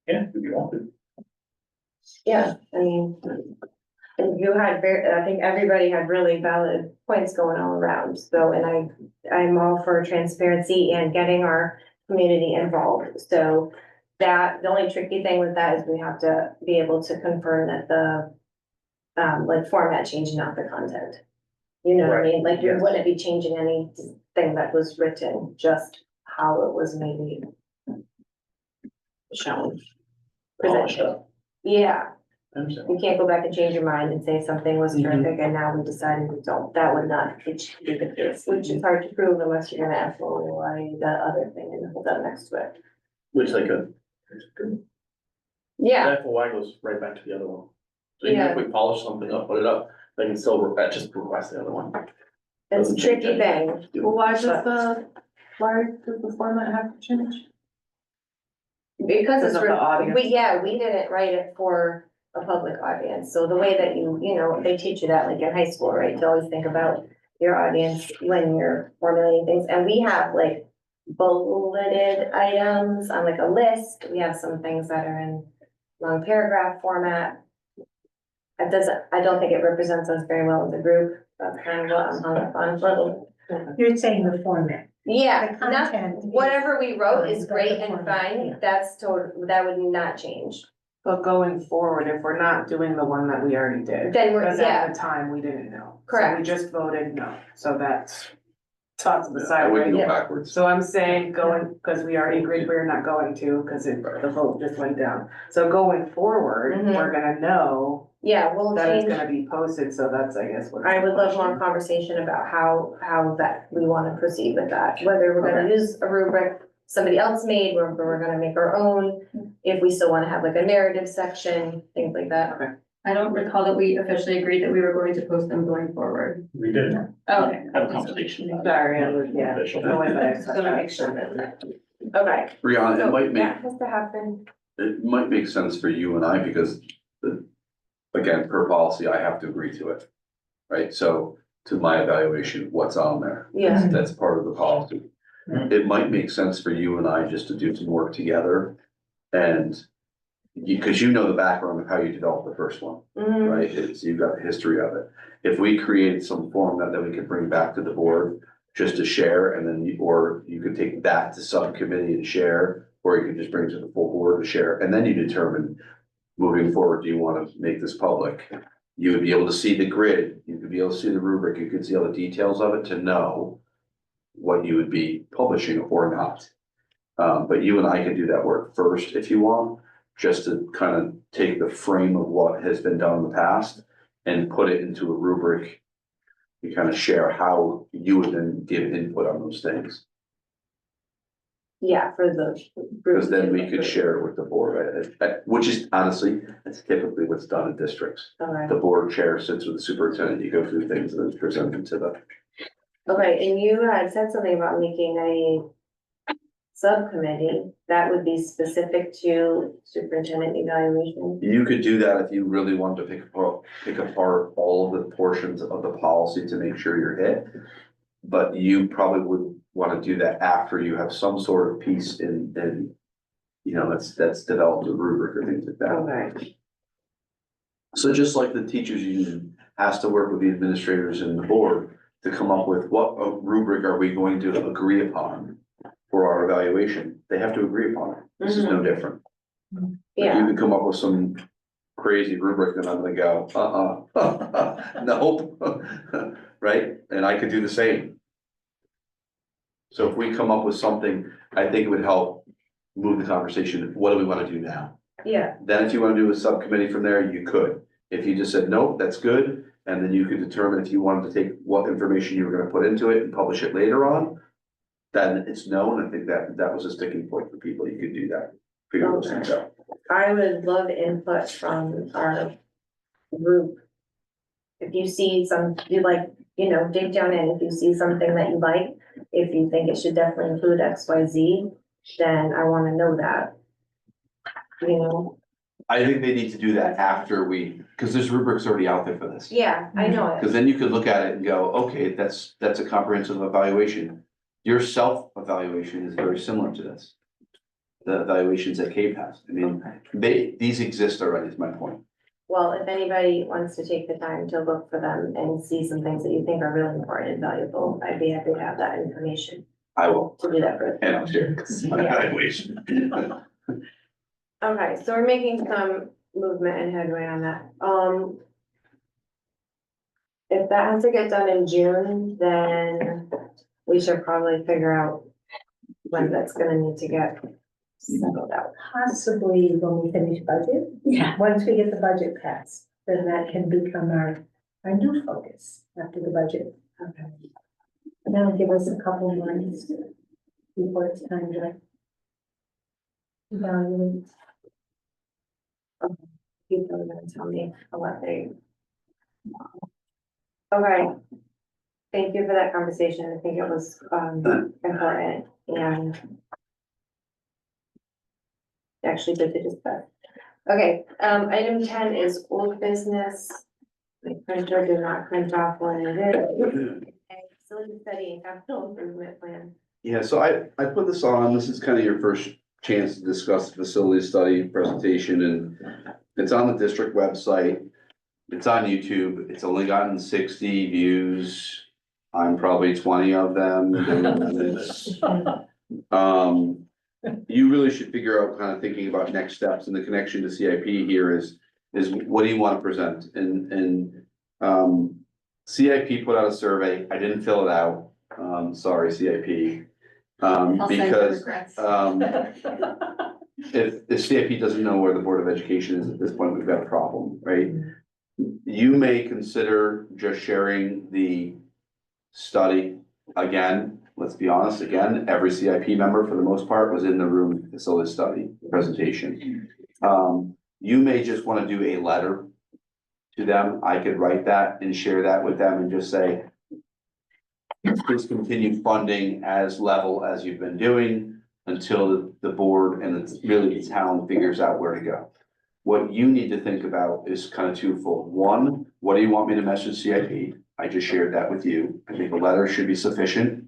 Yeah, if you want to. Yeah, I mean, and you had I think everybody had really valid points going all around, so, and I'm all for transparency and getting our community involved, so that, the only tricky thing with that is we have to be able to confirm that the, like format change, not the content. You know what I mean? Like, you Yes. wouldn't be changing anything that was written, just how it was maybe shown. Presented. Yeah. I understand. You can't go back and change your mind and say something was Mhm. terrific and now we decided we don't. That would not be the case, which is hard to prove unless you're gonna ask, well, why that other thing and hold that next to it. Which they could. Yeah, That FOI goes right back to the other one. So even Yeah. if we polish something up, put it up, they can still just request the other one. it's a Doesn't change tricky anything. thing. Well, why does the format have to change? Because it's, Because of the audience. we didn't write it for a public audience, so the way that you know, they teach you that like in high school, right? To always think about your audience when you're formulating things, and we have like bulleted items on like a list, we have some things that are in long paragraph format. I don't think it represents us very well as a group, that's kind of what I'm hung up on, but, You're saying the format. yeah, The not, content is whatever we wrote is fine, but great the and format, fine, yeah. that's that would not change. But going forward, if we're not doing the one that we already did. Then we're, Because yeah, at the time, we didn't know. So Correct. we just voted no, so that's tossed to the I side, wouldn't right? go backwards. So I'm saying going, because we already agreed we're not going to, because the vote just went down. So going forward, Mhm. we're gonna know yeah, we'll that it's change. gonna be posted, so that's, I guess, what. I would love more conversation about how that we wanna proceed with that, whether we're gonna use a rubric somebody else made, or if we're gonna make our own, if we still wanna have like a narrative section, things like that. I don't recall that we officially agreed that we were going to post them going forward. We did Okay. have a conversation. about it. Sorry, I was, yeah. Official. No way back. Just gonna make sure that. Okay. Brianna, So it might make, that has to happen. it might make sense for you and I, because again, per policy, I have to agree to it. Right, so to my evaluation, what's on there? Yeah. That's part of the policy. It might make sense for you and I just to do some work together. And because you know the background of how you developed the first one, Mhm. right? You've got the history of it. If we created some format that we could bring back to the board just to share, and then or you could take that to subcommittee and share, or you could just bring it to the full board to share, and then you determine moving forward, do you want to make this public? You would be able to see the grid, you could be able to see the rubric, you could see all the details of it to know what you would be publishing or not. But you and I could do that work first if you want, just to kind of take the frame of what has been done in the past and put it into a rubric. You kind of share how you would then give input on those things, Yeah, for the. because then we could share it with the board, which is honestly, that's typically what's done in districts. Alright, The board chair sits with the superintendent, you go through things and then present them to the. okay, and you had said something about making a subcommittee that would be specific to superintendent evaluation. You could do that if you really wanted to pick apart all of the portions of the policy to make sure you're hit. But you probably would want to do that after you have some sort of piece in, you know, that's developed a rubric or things like that. Okay. So just like the teachers union has to work with the administrators and the board to come up with what rubric are we going to agree upon for our evaluation, they have to agree upon it. This is no different. Like, Yeah. you could come up with some crazy rubric and I'm gonna go, nope, right? And I could do the same. So if we come up with something, I think it would help move the conversation. What do we want to do now? Yeah, Then if you want to do a subcommittee from there, you could. If you just said, nope, that's good, and then you could determine if you wanted to take what information you were gonna put into it and publish it later on, then it's known. I think that was a sticking point for people. You could do that. Figure those things out. I would love input from our group. If you see you like, dig down in, if you see something that you like, if you think it should definitely include X, Y, Z, then I wanna know that. I think they need to do that after because this rubric's already out there for this. Yeah, I know it. Because then you could look at it and go, okay, that's a comprehensive evaluation. Your self-evaluation is very similar to this. The evaluations that Cape has. I mean, these exist already, is my point. Well, if anybody wants to take the time to look for them and see some things that you think are really important and valuable, I'd be happy to have that information I will, to do that for. and I'll share my evaluation. Okay, so we're making some movement and headway on that. If that has to get done in June, then we should probably figure out when that's gonna need to get settled out. Possibly when we finish budget. Yeah. Once we get the budget passed, then that can become our new focus after the budget. Okay. And that'll give us a couple months before it's time to evaluate. People are gonna tell me what they. Okay. Thank you for that conversation. I think it was important and actually good to discuss. Okay, item 10 is old business. The printer did not print off when it is. Facility study and capital improvement plan. Yeah, so I put this on, this is kind of your first chance to discuss the facility study presentation, and it's on the district website. It's on YouTube, it's only gotten 60 views. I'm probably 20 of them. You really should figure out, kind of thinking about next steps, and the connection to CIP here is what do you want to present? And CIP put out a survey, I didn't fill it out, sorry, CIP. Because, if CIP doesn't know where the Board of Education is at this point, we've got a problem, right? You may consider just sharing the study again. Let's be honest, again, every CIP member for the most part was in the room facility study presentation. You may just want to do a letter to them. I could write that and share that with them and just say, please continue funding as level as you've been doing until the board and it's really the town figures out where to go. What you need to think about is kind of twofold. One, what do you want me to message CIP? I just shared that with you. I think a letter should be sufficient.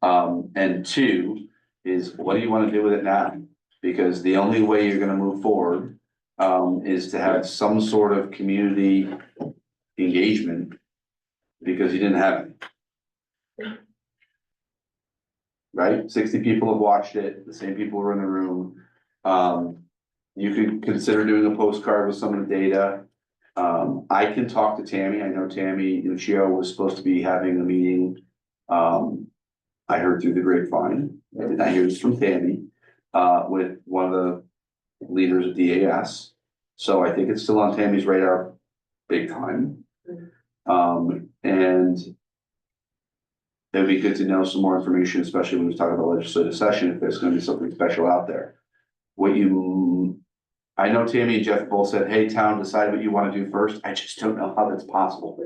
And two is what do you want to do with it now? Because the only way you're going to move forward is to have some sort of community engagement, because you didn't have any. Right? 60 people have watched it. The same people were in the room. You could consider doing a postcard with some of the data. I can talk to Tammy. I know Tammy Nuccio was supposed to be having a meeting. I heard through the grapevine, I did not hear this from Tammy, with one of the leaders of DAS. So I think it's still on Tammy's radar big time. And it would be good to know some more information, especially when we talk about legislative session, if there's gonna be something special out there. I know Tammy and Jeff both said, hey, town, decide what you wanna do first. I just don't know how that's possible.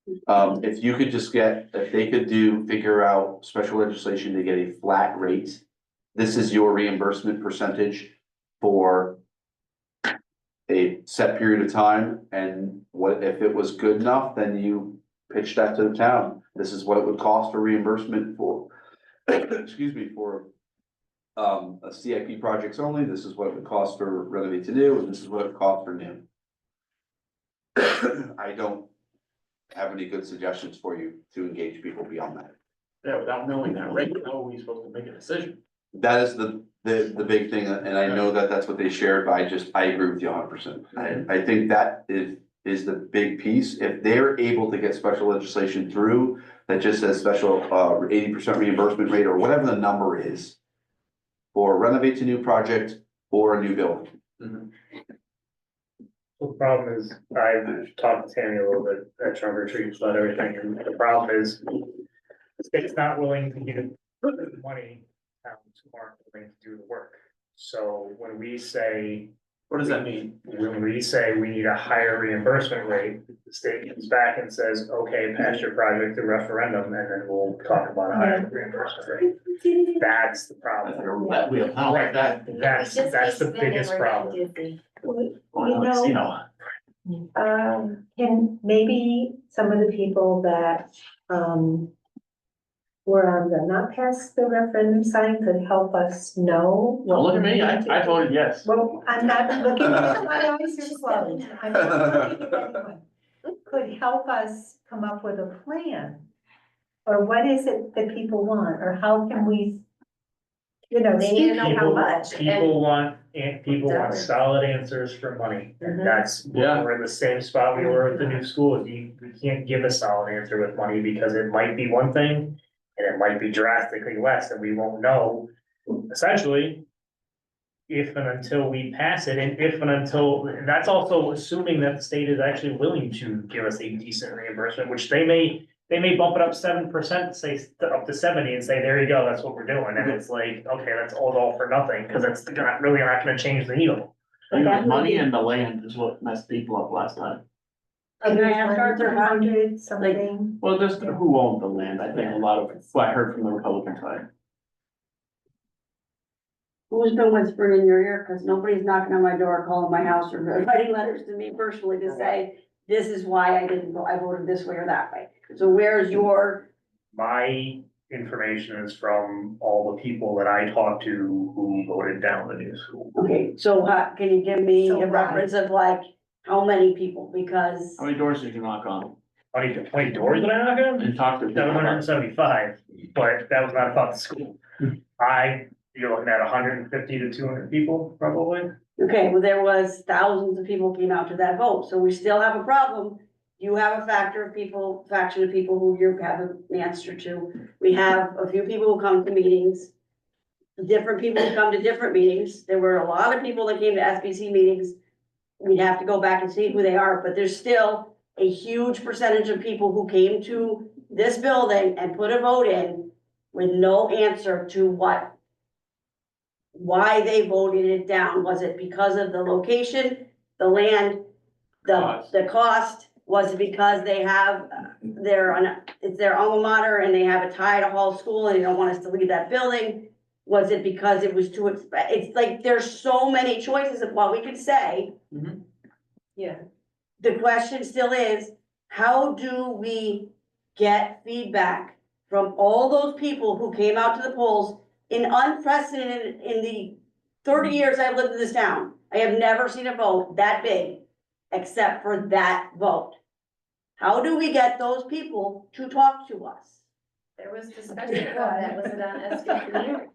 If you could just if they could figure out special legislation to get a flat rate. This is your reimbursement percentage for a set period of time, and what if it was good enough, then you pitch that to the town. This is what it would cost for reimbursement for, excuse me, for a CIP projects only. This is what it would cost for renovate to new, and this is what it would cost for new. I don't have any good suggestions for you to engage people beyond that. Yeah, without knowing that rate, how are we supposed to make a decision? That is the big thing, and I know that that's what they shared, but I agree with you 100%. I think that is the big piece. If they're able to get special legislation through that just says special 80% reimbursement rate or whatever the number is for renovate to new project or a new building. The problem is, I've talked to Tammy a little bit at Trunk or Treats about everything, and the problem is the state's not willing to give money to towns who aren't willing to do the work. So when we say, What does that mean? when we say we need a higher reimbursement rate, the state comes back and says, okay, pass your project to referendum, and then we'll talk about a higher reimbursement rate. That's the problem. That wheel, I don't like that. That's the biggest problem. You know, can maybe some of the people that, were on the not pass the referendum sign could help us know? Don't look at me, what we need to I do? voted yes. Well, I'm not looking at my eyes are closed. I'm not looking at anyone. Could help us come up with a plan? Or what is it that people want, or how can we, you know, They need to know how much. People want solid answers for money, and that's, we're in the same spot we were at the new school. We can't give a solid answer with money because it might be one thing and it might be drastically less, and we won't know essentially if and until we pass it, and if and until, and that's also assuming that the state is actually willing to give us a decent reimbursement, which they may bump it up 7%, say up to 70 and say, there you go, that's what we're doing. And it's like, okay, that's all for nothing, because it's really not gonna change the needle. The money and the land is what messed people up last time. Can I ask Arthur, how do you, 100 something? Well, just who owned the land, I think a lot of what I heard from the Republican side. who's been whispering in your ear? Cause nobody's knocking on my door, calling my house, or writing letters to me personally to say, this is why I didn't go, I voted this way or that way. So where's your, My information is from all the people that I talked to who voted down the new school. okay, so can you give me So a why? reference of like, how many people? Because, How many doors did you knock on? How many doors did I knock on? And talk to people? 775, but that was not about the school. You're looking at 150 to 200 people, probably. okay, well, there was thousands of people came out to that vote, so we still have a problem. You have a faction of people who you have an answer to. We have a few people who come to meetings. Different people who come to different meetings. There were a lot of people that came to SBC meetings. We'd have to go back and see who they are, but there's still a huge percentage of people who came to this building and put a vote in with no answer to why they voted it down. Was it because of the location, the land, the cost? Was it because they have it's their alma mater and they have a tie to Hall School and they don't want us to leave that building? Was it because it was too it's like, there's so many choices of what we could say. Yeah. The question still is, how do we get feedback from all those people who came out to the polls in unprecedented, in the 30 years I've lived in this town? I have never seen a vote that big, except for that vote. How do we get those people to talk to us? There was discussion about that, was it on SBC?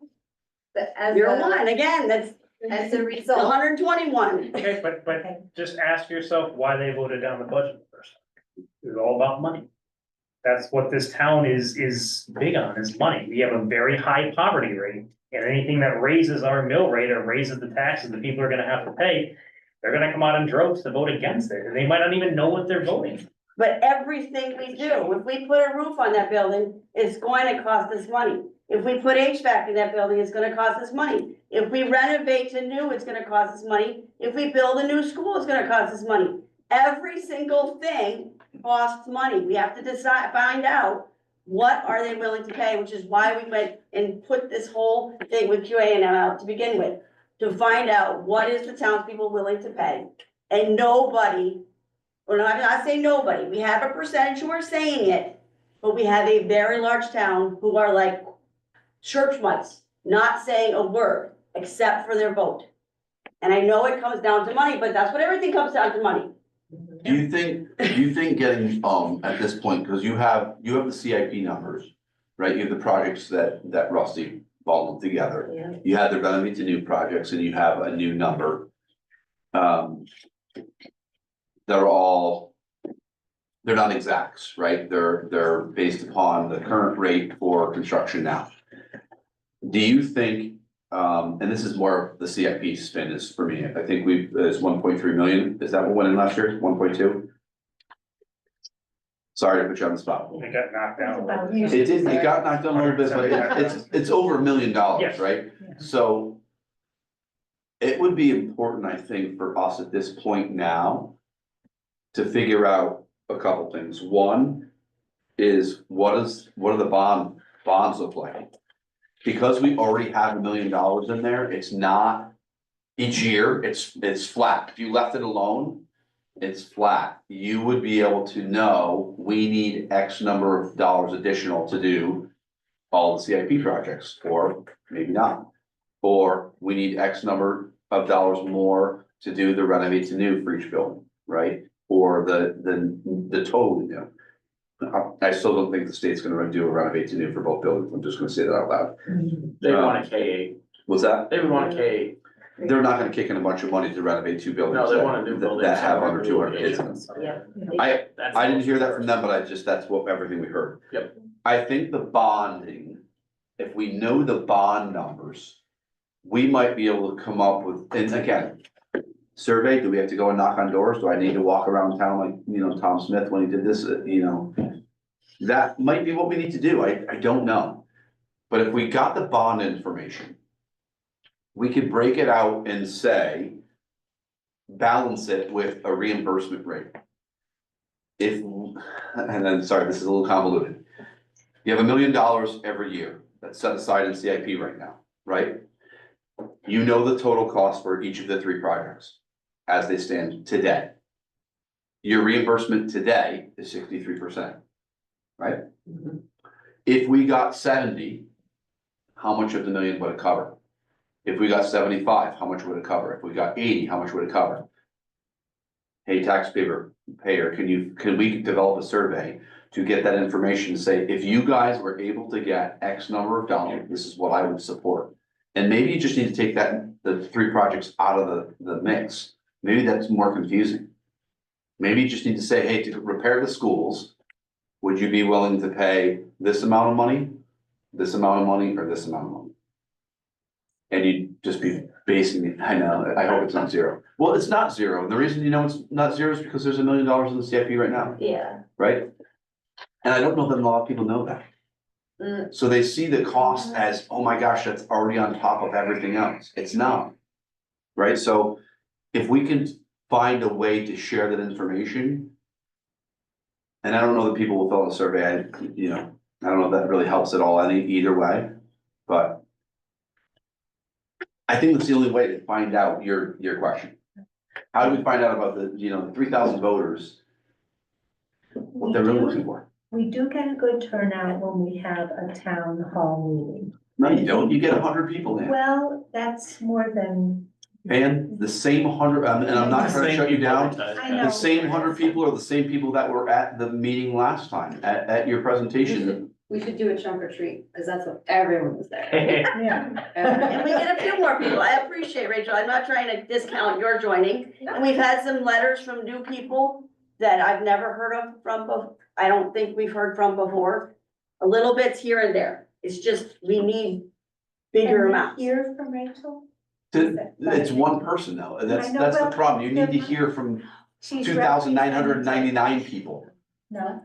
But as You're a- one, again, that's As a result, 121. Okay, but just ask yourself why they voted down the budget first. It's all about money. That's what this town is big on, is money. We have a very high poverty rate. And anything that raises our mill rate or raises the taxes that people are gonna have to pay, they're gonna come out in droves to vote against it, and they might not even know what they're voting. But everything we do, if we put a roof on that building, it's going to cost us money. If we put HVAC in that building, it's gonna cost us money. If we renovate to new, it's gonna cost us money. If we build a new school, it's gonna cost us money. Every single thing costs money. We have to find out what are they willing to pay, which is why we went and put this whole thing with QA&M out to begin with. To find out what is the townspeople willing to pay. And nobody, or not say nobody, we have a percentage who are saying it, but we have a very large town who are like church mutts, not saying a word except for their vote. And I know it comes down to money, but that's what everything comes down to, money. Do you think getting, at this point, because you have the CIP numbers, right? You have the projects that Rusty bundled together. yeah, You have the renovate to new projects and you have a new number. They're all they're not exacts, right? They're based upon the current rate for construction now. Do you think, and this is more of the CIP spin is for me, I think it's 1.3 million, is that what went in last year, 1.2? Sorry to put you on the spot. It got knocked down. It did, it got knocked down a little bit, but it's over $1 million, Yes. right? So it would be important, I think, for us at this point now to figure out a couple things. One is what do the bonds look like? Because we already have $1 million in there, it's not each year, it's flat. If you left it alone, it's flat. You would be able to know, we need X number of dollars additional to do all the CIP projects, or maybe not. Or we need X number of dollars more to do the renovate to new for each building, right? Or the total new. I still don't think the state's gonna do a renovate to new for both buildings. I'm just gonna say that out loud. They want a K8. What's that? They would want a K8. They're not gonna kick in a bunch of money to renovate two buildings. No, they want a new building. That have under 200 kids in them. Yeah. I didn't hear that from them, but that's what everything we heard. Yep. I think the bonding, if we know the bond numbers, we might be able to come up with, and again, survey, do we have to go and knock on doors? Do I need to walk around town like, Tom Smith when he did this, that might be what we need to do. I don't know. But if we got the bond information, we could break it out and say, balance it with a reimbursement rate. And then, sorry, this is a little convoluted. You have $1 million every year that's set aside in CIP right now, right? You know the total cost for each of the 3 projects as they stand today. Your reimbursement today is 63%, right? If we got 70, how much of the million would it cover? If we got 75, how much would it cover? If we got 80, how much would it cover? Hey, taxpayer, can we develop a survey to get that information to say, if you guys were able to get X number of dollars, this is what I would support. And maybe you just need to take the 3 projects out of the mix. Maybe that's more confusing. Maybe you just need to say, hey, to repair the schools, would you be willing to pay this amount of money, this amount of money, or this amount of money? And you'd just be basing it, I know, I hope it's not 0. Well, it's not 0. And the reason you know it's not 0 is because there's $1 million in the CIP right now, Yeah. right? And I don't know that a lot of people know that. So they see the cost as, oh my gosh, that's already on top of everything else. It's not, right? So if we can find a way to share that information, and I don't know that people will fill out a survey, I don't know if that really helps at all either way, but I think that's the only way to find out your question. How do we find out about the 3,000 voters, what they're really looking for? We do get a good turnout when we have a town hall meeting. No, you don't, you get 100 people in. Well, that's more than. And the same 100, and I'm not trying to shut you down, I know. the same 100 people are the same people that were at the meeting last time, at your presentation. We should do a trunk or treat, because that's what everyone was there. Yeah. And we get a few more people. I appreciate, Rachel. I'm not trying to discount your joining. And we've had some letters from new people that I've never heard of I don't think we've heard from before. A little bits here and there. It's just, we need bigger amounts. Hear from Rachel? It's one person though, and that's the well, problem, you need to hear from She's 2,999 people, No,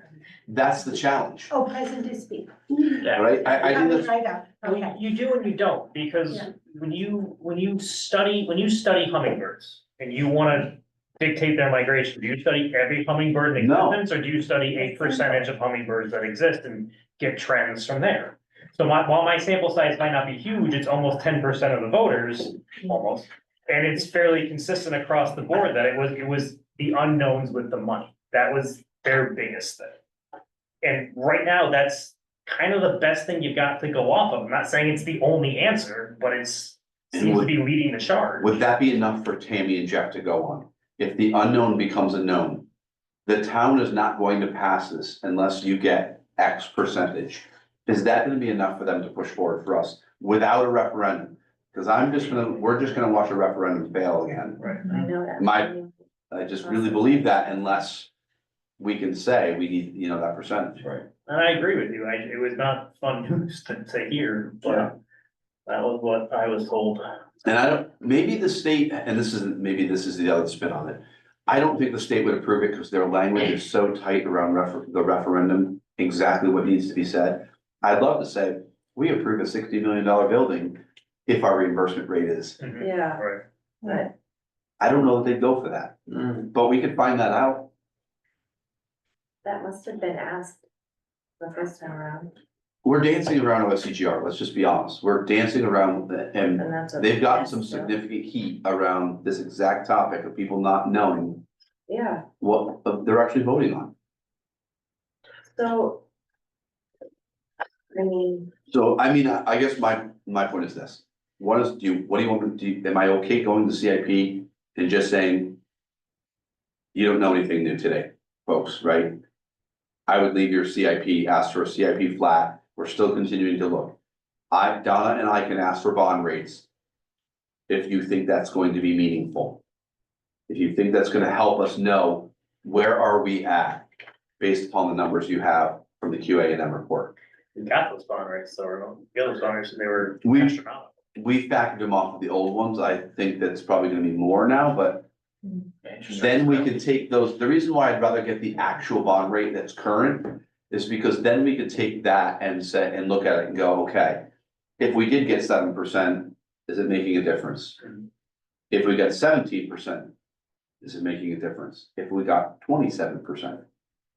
that's the challenge, oh, present to speak. Yeah. right? I think that's, Right up, okay. You do and you don't, because Yeah. when you study hummingbirds and you wanna dictate their migration, do you study every hummingbird in No. existence, or do you study a percentage of hummingbirds that exist and get trends from there? So while my sample size might not be huge, it's almost 10% of the voters, almost, and it's fairly consistent across the board that it was the unknowns with the money. That was their biggest thing. And right now, that's kind of the best thing you've got to go off of. I'm not saying it's the only answer, but seems to be leading the charge. would that be enough for Tammy and Jeff to go on? If the unknown becomes a known, the town is not going to pass this unless you get X percentage. Is that gonna be enough for them to push forward for us without a referendum? Cause we're just gonna watch a referendum fail again. Right. I know that. I just really believe that unless we can say we need, you know, that percentage. Right. And I agree with you. It was not fun news to hear, but that was what I was told. And I don't, maybe the state, and maybe this is the other spin on it. I don't think the state would approve it because their language is so tight around the referendum, exactly what needs to be said. I'd love to say, we approve a $60 million building if our reimbursement rate is. Yeah. Right. But I don't know that they'd go for that, but we could find that out. that must have been asked the first time around. We're dancing around OSCGR, let's just be honest. We're dancing around and And that's. they've gotten some significant heat around this exact topic of people not knowing Yeah, what they're actually voting on. so. I mean, So, I mean, I guess my point is this. What do you want me to, am I okay going to CIP and just saying, you don't know anything new today, folks, right? I would leave your CIP, ask for a CIP flat. We're still continuing to look. Donna and I can ask for bond rates if you think that's going to be meaningful. If you think that's gonna help us know where are we at based upon the numbers you have from the QA&M report. We got those bond rates, so the other bond rates, they were We- astronomical. We factored them off of the old ones. I think that's probably gonna be more now, but then we can take those, the reason why I'd rather get the actual bond rate that's current is because then we could take that and say, and look at it and go, okay, if we did get 7%, is it making a difference? If we got 17%, is it making a difference? If we got 27%,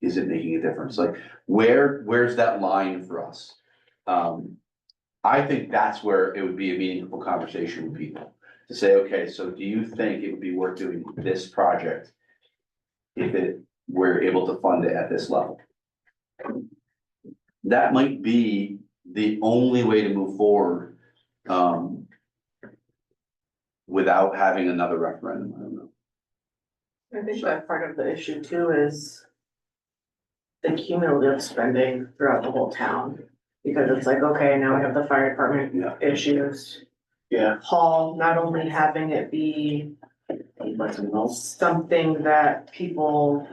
is it making a difference? Like, where's that line for us? I think that's where it would be a meaningful conversation with people. To say, okay, so do you think it would be worth doing this project if we're able to fund it at this level? That might be the only way to move forward, without having another referendum. I don't know. I think that part of the issue too is the cumulative spending throughout the whole town. Because it's like, okay, now we have the fire department issues. Yeah. Hall, not only having it be something that people.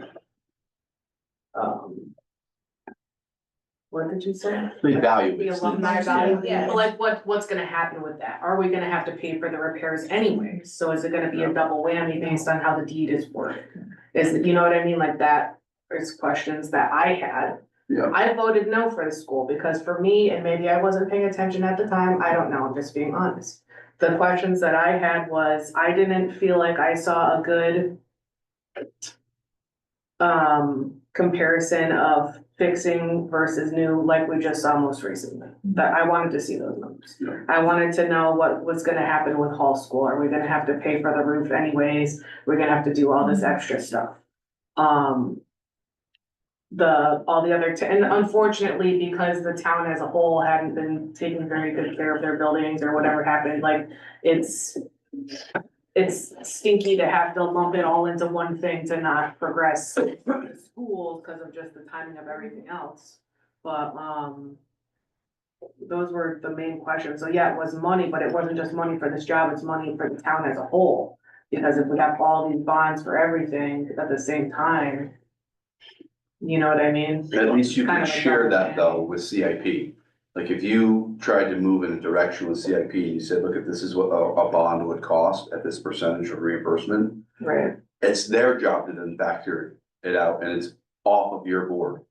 What did you say? They value The it. alumni value, Yeah. but like what's gonna happen with that? Are we gonna have to pay for the repairs anyway? So is it gonna be a double whammy based on how the deed is worded? Is it, you know what I mean, like that is questions that I had. Yeah. I voted no for the school because for me, and maybe I wasn't paying attention at the time, I don't know, I'm just being honest. The questions that I had was, I didn't feel like I saw a good comparison of fixing versus new, like we just saw most recently. That I wanted to see those numbers. Yeah. I wanted to know what was gonna happen with Hall School. Are we gonna have to pay for the roof anyways? We're gonna have to do all this extra stuff. All the other, and unfortunately, because the town as a whole hadn't been taking very good care of their buildings or whatever happened, like, it's stinky to have to lump it all into one thing to not progress schools because of just the timing of everything else. But, those were the main questions. So yeah, it was money, but it wasn't just money for this job, it's money for the town as a whole. Because if we have all these bonds for everything at the same time, you know what I mean? At least you Kind can of a share double that though with CIP. Like if you tried to move in a direction with CIP, you said, look, if this is what a bond would cost at this percentage of reimbursement. Right. It's their job to then factor it out and it's off of your board.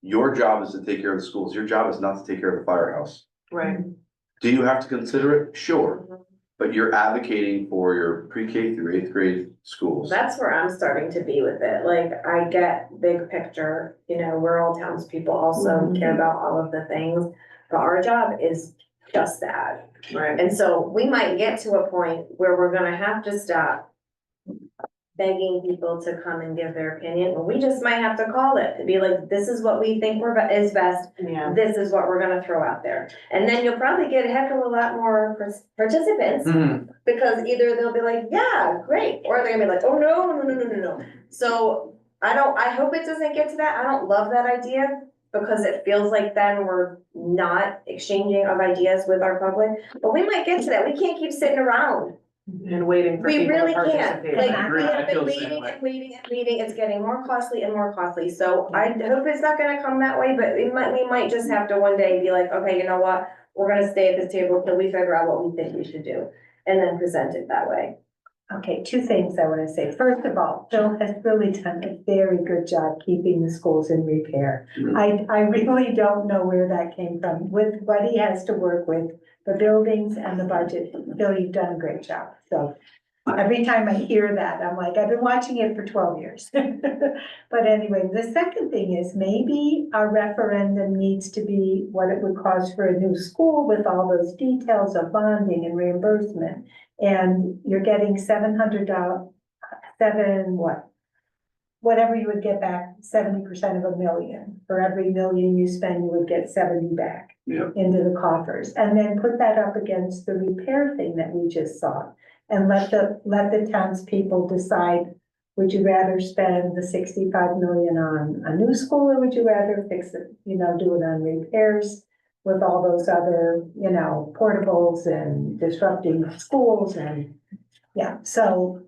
Your job is to take care of the schools. Your job is not to take care of the firehouse. Right. Do you have to consider it? Sure. But you're advocating for your pre-K through 8th grade schools. that's where I'm starting to be with it, like, I get big picture, you know, we're all townspeople also, we care about all of the things. But our job is just that, Right. and so we might get to a point where we're gonna have to stop begging people to come and give their opinion, but we just might have to call it, to be like, this is what we think is best. Yeah. This is what we're gonna throw out there, and then you'll probably get a heck of a lot more participants. Because either they'll be like, yeah, great, or they're gonna be like, oh, no. So I hope it doesn't get to that. I don't love that idea because it feels like then we're not exchanging of ideas with our public. But we might get to that. We can't keep sitting around and waiting for We people to really can't, participate. like, I agree. we I have been feel the same waiting way. and waiting and waiting, it's getting more costly and more costly, so I hope it's not gonna come that way, but we might just have to one day be like, okay, you know what? We're gonna stay at this table till we figure out what we think we should do, and then present it that way. Okay, two things I want to say. First of all, Phil has really done a very good job keeping the schools in repair. I really don't know where that came from, with what he has to work with, the buildings and the budget. Phil, you've done a great job, so. Every time I hear that, I'm like, I've been watching it for 12 years. But anyway, the second thing is maybe our referendum needs to be what it would cost for a new school with all those details of bonding and reimbursement. And you're getting $700, whatever you would get back, 70% of $1 million. For every million you spend, you would get 70 back Yep. into the coffers. And then put that up against the repair thing that we just saw. And let the townspeople decide, would you rather spend the 65 million on a new school, or would you rather fix it, do it on repairs with all those other, portables and disrupting schools and, yeah, so.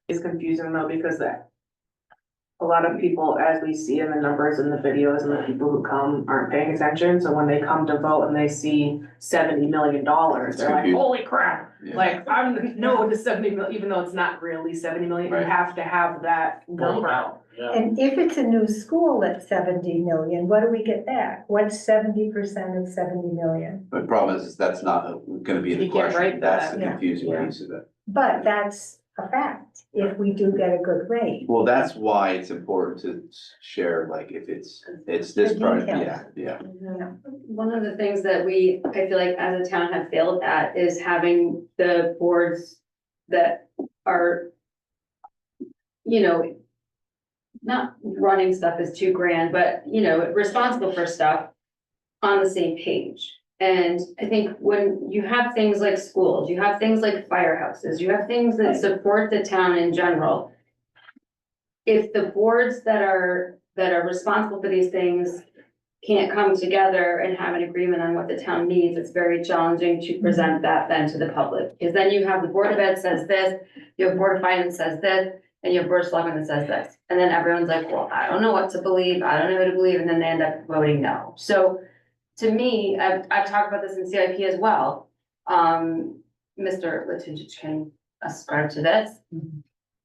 It's confusing though, because a lot of people, as we see in the numbers and the videos and the people who come aren't paying attention, so when they come to vote and they see $70 million, they're like, confusing. holy crap. Yeah. Like, I'm no to 70 million, even though it's not really 70 million, you Right. have to have that number. Yeah. And if it's a new school at 70 million, what do we get back? What's 70% of 70 million? But the problem is that's not gonna be the You can't question, write that's that. the confusing Yeah. piece of it. But that's a fact, if we do get a good rate. Well, that's why it's important to share, like, if it's this The part, details. yeah. One of the things that I feel like as a town have failed at is having the boards that are, not running stuff is too grand, but, responsible for stuff on the same page. And I think when you have things like schools, you have things like firehouses, you have things that support the town in general. If the boards that are responsible for these things can't come together and have an agreement on what the town needs, it's very challenging to present that then to the public. Because then you have the Board of Ed says this, you have Board of Finance says this, and you have Board of Selectmen that says this. And then everyone's like, well, I don't know what to believe, I don't know who to believe, and then they end up voting no. So to me, I've talked about this in CIP as well. Mr. Litinchich can ascribe to this.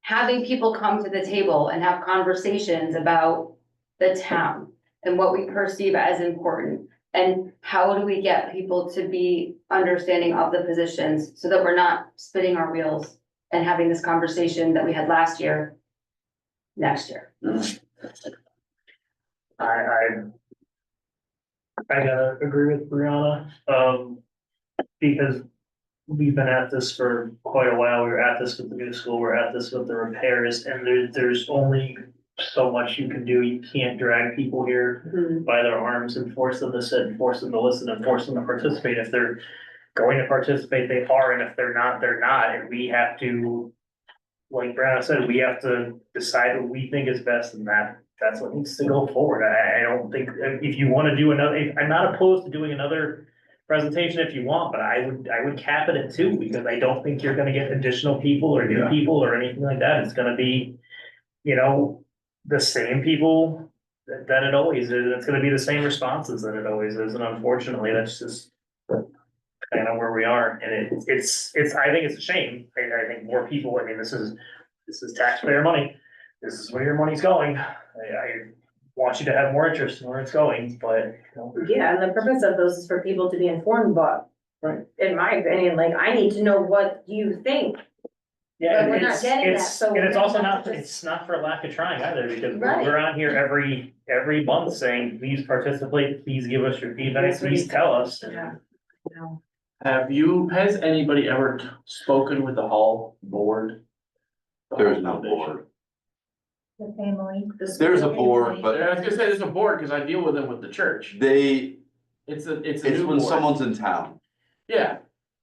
Having people come to the table and have conversations about the town and what we perceive as important. And how do we get people to be understanding of the positions so that we're not spinning our wheels and having this conversation that we had last year, next year. I gotta agree with Brianna, because we've been at this for quite a while. We were at this with the new school, we're at this with the repairs, and there's only so much you can do. You can't drag people here by their arms and force them to sit, and force them to listen, and force them to participate. If they're going to participate, they are, and if they're not, they're not, and we have to, like Brianna said, we have to decide what we think is best, and that's what needs to go forward. I don't think, if you wanna do another, I'm not opposed to doing another presentation if you want, but I would cap it at 2, because I don't think you're gonna get additional people or new people or anything like that. It's gonna be, the same people that it always is. It's gonna be the same responses that it always is, and unfortunately, that's just kind of where we are, and it's, I think it's a shame. I think more people, this is taxpayer money. This is where your money's going. I want you to have more interest in where it's going, but. Yeah, and the purpose of those is for people to be informed, but. Right. In my opinion, I need to know what you think. Yeah, But we're not getting that, it's, so and it's we're also gonna not, have to it's not for lack of trying either, because Right. we're on here every month saying, please participate, please give us your feedback, please tell us. Has anybody ever spoken with the hall board? There's no board. The family. There's a board, but I was gonna say there's a board, cause I deal with them with the church. It's a it's new when board. someone's in town. Yeah,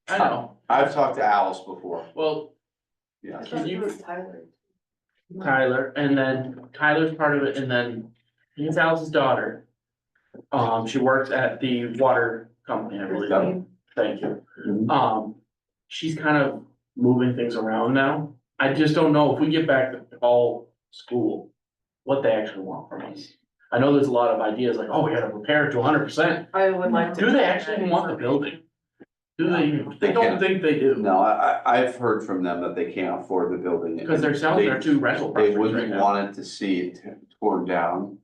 I know. I've talked to Alice before, Well, yeah. can you? Tyler, and then Tyler's part of it, and then he's Alice's daughter. She works at the water company, I believe. Yep. Thank you. Mhm. She's kind of moving things around now. I just don't know if we get back to all school, what they actually want from us. I know there's a lot of ideas like, oh, we gotta prepare it to 100%. I would like to. Do they actually even want the building? Do they? I don't can't. think they do. No, I've heard from them that they can't afford the building. Because they're selling their two rental They properties right wouldn't now. want it to see it torn down.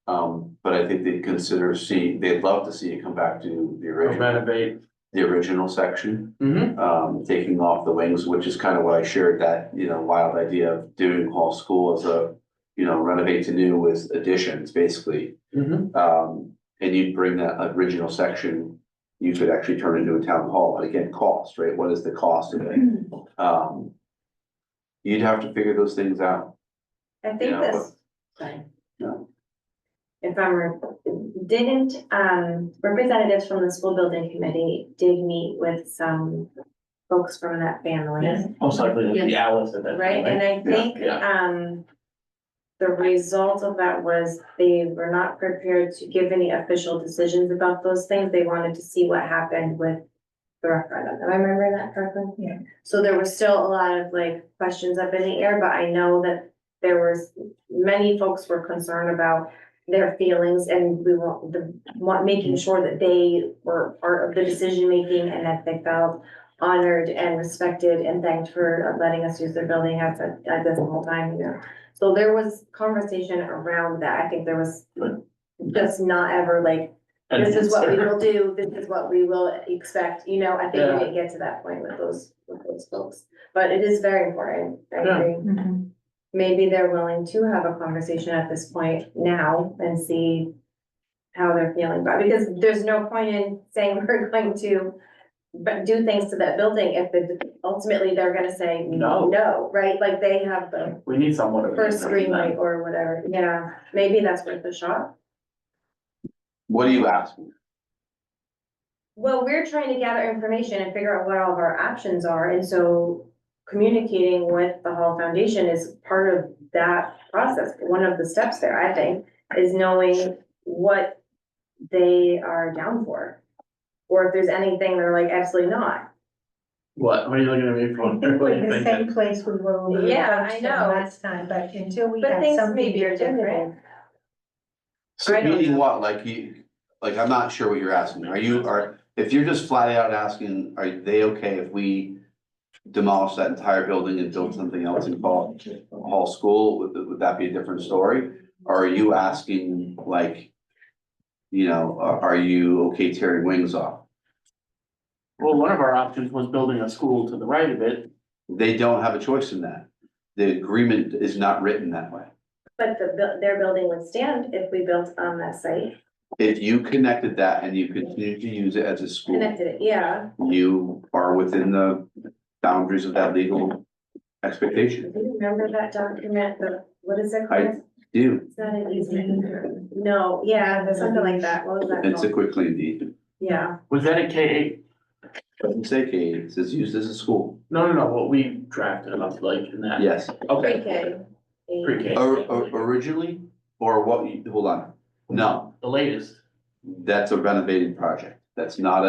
But I think they'd consider they'd love to see it come back to the Renovate. original section. Mm-hmm. Taking off the wings, which is kind of what I shared that, wild idea of doing Hall School as a, renovate to new with additions, basically. Mm-hmm. And you'd bring that original section, you could actually turn into a town hall, but again, cost, right? What is the cost of it? You'd have to figure those things out. I think Yeah, this, sorry. No. If didn't, representatives from the school building committee did meet with some folks from that family. Most likely, the Alice at that. Right, and I think, the result of that was they were not prepared to give any official decisions about those things. They wanted to see what happened with the referendum. Am I remembering that correctly? Yeah. So there was still a lot of questions up in the air, but I know that there was, many folks were concerned about their feelings, and we want making sure that they were part of the decision making and that they felt honored and respected and thanked for letting us use their building at this whole time, So there was conversation around that. I think there was just not ever this is what we will do, this is what we will expect, I think we didn't get to that point with those folks. But it is very important, I agree. Mhm. Maybe they're willing to have a conversation at this point now and see how they're feeling about it, because there's no point in saying we're going to do things to that building if ultimately they're gonna say no, right? Like they have the We need someone to. first green light or whatever. Yeah, maybe that's worth a shot. What are you asking? Well, we're trying to gather information and figure out what all of our options are, and so communicating with the Hall Foundation is part of that process. One of the steps there, I think, is knowing what they are down for. Or if there's anything they're absolutely not. What are you looking at me for? I think we're in the same place we were when we Yeah, approached I them know. last time, but until we But have things something maybe are different. definitive. So I don't meaning know. what, I'm not sure what you're asking. If you're just flat out asking, are they okay if we demolish that entire building and build something else and call it Hall School, would that be a different story? Or are you asking are you okay tearing wings off? Well, one of our options was building a school to the right of it. They don't have a choice in that. The agreement is not written that way. But their building would stand if we built on that site, If you connected that and you continue to use it as a school, connected it, yeah. you are within the boundaries of that legal expectation. Do you remember that document, what is it I called? do. It's not an easy, no, yeah, there's something like that, what was that It's a called? quick clean deed. Yeah, Was that a K8? Doesn't say K, it says used as a school. No, what we drafted up in that. Yes. Okay. pre-K. Pre-K. Originally, or hold on, no, The latest. that's a renovated project. That's not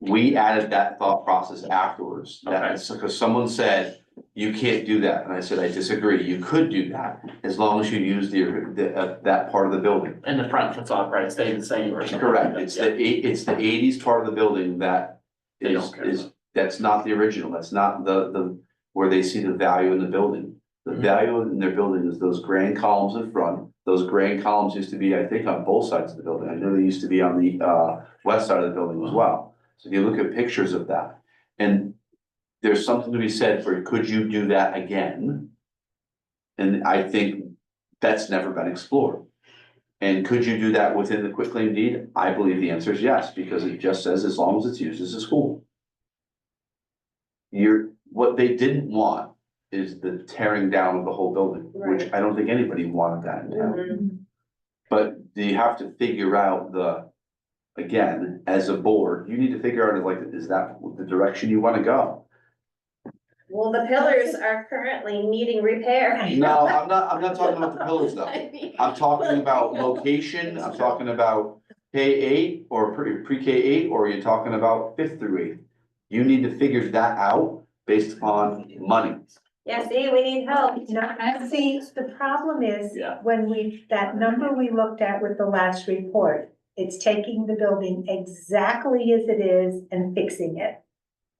we added that thought process afterwards. That's because someone said, you can't do that. And I said, I disagree. You could do that as long as you use that part of the building. And the front facade, right, stayed the same or something. Correct. It's the 80s part of the building that They don't care about. that's not the original. That's not the where they see the value in the building. The value in their building is those grand columns in front. Those grand columns used to be, I think, on both sides of the building. I know they used to be on the west side of the building as well. So if you look at pictures of that, and there's something to be said for, could you do that again? And I think that's never been explored. And could you do that within the quitclaim deed? I believe the answer is yes, because it just says as long as it's used as a school. What they didn't want is the tearing down of the whole building, which Right. I don't think anybody wanted that in town. Mhm. But you have to figure out again, as a board, you need to figure out is that the direction you wanna go? Well, the pillars are currently needing repair. No, I'm not talking about the pillars though. I'm talking about location, I'm talking about K-8 or pre-K-8, or you're talking about 5th through 8th. You need to figure that out based upon money. Yeah, see, we need help. No, see, the problem is, Yeah. when that number we looked at with the last report, it's taking the building exactly as it is and fixing it.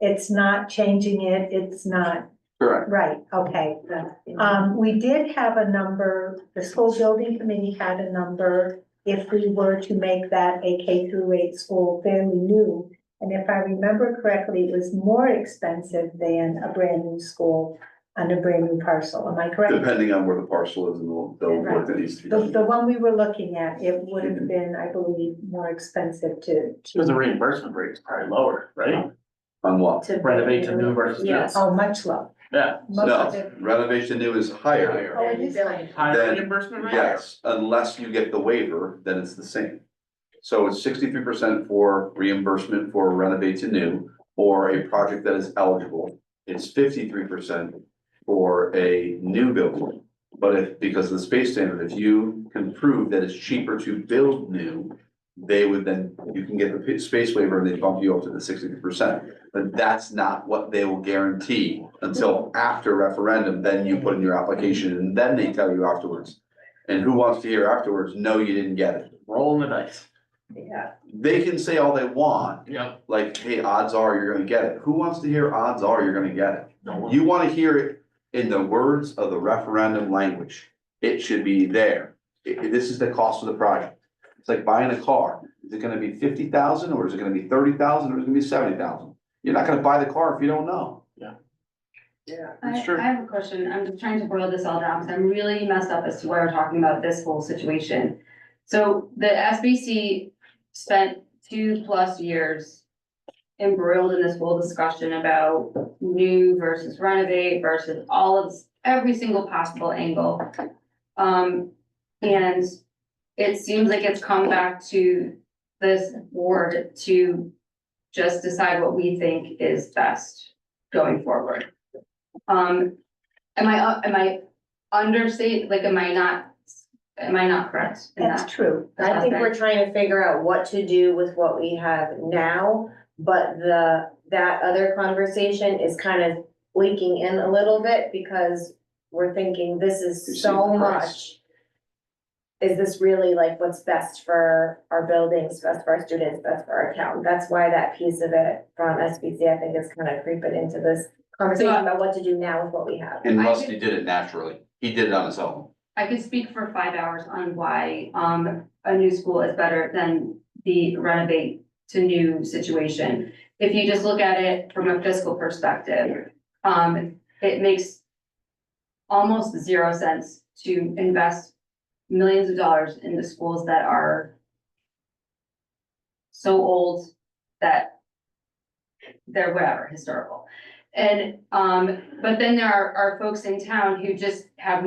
It's not changing it, it's not, Correct. right, okay. We did have a number, the school building committee had a number, if we were to make that a K-8 school fairly new. And if I remember correctly, it was more expensive than a brand new school on a brand new parcel, am I correct? Depending on where the parcel is and the work that needs to be The done. one we were looking at, it would have been, I believe, more expensive to. Because the reimbursement rate is probably lower, right? On what? Renovate to new versus Yes. new. Oh, much lower. Yeah. Most of No, it. renovation new is higher. Oh, it is higher. Higher Then, reimbursement rate? yes, unless you get the waiver, then it's the same. So it's 63% for reimbursement for renovate to new, or a project that is eligible. It's 53% for a new building. But because of the space standard, if you can prove that it's cheaper to build new, they would then, you can get the space waiver and they bump you up to the 63%. But that's not what they will guarantee until after referendum, then you put in your application and then they tell you afterwards. And who wants to hear afterwards, no, you didn't get it. Rolling the dice. Yeah. They can say all they want, Yeah. like, hey, odds are you're gonna get it. Who wants to hear odds are you're gonna get it? You wanna hear it in the words of the referendum language. It should be there. This is the cost of the project. It's like buying a car. Is it gonna be 50,000 or is it gonna be 30,000 or is it gonna be 70,000? You're not gonna buy the car if you don't know. Yeah. I That's true. have a question. I'm just trying to boil this all down, because I'm really messed up as to why we're talking about this whole situation. So the SBC spent 2+ years embroiled in this whole discussion about new versus renovate versus all of this, every single possible angle. And it seems like it's come back to this board to just decide what we think is best going forward. Am I understate, like, am I not correct in that? That's true. I think we're trying to figure out what to do with what we have now, but that other conversation is kind of leaking in a little bit because we're thinking this You're is seeing so the price. much. Is this really like what's best for our buildings, best for our students, best for our town? That's why that piece of it from SBC, I think, is kind of creeping into this conversation about what to do now with what we have. And Rusty did it naturally. He did it on his own. I could speak for 5 hours on why, a new school is better than the renovate to new situation. If you just look at it from a fiscal perspective, it makes almost 0 sense to invest millions of dollars in the schools that are so old that they're whatever, historical. And, but then there are folks in town who just have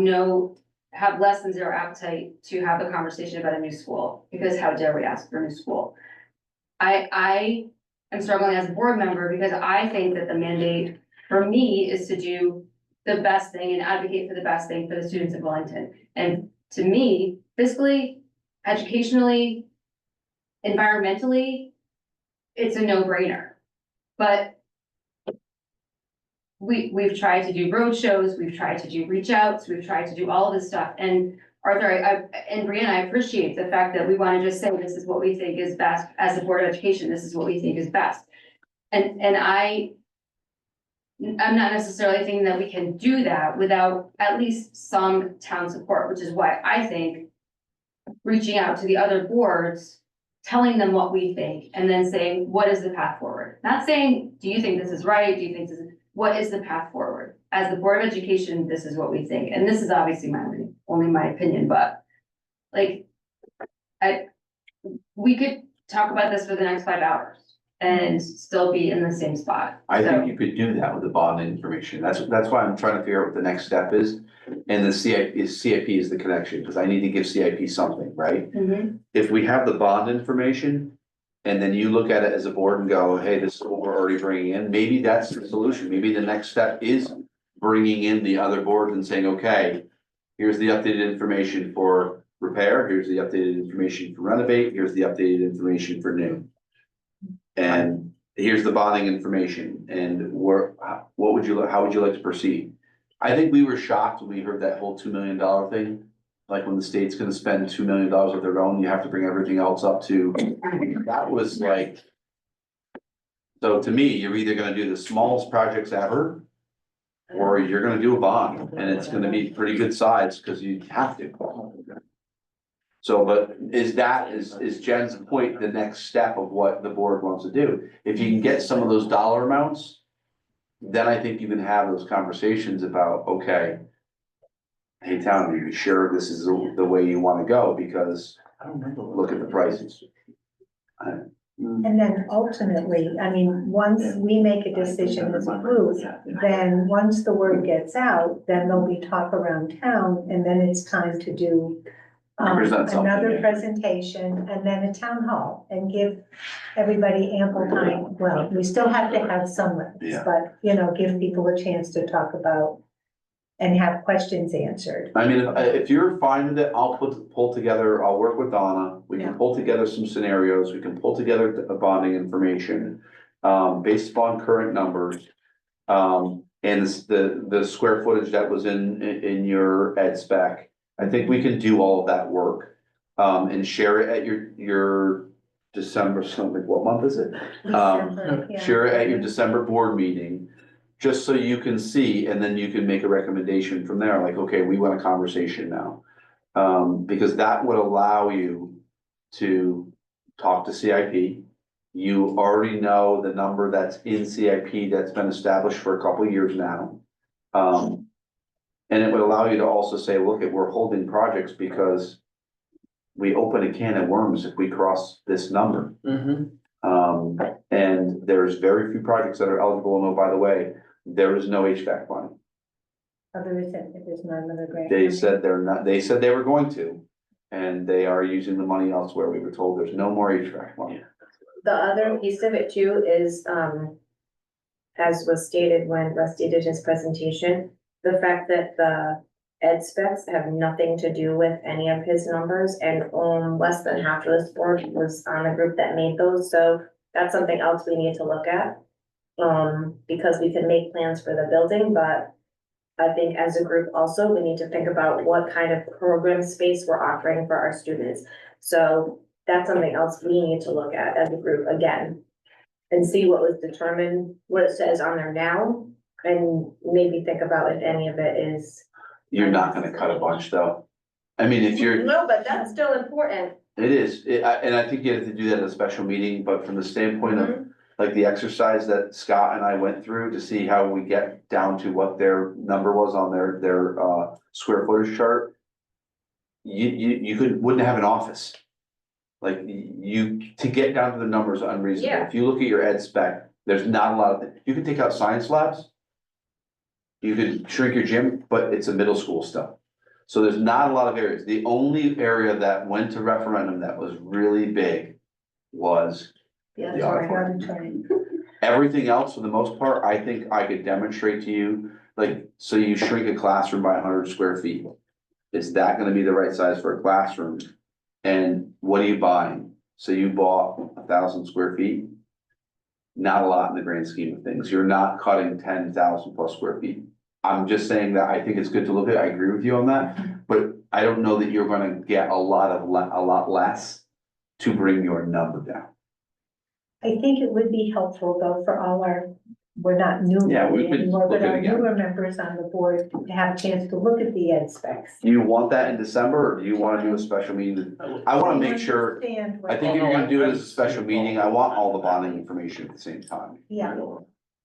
less than zero appetite to have a conversation about a new school, because how dare we ask for a new school? I am struggling as a board member because I think that the mandate for me is to do the best thing and advocate for the best thing for the students of Willington. And to me, fiscally, educationally, environmentally, it's a no-brainer. But we've tried to do road shows, we've tried to do reach outs, we've tried to do all of this stuff. And Arthur, and Brianna, I appreciate the fact that we want to just say, this is what we think is best as a Board of Education, this is what we think is best. And I'm not necessarily thinking that we can do that without at least some town support, which is why I think reaching out to the other boards, telling them what we think, and then saying, what is the path forward? Not saying, do you think this is right? Do you think this is, what is the path forward? As the Board of Education, this is what we think. And this is obviously only my opinion, but like, we could talk about this for the next 5 hours and still be in the same spot. I So- think you could do that with the bond information. That's why I'm trying to figure out what the next step is. And the CIP is the connection, because I need to give CIP something, right? Mhm. If we have the bond information, and then you look at it as a board and go, hey, this is what we're already bringing in, maybe that's the solution. Maybe the next step is bringing in the other boards and saying, okay, here's the updated information for repair, here's the updated information for renovate, here's the updated information for new. And here's the bonding information and what would you, how would you like to proceed? I think we were shocked when we heard that whole $2 million thing. Like when the state's gonna spend $2 million of their own, you have to bring everything else up to, that was like. So to me, you're either gonna do the smallest projects ever. Or you're gonna do a bond and it's gonna be pretty good size, cause you have to. So, but is Jen's point the next step of what the board wants to do? If you can get some of those dollar amounts. Then I think you can have those conversations about, okay. Hey, town, are you sure this is the way you wanna go? Because look at the prices. And then ultimately, I mean, once we make a decision as a group, then once the word gets out, then there'll be talk around town, and then it's time to do Present something, another yeah. presentation, and then a town hall, and give everybody ample time. Well, we still have to have some limits, Yeah. but, you know, give people a chance to talk about and have questions answered. I mean, if you're fine with it, I'll pull together, I'll work with Donna, we can Yeah. pull together some scenarios, we can pull together the bonding information. Based upon current numbers. And the square footage that was in your ed spec. I think we can do all of that work, and share it at your December, something, what month is it? December, yeah. Share it at your December board meeting. Just so you can see, and then you can make a recommendation from there, like, okay, we want a conversation now. Because that would allow you to talk to CIP. You already know the number that's in CIP that's been established for a couple of years now. And it would allow you to also say, look, we're holding projects because we open a can of worms if we cross this number. And there's very few projects that are eligible, and oh, by the way, there is no HVAC money. Other than if there's none of the grant. They said they're not, they said they were going to, and they are using the money elsewhere. We were told there's no more HVAC money. The other piece of it too is, as was stated when Rusty did his presentation, the fact that the ed specs have nothing to do with any of his numbers, and less than half of this board was on the group that made those, so that's something else we need to look at. Because we can make plans for the building, but I think as a group also, we need to think about what kind of program space we're offering for our students. So that's something else we need to look at as a group again. And see what was determined, what it says on there now, and maybe think about if any of it is. You're not gonna cut a bunch though. I mean, if you're, No, but that's still important. it is, and I think you have to do that at a special meeting, but from the standpoint of. Like the exercise that Scott and I went through to see how we get down to what their number was on their square footage chart. You wouldn't have an office. Like to get down to the numbers are unreasonable. Yeah. If you look at your ed spec, there's not a lot of, you can take out science labs. You could shrink your gym, but it's a middle school stuff. So there's not a lot of areas. The only area that went to referendum that was really big was the auditorium. Everything else, for the most part, I think I could demonstrate to you, like, so you shrink a classroom by 100 square feet. Is that gonna be the right size for a classroom? And what are you buying? So you bought 1,000 square feet? Not a lot in the grand scheme of things. You're not cutting 10,000 plus square feet. I'm just saying that I think it's good to look at. I agree with you on that, but I don't know that you're gonna get a lot less to bring your number down. I think it would be helpful though for all we're not new Yeah, we could anymore, but look at our it again. newer members on the board to have a chance to look at the ed specs. Do you want that in December, or do you wanna do a special meeting? I wanna make sure, Understand what- I think if you're gonna do it as a special meeting, I want all the bonding information at the same time. Yeah,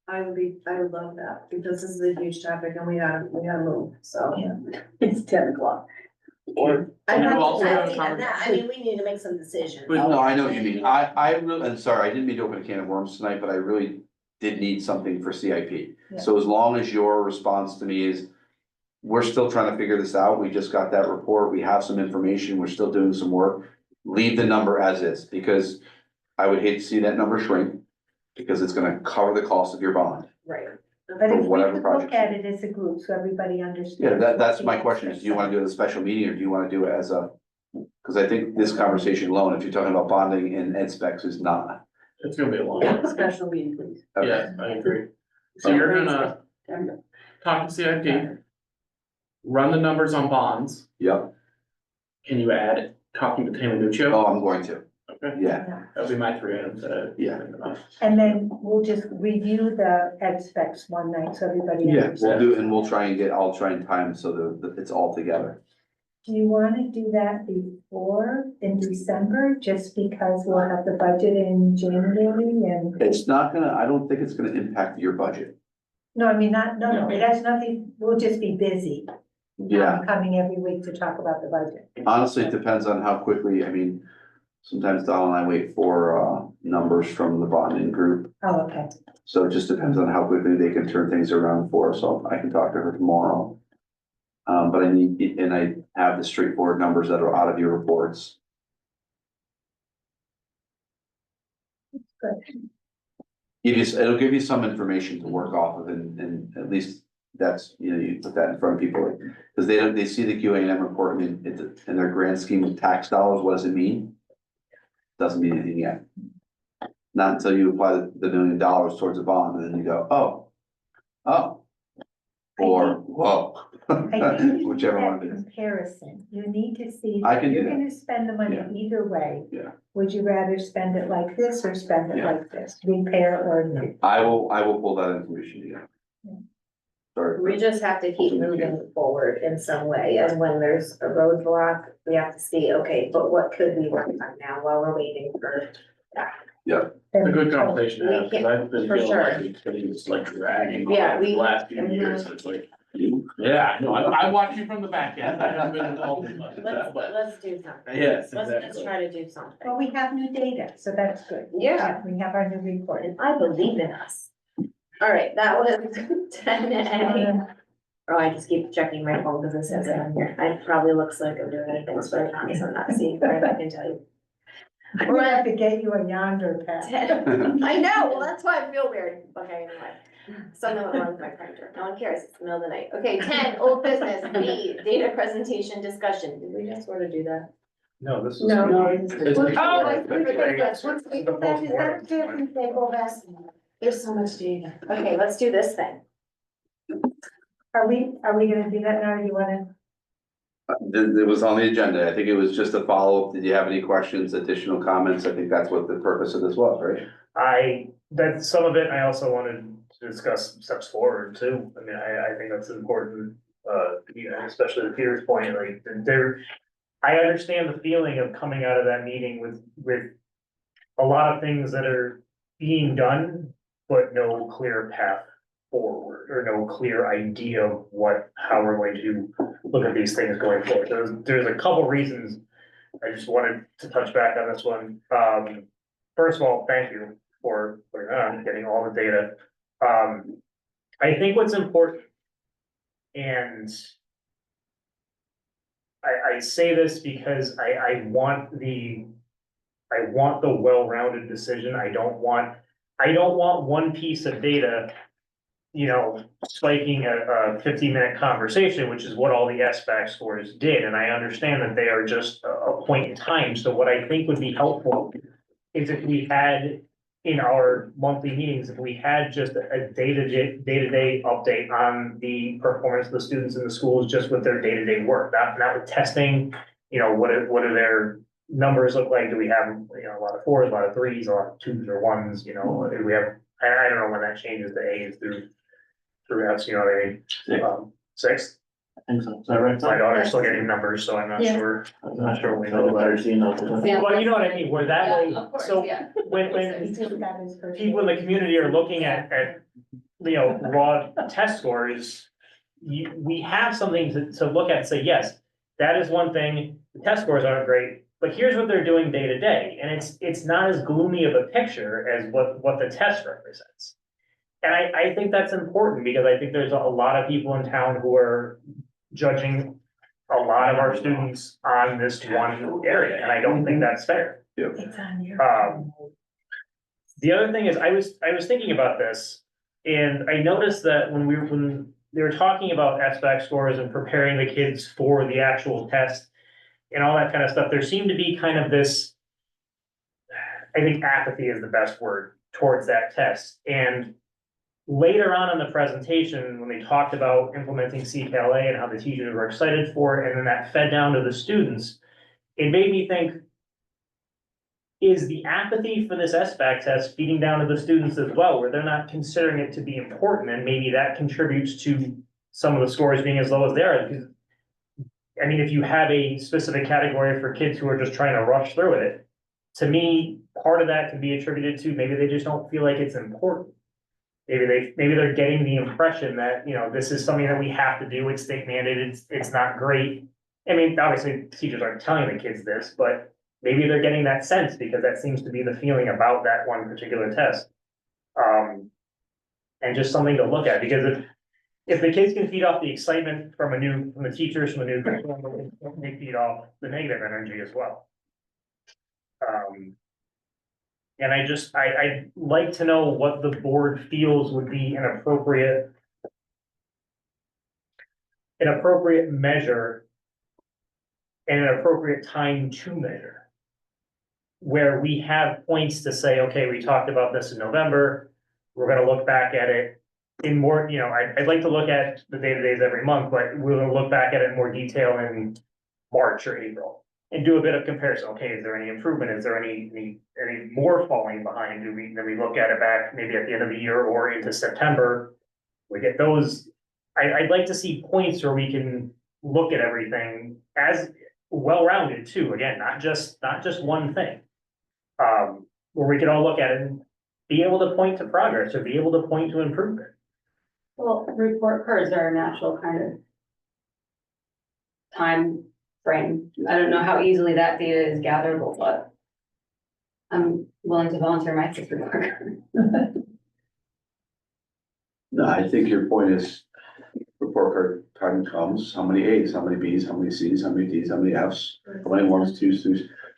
I would love that, because this is a huge topic and we gotta move, so. Yeah. It's 10 o'clock. Or. I'm you not also have a saying conver- that, I mean, we need to make some decisions. No, I know what you mean. I really, and sorry, I didn't mean to open a can of worms tonight, but I really did need something for CIP. Yeah. So as long as your response to me is, we're still trying to figure this out, we just got that report, we have some information, we're still doing some work. Leave the number as is, because I would hate to see that number shrink, because it's gonna cover the cost of your bond. Right. but if we whatever could project. look at it as a group, so everybody understands. Yeah, that's what my the question, is do you wanna ed do it as a special meeting, or do you wanna do it as a? Cause I think this conversation alone, if you're talking about bonding and ed specs, is not It's gonna be a long. Special meeting, please. Yeah, I agree. So you're gonna talk to CIP. Run the numbers on bonds. Yep. Can you add talking to Tamuccio? Oh, I'm going to. Okay, Yeah, that'll be my 3 items that I. Yeah. And then we'll just review the ed specs one night, so everybody. yeah, understands. we'll do, and I'll try and time so that it's all together. Do you wanna do that before, in December, just because we'll have the budget in January and? It's not gonna, I don't think it's gonna impact your budget. No, I mean, no, it has nothing, we'll just be busy. Yeah, Coming every week to talk about the budget. honestly, it depends on how quickly, I mean, sometimes Don and I wait for, numbers from the bonding group. Oh, okay. So it just depends on how quickly they can turn things around for us, so I can talk to her tomorrow. But I have the straightforward numbers that are out of your reports. Good. It'll give you some information to work off of, and at least that's, you put that in front of people. Because they see the QA&M report, and in their grand scheme of tax dollars, what does it mean? Doesn't mean anything yet. Not until you apply the $1 million towards a bond, and then you go, oh. Or, whoa, I think whichever one it is. comparison, you need to see. I can do You're that. gonna spend the money Yeah. either way. Yeah. Would you rather spend it like this or spend it Yeah. like this, repair or no? I will pull that information together. Sorry. We just have to keep moving forward in some way, and when there's a roadblock, we have to see, okay, but what could we work on now while we're waiting for that? It's a good conversation to have, because I've been For feeling sure. like it's been just like dragging. on Yeah, the we- Last few years, and it's like, yeah, no, I watch you from the back end, I haven't been involved in much of that, but. Let's do something. Yes, Let's exactly. try to do something. Well, we have new data, so that's good. Yeah. We have our new report. And I believe in us. All right, that was 10A. Oh, I just keep checking my phone because it says it on here. It probably looks like I'm doing anything, but I'm not, so I'm not seeing, but I can tell you. I'm gonna have to get you a yonder pad. I know, well, that's why I feel weird. Okay, anyway. Something went wrong with my printer. No one cares. It's the middle of the night. Okay, 10, old business. B, data presentation discussion. Did we just sort of do that? No, this is. No. It's- Oh, I That's think great. that's what's This is the postmortem. There's so much data. Okay, let's do this thing. Are we gonna do that now, or you wanna? It was on the agenda. I think it was just a follow-up. Did you have any questions, additional comments? I think that's what the purpose of this was, right? That's some of it. I also wanted to discuss steps forward too. I mean, I think that's important, especially to Peter's point, like I understand the feeling of coming out of that meeting with a lot of things that are being done, but no clear path forward or no clear idea of how we're going to look at these things going forward. There's a couple reasons I just wanted to touch back on this one. First of all, thank you for putting that on, getting all the data. I think what's important, and I say this because I want the well-rounded decision. I don't want one piece of data, spiking a 15-minute conversation, which is what all the SBAC scores did. And I understand that they are just a point in time. So what I think would be helpful is if we had in our monthly meetings, if we had just a day-to-day update on the performance of the students in the schools, just with their day-to-day work, not with testing, what do their numbers look like? Do we have, a lot of 4s, a lot of 3s, a lot of 2s or 1s, do we have, I don't know when that changes to A's through Fs, you know what I mean? 6? I think so, is that right? My daughter's still getting numbers, so I'm not Yeah. sure. I'm not sure we know know better, so you know. Yeah. Well, you know what I mean, where that Yeah, way, of course, so yeah. when That is for people in the community are looking at raw test scores, we have something to look at and say, yes, that is one thing, the test scores aren't great, but here's what they're doing day to day, and it's not as gloomy of a picture as what the test represents. And I think that's important, because I think there's a lot of people in town who are judging a lot of our students on this one area, and I don't think that's fair. It's on your. The other thing is, I was thinking about this, and I noticed that when they were talking about SBAC scores and preparing the kids for the actual test and all that kind of stuff, there seemed to be kind of this, I think apathy is the best word towards that test. And later on in the presentation, when they talked about implementing CKLA and how the teachers were excited for it, and then that fed down to the students, it made me think, is the apathy for this SBAC test feeding down to the students as well, where they're not considering it to be important, and maybe that contributes to some of the scores being as low as they are? Because, I mean, if you have a specific category for kids who are just trying to rush through it, to me, part of that can be attributed to maybe they just don't feel like it's important. Maybe they're getting the impression that, you know, this is something that we have to do, it's state mandated, it's not great. I mean, obviously, teachers aren't telling the kids this, but maybe they're getting that sense because that seems to be the feeling about that one particular test. And just something to look at, because if the kids can feed off the excitement from the teachers, from a new curriculum, they feed off the negative energy as well. And I'd like to know what the board feels would be an appropriate measure and an appropriate time to measure. Where we have points to say, okay, we talked about this in November, we're gonna look back at it in more, you know, I'd like to look at the day-to-days every month, but we're gonna look back at it in more detail in March or April. And do a bit of comparison. Okay, is there any improvement? Is there any more falling behind? Then we look at it back maybe at the end of the year or into September. We get those. I'd like to see points where we can look at everything as well-rounded too. Again, not just one thing. Where we can all look at it and be able to point to progress or be able to point to improvement. Well, report cards are a natural kind of time frame. I don't know how easily that data is gatherable, but I'm willing to volunteer my fifth report card. No, I think your point is report card time comes, how many A's, how many B's, how many C's, how many D's, how many F's, how many ones, twos.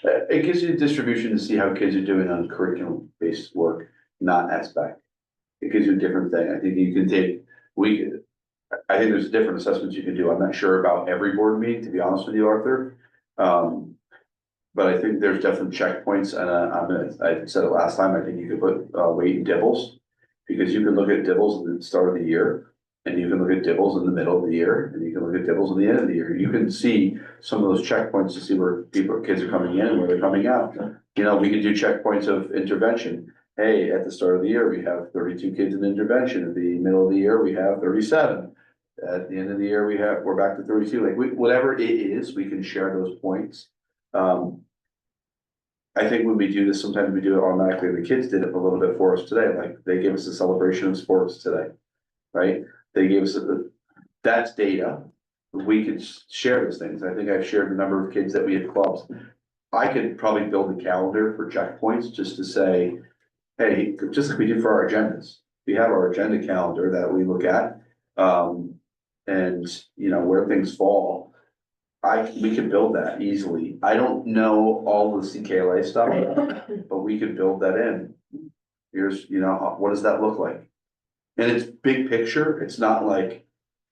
It gives you a distribution to see how kids are doing on curriculum-based work, not SBAC. It gives you a different thing. I think you can take, I think there's different assessments you can do. I'm not sure about every board meeting, to be honest with you, Arthur. But I think there's definitely checkpoints, and I said it last time, I think you could put weight in dibbles. Because you can look at dibbles at the start of the year, and you can look at dibbles in the middle of the year, and you can look at dibbles at the end of the year. You can see some of those checkpoints to see where kids are coming in and where they're coming out. You know, we can do checkpoints of intervention. Hey, at the start of the year, we have 32 kids in intervention. At the middle of the year, we have 37. At the end of the year, we're back to 32. Like whatever it is, we can share those points. I think when we do this, sometimes we do it automatically. The kids did it a little bit for us today. Like they gave us a celebration of sports today, right? They gave us that's data. We could share those things. I think I've shared the number of kids that we had clubs. I could probably build a calendar for checkpoints just to say, hey, just like we do for our agendas. We have our agenda calendar that we look at, and you know, where things fall. We could build that easily. I don't know all the CKLA stuff, but we could build that in. Here's, you know, what does that look like? And it's big picture. It's not like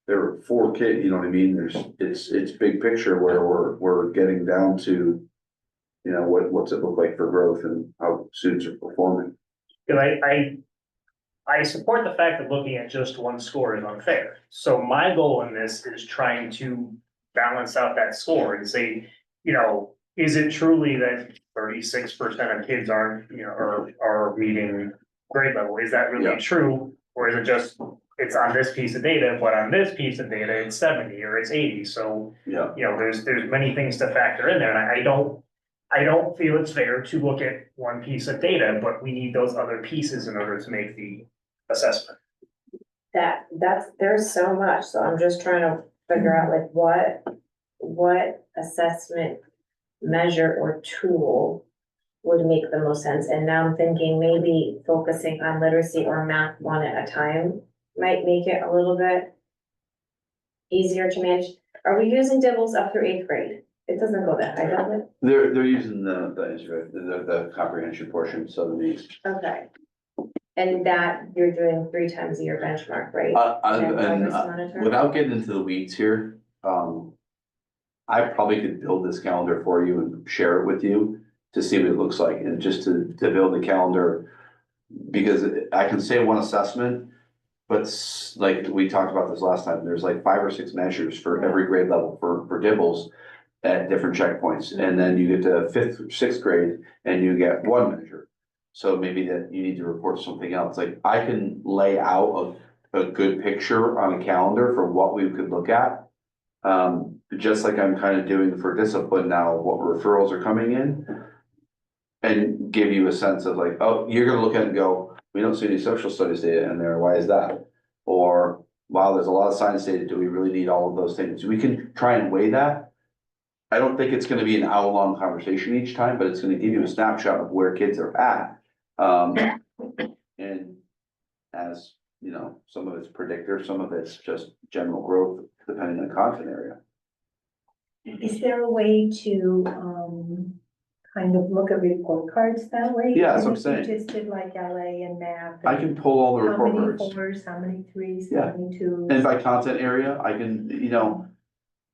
there are 4 kids, you know what I mean? It's big picture where we're getting down to, you know, what's it look like for growth and how students are performing. I support the fact that looking at just one score is unfair. So my goal in this is trying to balance out that score and say, you know, is it truly that 36% of kids aren't, you know, are meeting grade level? Is that really true? Or is it just, it's on this piece of data, but on this piece of data, it's 70 or it's 80. So, you know, there's many things to factor in there. And I don't feel it's fair to look at one piece of data, but we need those other pieces in order to make the assessment. There's so much, so I'm just trying to figure out like what assessment measure or tool would make the most sense. And now I'm thinking maybe focusing on literacy or math one at a time might make it a little bit easier to manage. Are we using dibbles up through 8th grade? It doesn't go that high, does it? They're using the comprehension portion, so the needs. Okay. And that you're doing 3 times a year benchmark, right? Without getting into the weeds here, I probably could build this calendar for you and share it with you. to see what it looks like and just to build a calendar. Because I can say one assessment, but like we talked about this last time, there's like 5 or 6 measures for every grade level for Dibbles at different checkpoints. And then you get to 5th or 6th grade and you get one measure. So maybe that you need to report something else. Like I can lay out a good picture on a calendar for what we could look at. Just like I'm kind of doing for discipline now, what referrals are coming in. And give you a sense of like, oh, you're gonna look at it and go, we don't see any social studies data in there, why is that? Or, wow, there's a lot of science data, do we really need all of those things? We can try and weigh that. I don't think it's gonna be an hour-long conversation each time, but it's gonna give you a snapshot of where kids are at. And as, you know, some of it's predictor, some of it's just general growth, depending on the content area. Is there a way to, kind of look at report cards that way? Yeah, that's what I'm If saying. you just did like LA and math. I can pull all the How report many cards. 4s, how many 3s, Yeah. how many 2s? And by content area, I can, you know,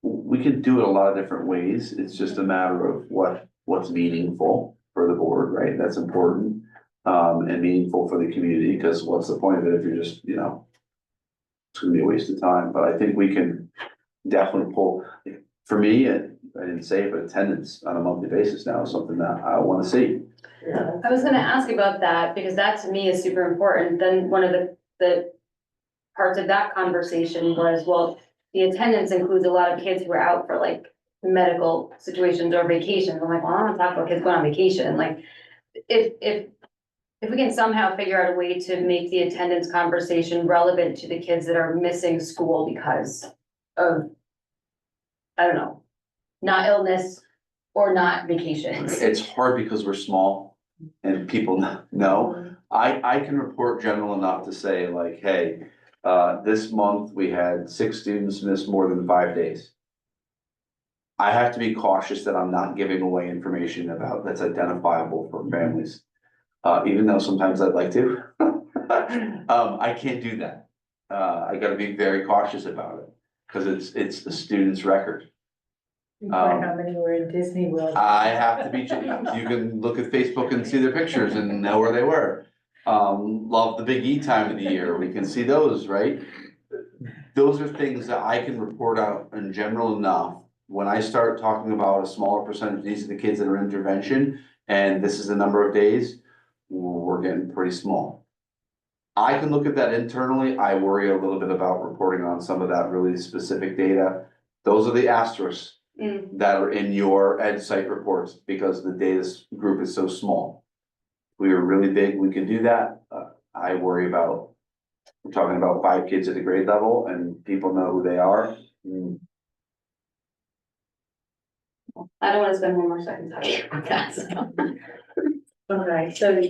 we can do it a lot of different ways. It's just a matter of what's meaningful for the board, right? That's important. And meaningful for the community, because what's the point of it if you're just, you know, it's gonna be a waste of time. But I think we can definitely pull, for me, I didn't say it, but attendance on a monthly basis now is something that I wanna see. I was gonna ask about that, because that to me is super important. Then one of the parts of that conversation was, well, the attendance includes a lot of kids who are out for like medical situations or vacations. I'm like, well, I don't wanna talk about kids going on vacation. Like, if we can somehow figure out a way to make the attendance conversation relevant to the kids that are missing school because of, I don't know, not illness or not vacations. It's hard because we're small and people know. I can report general enough to say like, hey, this month we had 6 students miss more than 5 days. I have to be cautious that I'm not giving away information about that's identifiable for families. Even though sometimes I'd like to. I can't do that. I gotta be very cautious about it, because it's the student's record. How many were in Disney World? I have to be, you can look at Facebook and see their pictures and know where they were. Love the Big E time of the year, we can see those, right? Those are things that I can report out in general enough. When I start talking about a smaller percentage, these are the kids that are in intervention, and this is the number of days, we're getting pretty small. I can look at that internally. I worry a little bit about reporting on some of that really specific data. Those are the asterisks that are in your ed site reports, because the data group is so small. If we were really big, we could do that. I worry about, we're talking about 5 kids at the grade level and people know who they are. I don't wanna spend one more second talking about that, so. Okay, so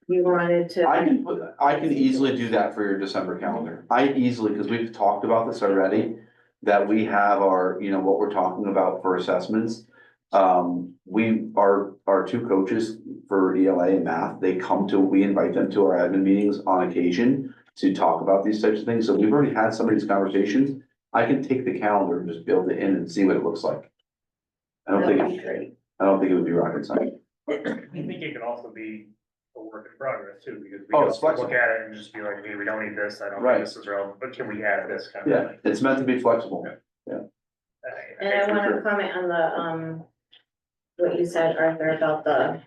you wanted to. I can easily do that for your December calendar. I easily, because we've talked about this already, that we have our, you know, what we're talking about for assessments. Our 2 coaches for ELA and math, we invite them to our admin meetings on occasion to talk about these types of things. So we've already had some of these conversations. I can take the calendar and just build it in and see what it looks like. I don't think it would be rocket science. I think it could also be a work in progress too, because we Oh, can it's also look flexible. at it and just be like, hey, we don't need this, I don't Right. think this is relevant, but can we add this kind of Yeah, thing? it's meant to be flexible. And I want to comment on the, what you said, Arthur, about the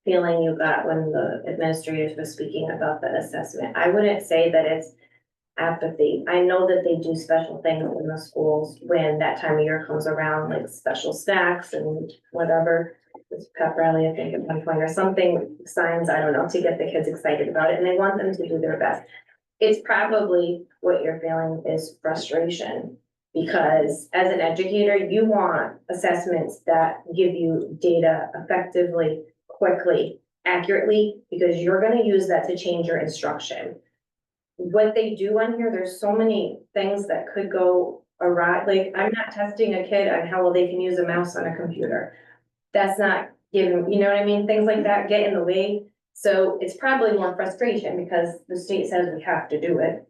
feeling you got when the administrators were speaking about the assessment. I wouldn't say that it's apathy. I know that they do special things in the schools when that time of year comes around, like special snacks and whatever. It's pep rally, I think, at one point, or something, signs, I don't know, to get the kids excited about it, and they want them to do their best. It's probably what you're feeling is frustration, because as an educator, you want assessments that give you data effectively, quickly, accurately, because you're gonna use that to change your instruction. What they do on here, there's so many things that could go awry. Like, I'm not testing a kid on how well they can use a mouse on a computer. That's not giving, you know what I mean? Things like that get in the way. So it's probably more frustration because the state says we have to do it.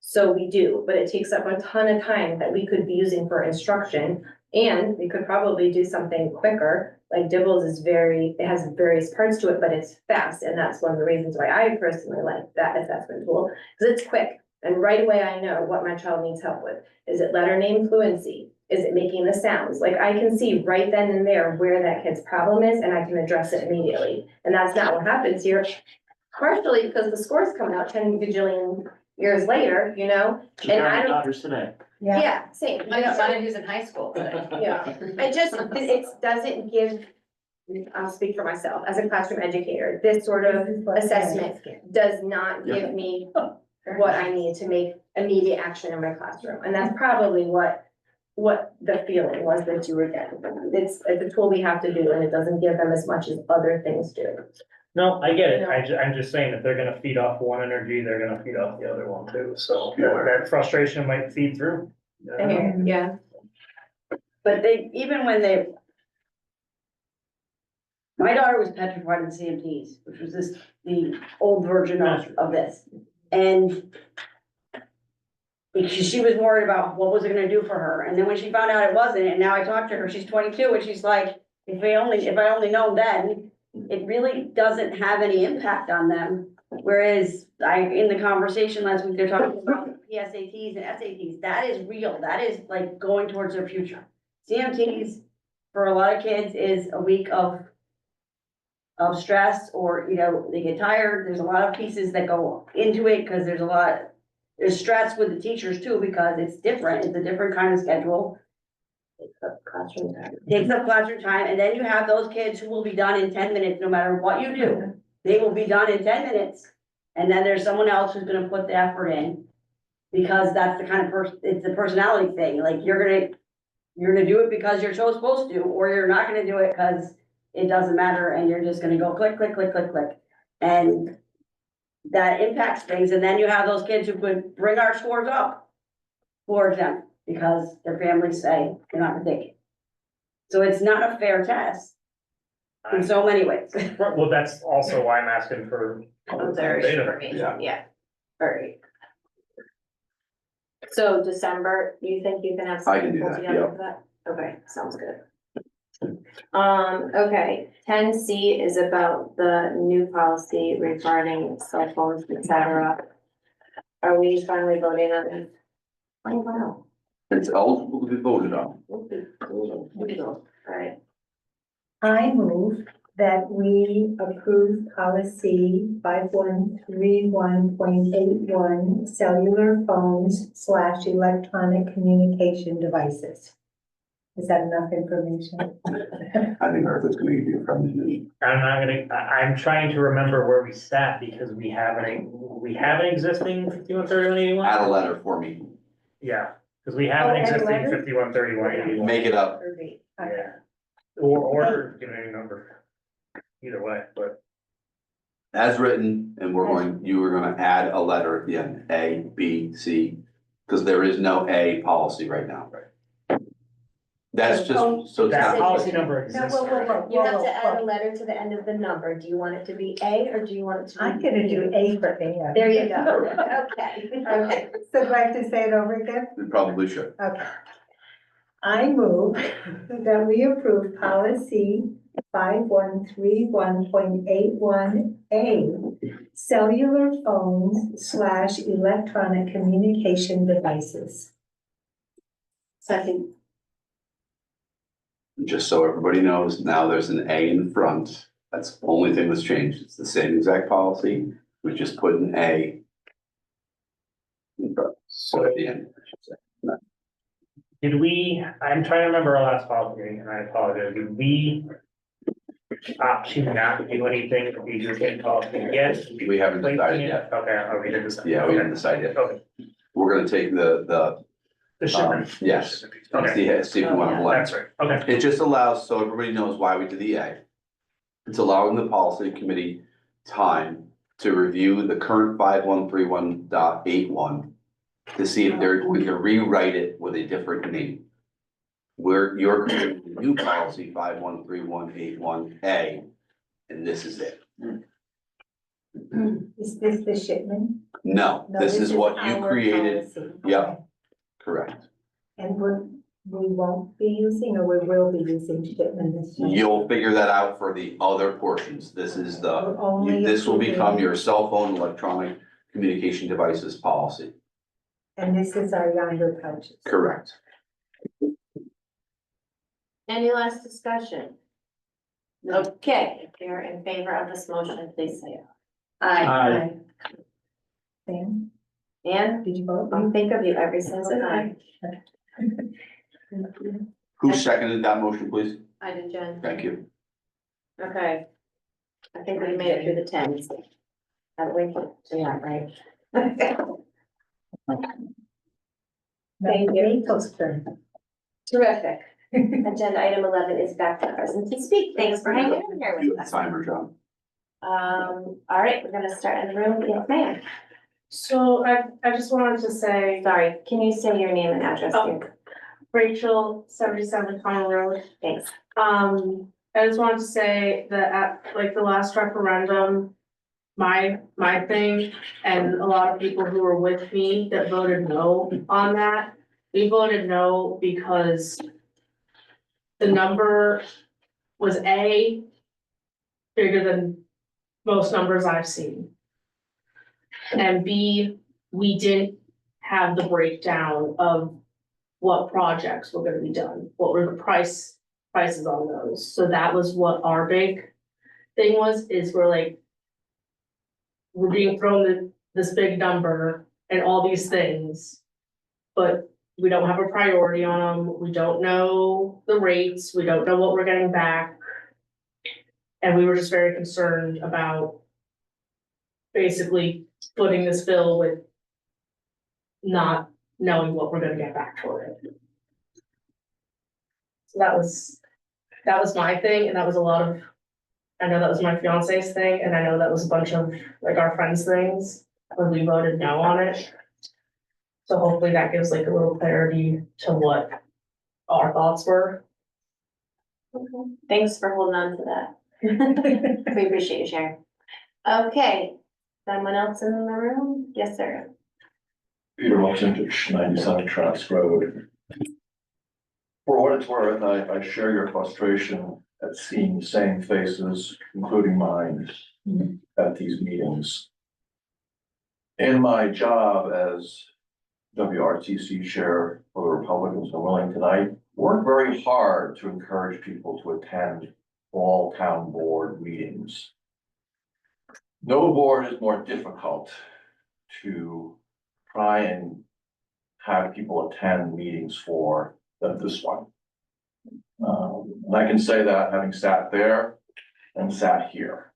So we do, but it takes up a ton of time that we could be using for instruction. And we could probably do something quicker Like Dibbles is it has various parts to it, but it's fast, and that's one of the reasons why I personally like that assessment tool, because it's quick. And right away, I know what my child needs help with. Is it letter name fluency? Is it making the sounds? Like I can see right then and there where that kid's problem is, and I can address it immediately. And that's not what happens here. Partially because the scores come out 10 gajillion years later, you know? And I don't, today. yeah, same. I got mine who's in high school today. Yeah, it doesn't give, I'll speak for myself, as a classroom educator, this sort of assessment does not give me what I need to make immediate action in my classroom. And that's probably what the feeling was that you were getting. It's a tool we have to do, and it doesn't give them as much as other things do. No, I get it. I'm just saying if they're gonna feed off one energy, they're gonna feed off the other one too. So that frustration might feed through. Yeah. But even when my daughter was petrified of the CMTs, which was the old version of this. And because she was worried about what was it gonna do for her. And then when she found out it wasn't, and now I talked to her, she's 22, and she's like, if I only known then, it really doesn't have any impact on them. Whereas in the conversation last week, they're talking about PSATs and SATs. That is real. That is like going towards their future. CMTs for a lot of kids is a week of stress, or, you know, they get tired. There's a lot of pieces that go into it because there's stress with the teachers too, because it's different. It's a different kind of schedule. Takes up classroom time, and then you have those kids who will be done in 10 minutes, no matter what you do. They will be done in 10 minutes, and then there's someone else who's gonna put the effort in. Because that's the kind of it's a personality thing, like you're gonna do it because you're so supposed to, or you're not gonna do it because it doesn't matter, and you're just gonna go click, click, click, click, click. And that impacts things, and then you have those kids who could bring our scores up, for example, because their families say they're not gonna take it. So it's not a fair test in so many ways. Well, that's also why I'm asking for. There's data. information, yeah. All right. So December, you think you can have I can something do pulled that, together for that? Okay, sounds good. Okay, 10C is about the new policy regarding cell phones, et cetera. Are we finally voting on it? Oh, wow. It's eligible to be voted on. All right. I move that we approve policy 5131.81 cellular phones / electronic communication devices. Is that enough information? I think Arthur's gonna give you a friendly. I'm trying to remember where we sat because we have an existing 513181. Add a letter for me. Yeah, because we have an Oh, add a existing letter? 513181. Make it up. Okay. Yeah. Or give me a number. Either way, but As written, and you were gonna add a letter at the end, A, B, C, because there is no A policy right now. That's just, so it's that not. policy number No, exists. whoa. You have to add a letter to the end of the number. Do you want it to be A or do you want it to be? I'm gonna do A for A. There you go. Okay, okay. So do I have to say it over again? We probably should. Okay. I move that we approve policy 5131.81A, cellular phones / electronic communication devices. Second. Just so everybody knows, now there's an A in front. That's the only thing that's changed. It's the same exact policy. We just put an A in front. So at the end, I should say. I'm trying to remember our last policy meeting, and I apologize. Did we opt to not do anything for the existing policy yet? We haven't decided yet. Okay, we didn't decide. Yeah, we haven't decided yet. Okay. We're gonna take The shipment. yes. Okay. See if we want to blend. That's right, okay. It just allows, so everybody knows why we did the A. It's allowing the policy committee time to review the current 5131.81 to see if we can rewrite it with a different name. You're creating a new policy 5131.81A, and this is it. Is this the shipment? No, this is what you our created. policy. Yep. Okay. Correct. And we won't be using, or we will be using Shipman this year? You'll figure that out for the other portions. This is We're only this will become approving- your cell phone electronic communication devices policy. And this is our younger coaches. Correct. Any last discussion? Okay, if you're in favor of this motion, please say I, Aye. Sam, aye. And did you vote? I'll think of you every single time. Who seconded that motion, please? I did, Jen. Thank you. Okay. I think we made it through the tens. Haven't we? Yeah, right. Thank you. Rachel's turn. Terrific. Agenda item 11 is back to present to speak. Thanks for hanging in here You with have us. the timer, John. All right, we're gonna start in the room. Yes, ma'am. So I just wanted to say, Sorry, can you say your name and address here? Rachel, 77 Connell Road. Thanks. I just wanted to say that at like the last referendum, my thing and a lot of people who were with me that voted no on that, we voted no because the number was bigger than most numbers I've seen. And B, we didn't have the breakdown of what projects were gonna be done, what were the prices on those. So that was what our big thing was, is we're being thrown this big number and all these things, but we don't have a priority on them. We don't know the rates. We don't know what we're getting back. And we were just very concerned about basically footing this bill with not knowing what we're gonna get back for it. So that was my thing, and that was a lot of, I know that was my fiance's thing, and I know that was a bunch of like our friends' things when we voted no on it. So hopefully that gives like a little clarity to what our thoughts were. Okay. Thanks for holding on to that. We appreciate you sharing. Okay, someone else in the room? Yes, sir. Peter Wiltindich, 97 Trask Road. For what it's worth, I share your frustration at seeing the same faces, including mine, at these meetings. In my job as WRTC chair for the Republicans in Willington, I work very hard to encourage people to attend all town board meetings. No board is more difficult to try and have people attend meetings for than this one. And I can say that having sat there and sat here.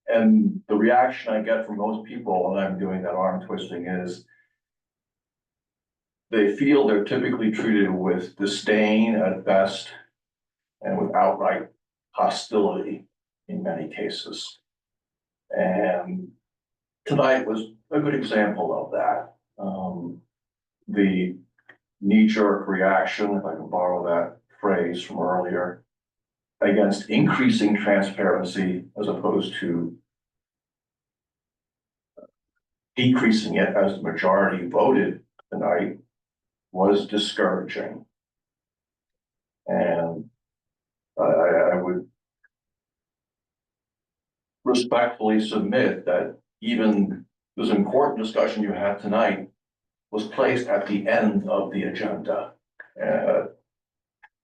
And the reaction I get from most people when I'm doing that arm twisting is they feel they're typically treated with disdain at best and with outright hostility in many cases. And tonight was a good example of that. The knee-jerk reaction, if I can borrow that phrase from earlier, against increasing transparency as opposed to decreasing it as the majority voted tonight, was discouraging. And I would respectfully submit that even this important discussion you had tonight was placed at the end of the agenda,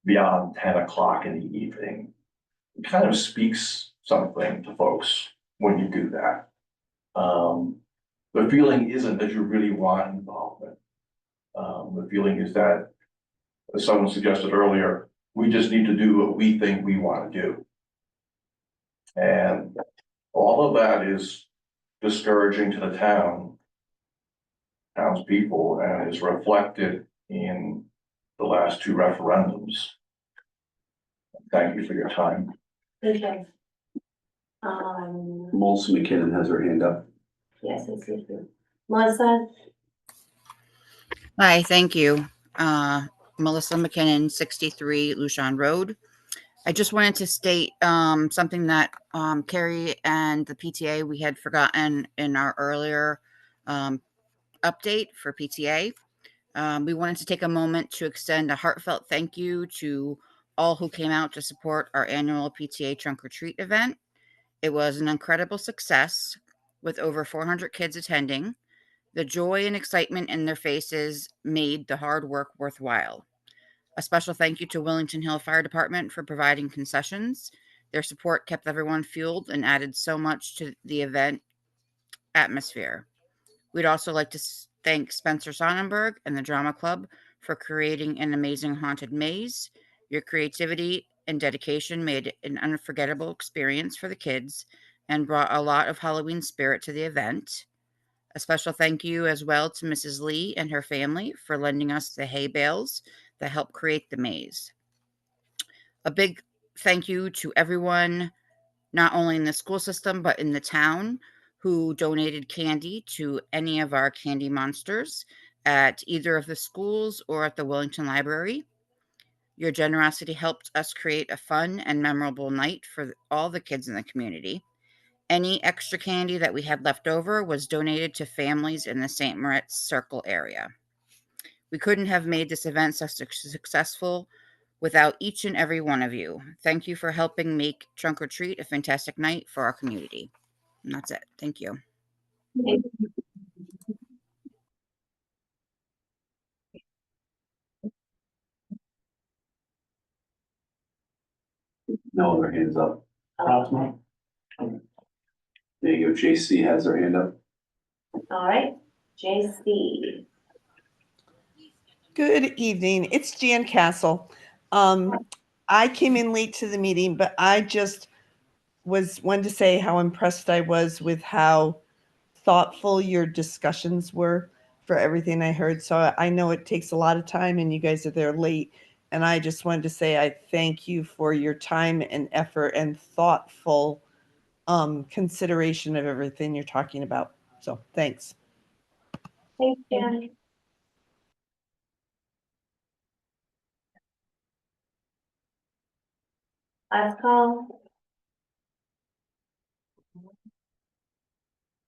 beyond 10 o'clock in the evening. It kind of speaks something to folks when you do that. The feeling isn't that you really want involvement. The feeling is that, as someone suggested earlier, we just need to do what we think we want to do. And all of that is discouraging to the townspeople, and is reflected in the last two referendums. Thank you for your time. Okay. Melissa McKinnon has her hand up. Yes, I see you. Melissa? Hi, thank you. Melissa McKinnon, 63 Lucian Road. I just wanted to state something that Carrie and the PTA, we had forgotten in our earlier update for PTA. We wanted to take a moment to extend a heartfelt thank you to all who came out to support our annual PTA Trunk or Treat event. It was an incredible success with over 400 kids attending. The joy and excitement in their faces made the hard work worthwhile. A special thank you to Willington Hill Fire Department for providing concessions. Their support kept everyone fueled and added so much to the event atmosphere. We'd also like to thank Spencer Sonnenberg and the Drama Club for creating an amazing haunted maze. Your creativity and dedication made an unforgettable experience for the kids and brought a lot of Halloween spirit to the event. A special thank you as well to Mrs. Lee and her family for lending us the hay bales that helped create the maze. A big thank you to everyone, not only in the school system, but in the town, who donated candy to any of our candy monsters at either of the schools or at the Willington Library. Your generosity helped us create a fun and memorable night for all the kids in the community. Any extra candy that we had left over was donated to families in the St. Moritz Circle area. We couldn't have made this event so successful without each and every one of you. Thank you for helping make Trunk or Treat a fantastic night for our community. And that's it. Thank you. No other hands up. There you go. JC has her hand up. All right, JC. Good evening. It's Jan Castle. I came in late to the meeting, but I just wanted to say how impressed I was with how thoughtful your discussions were for everything I heard. So I know it takes a lot of time and you guys are there late. And I just wanted to say I thank you for your time and effort and thoughtful consideration of everything you're talking about. So thanks. Thanks, Jan. Last call.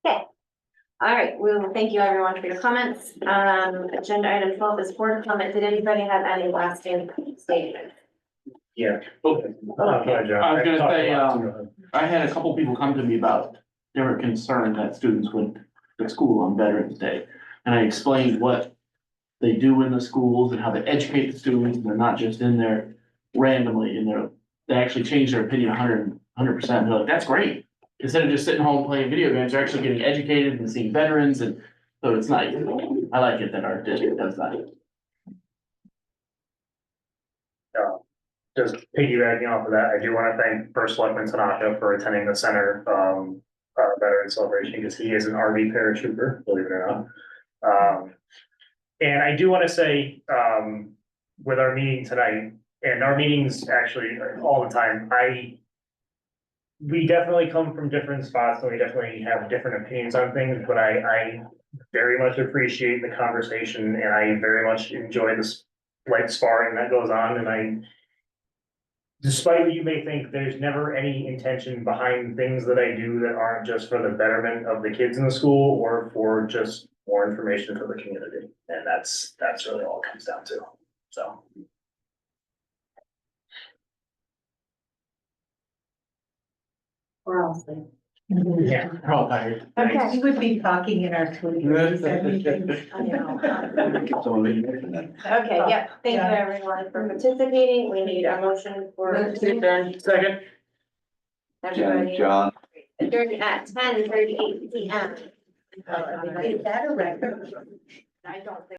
Okay. All right, we will thank you everyone for your comments. Agenda item 12 is board comment. Did anybody have any lasting statements? Yeah. Okay. I was gonna say, I had a couple people come to me about they were concerned that students went to school on Veterans Day. And I explained what they do in the schools and how they educate the students, and they're not just in there randomly, and they actually change their opinion 100%. They're like, that's great. Instead of just sitting home playing video games, they're actually getting educated and seeing veterans, and so it's nice. I like it that our district does that. Just piggybacking off of that, I do want to thank First Selectman Tanaka for attending the center veteran celebration, because he is an Army paratrooper, believe it or not. And I do want to say, with our meeting tonight, and our meetings actually all the time, we definitely come from different spots, and we definitely have different opinions on things, but I very much appreciate the conversation, and I very much enjoy this like sparring that goes on, and despite what you may think, there's never any intention behind things that I do that aren't just for the betterment of the kids in the school or for just more information for the community. And that's really all it comes down to. So. We're all saying. Yeah, we're all tired. Okay, we would be talking in our Twitter. I know. Okay, yeah, thank you everyone for participating. We need a motion for. Second. Everybody. John. Adjourned at 10:38 PM. Is that a record? I don't think.